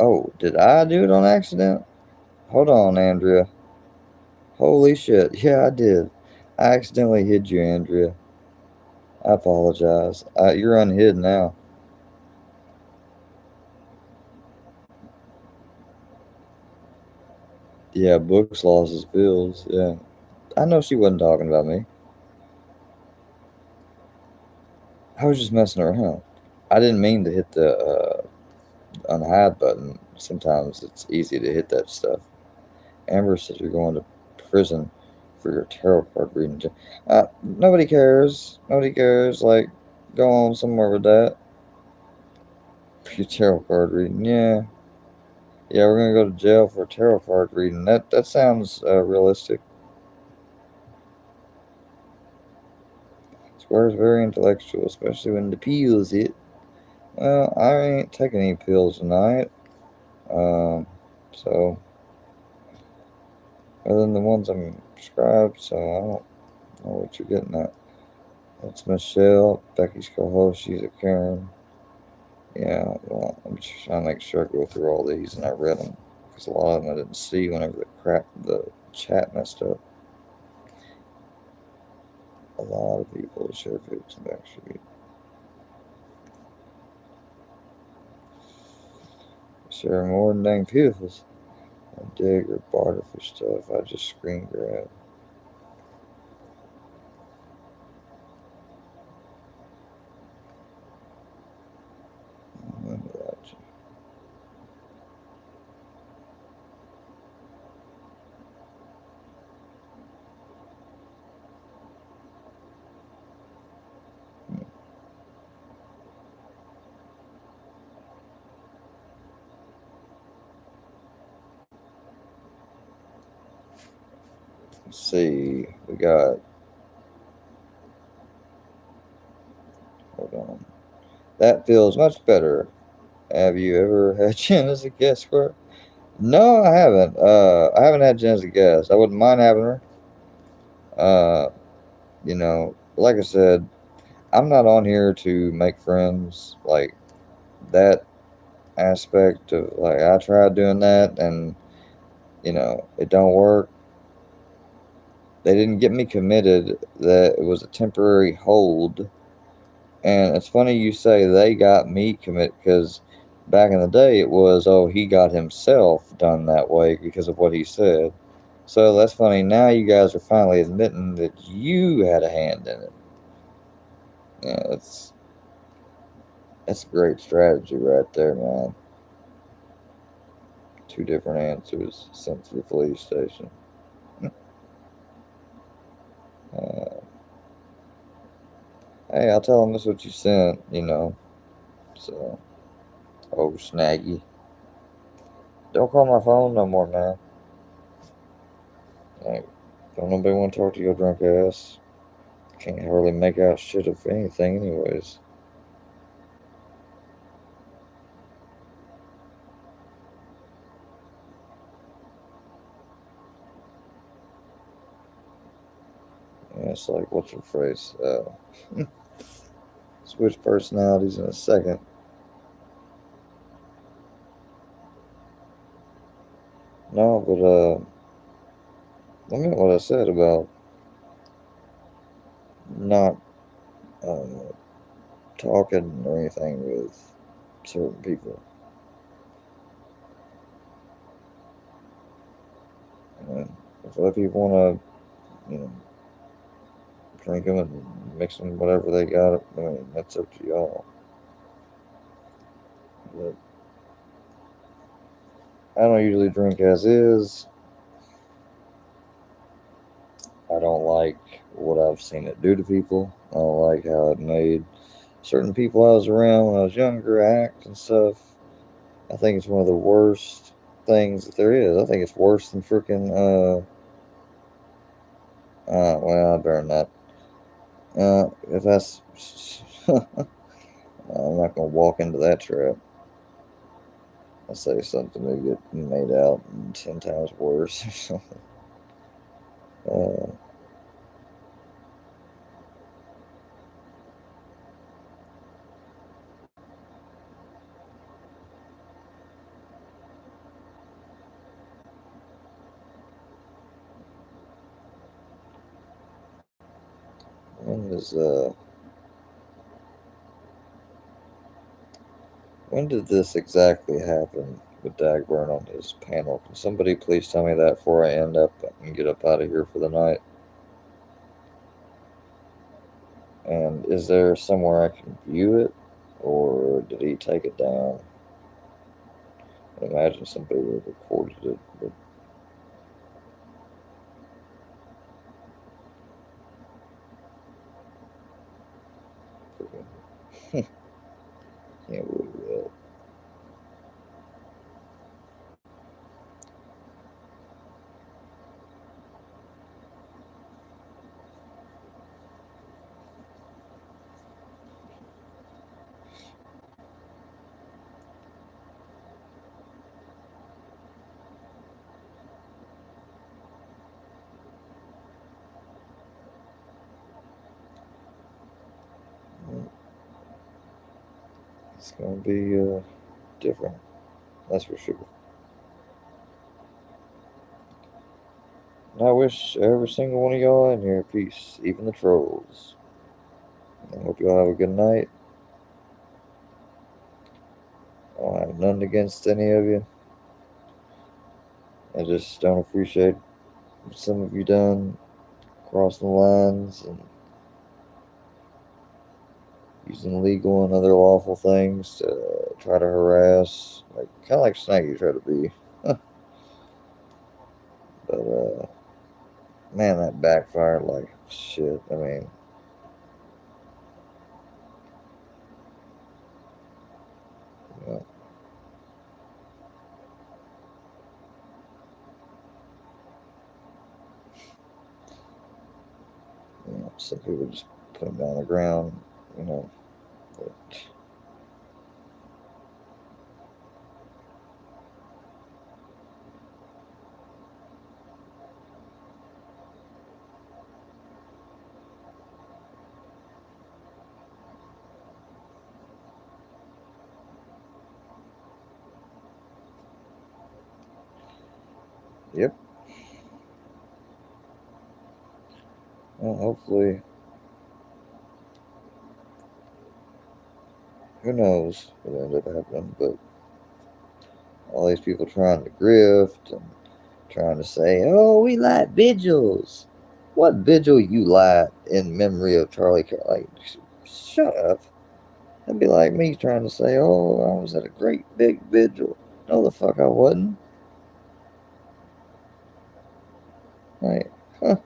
Oh, did I do it on accident? Hold on, Andrea. Holy shit. Yeah, I did. I accidentally hid you, Andrea. I apologize. You're unhid now. Yeah, Books lost his bills. Yeah. I know she wasn't talking about me. I was just messing around. I didn't mean to hit the unhide button. Sometimes it's easy to hit that stuff. Amber said you're going to prison for your tarot card reading. Nobody cares. Nobody cares. Like, go on somewhere with that. For your tarot card reading, yeah. Yeah, we're gonna go to jail for tarot card reading. That sounds realistic. Square's very intellectual, especially when the pills hit. Well, I ain't taking any pills tonight. So other than the ones I'm prescribed, so I don't know what you're getting at. That's Michelle, Becky's co-host. She's a Karen. Yeah, well, I'm just trying to make sure I go through all these and I read them because a lot of them I didn't see whenever the chat messed up. A lot of people share pics and backstreet. Share more than dang beautifuls. I dig or barter for stuff. I just screen grab. Remember that. Let's see. We got. Hold on. That feels much better. Have you ever had Jen as a guest square? No, I haven't. I haven't had Jen as a guest. I wouldn't mind having her. Uh, like I said, I'm not on here to make friends. Like that aspect of like I tried doing that and it don't work. They didn't get me committed. That it was a temporary hold. And it's funny you say they got me committed because back in the day it was, oh, he got himself done that way because of what he said. So that's funny. Now you guys are finally admitting that you had a hand in it. Yeah, that's a great strategy right there, man. Two different answers sent to the police station. Uh, hey, I'll tell them that's what you sent. So, oh, Snaggy. Don't call my phone no more, man. Like, don't nobody want to talk to your drunk ass. Can't hardly make out shit of anything, anyways. it's like, what's your phrase? Switch personalities in a second. No, but I meant what I said about not talking or anything with certain people. And if other people want to, drink them and mix them whatever they got, I mean, that's up to y'all. But I don't usually drink as is. I don't like what I've seen it do to people. I don't like how it made certain people I was around when I was younger act and stuff. I think it's one of the worst things that there is. I think it's worse than freaking, well, I better not. If that's, I'm not gonna walk into that trap. I say something to get made out 10 times worse or something. When did this exactly happen with Dagburn on his panel? Can somebody please tell me that before I end up and get up out of here for the night? And is there somewhere I can view it, or did he take it down? I imagine somebody would have recorded it, but freaking can't believe that. It's gonna be different, that's for sure. And I wish every single one of y'all in here peace, even the trolls. I hope y'all have a good night. I don't have nothing against any of you. I just don't appreciate what some of you done, crossing the lines and using legal and other lawful things to try to harass, like kind of like Snaggy tried to be. But man, that backfired like shit. I mean, you know, some people just put him down the ground, you know. But, yep. Well, hopefully, who knows what ended up happening, but all these people trying to grift and trying to say, oh, we light vigils. What vigil you light in memory of Charlie? Like, shut up. That'd be like me trying to say, oh, I was at a great big vigil. No, the fuck I wasn't. Like, huh.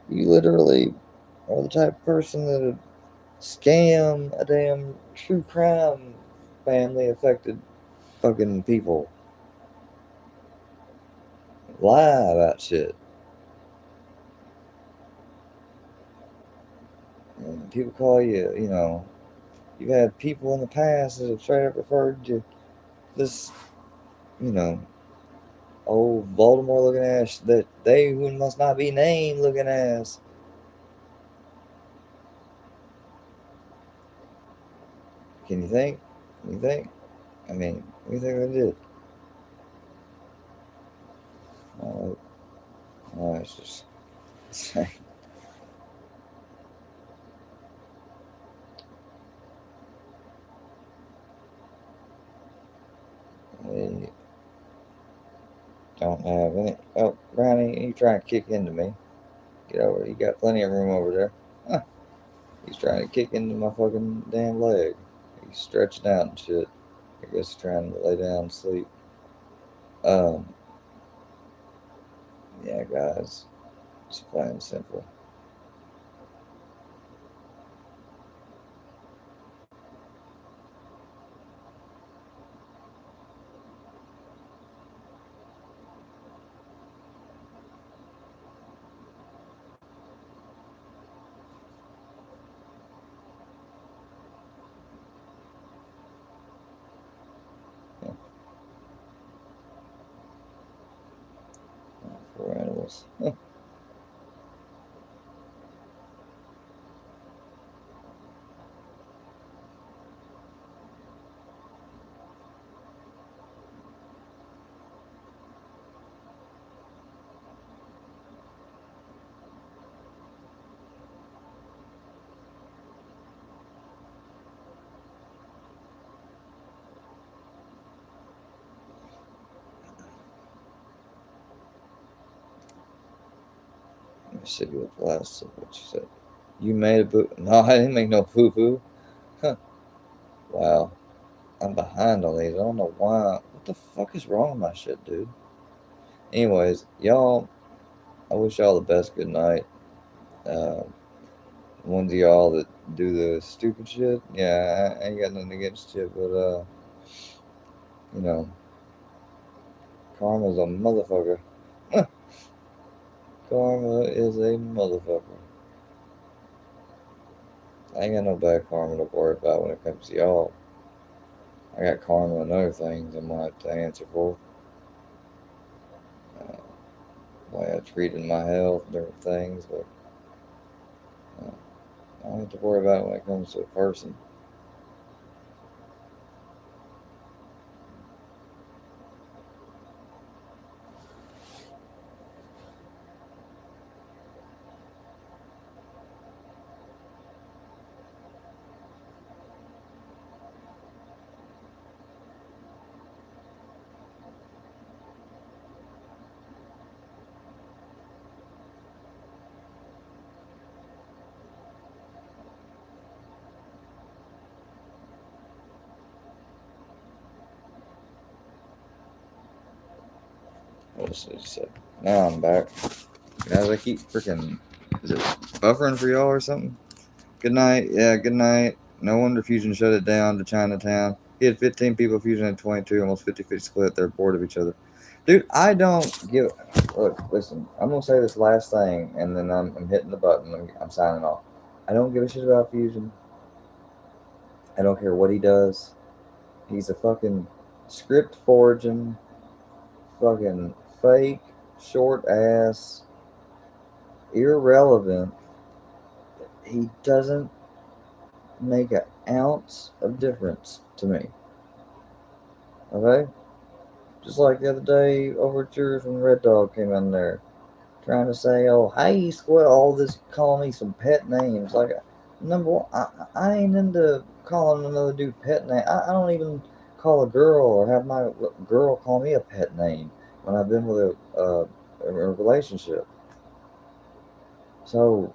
You literally are the type of person that would scam a damn true crime family affected fucking people. Lie about shit. And people call you, you've had people in the past that have straight up referred to this, you know, Oh, Voldemort looking ass. That they who must not be named looking ass. Can you think? Can you think? I mean, what do you think they did? Oh, it's just insane. They don't have any. Oh, Brownie, you trying to kick into me? Get over. You got plenty of room over there. Huh. He's trying to kick into my fucking damn leg. He's stretched out and shit. I guess he's trying to lay down and sleep. Um, yeah, guys, just plain and simple. Yeah, for animals. Let me see what the last of what you said. You made a boo. No, I didn't make no boo boo. Huh. Wow. I'm behind on these. I don't know why. What the fuck is wrong with my shit, dude? Anyways, y'all, I wish y'all the best good night. Uh, ones of y'all that do the stupid shit, yeah, I ain't got nothing against you, but, you know, karma's a motherfucker. Karma is a motherfucker. I ain't got no bad karma to worry about when it comes to y'all. I got karma and other things I'm gonna have to answer for. Uh, way I treated my health, different things, but uh, I don't have to worry about it when it comes to a person. What did you say? Now I'm back. Guys, I keep freaking. Is it buffering for y'all or something? Good night. Yeah, good night. No wonder Fusion shut it down to Chinatown. He had 15 people, Fusion had 22, almost 50-50 split. They're bored of each other. Dude, I don't give. Look, listen, I'm going to say this last thing, and then I'm hitting the button. I'm signing off. I don't give a shit about Fusion. I don't care what he does. He's a fucking script forging, fucking fake, short ass, irrelevant. He doesn't make an ounce of difference to me. Okay? Just like the other day over at yours when Red Dog came in there trying to say, oh, hey, squirrel, all this calling me some pet names. Like, number one, I ain't into calling another dude pet name. I don't even call a girl or have my girl call me a pet name when I've been with a relationship. So,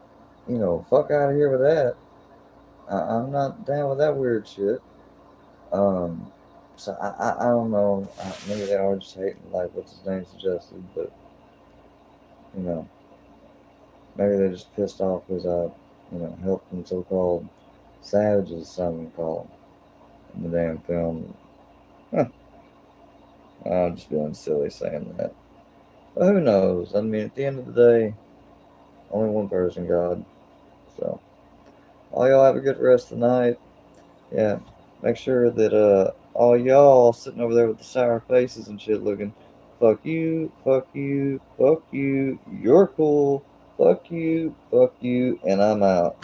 fuck out of here with that. I'm not down with that weird shit. Um, so I don't know. Maybe they are just hating like what's his name suggested, but you know, maybe they're just pissed off because I, helped them so-called savages, some call them, in the damn film. Huh. I'm just being silly saying that. But who knows? I mean, at the end of the day, only one person, God. So, all y'all have a good rest of the night. Yeah, make sure that all y'all sitting over there with the sour faces and shit looking, Fuck you, fuck you, fuck you. You're cool. Fuck you, and I'm out.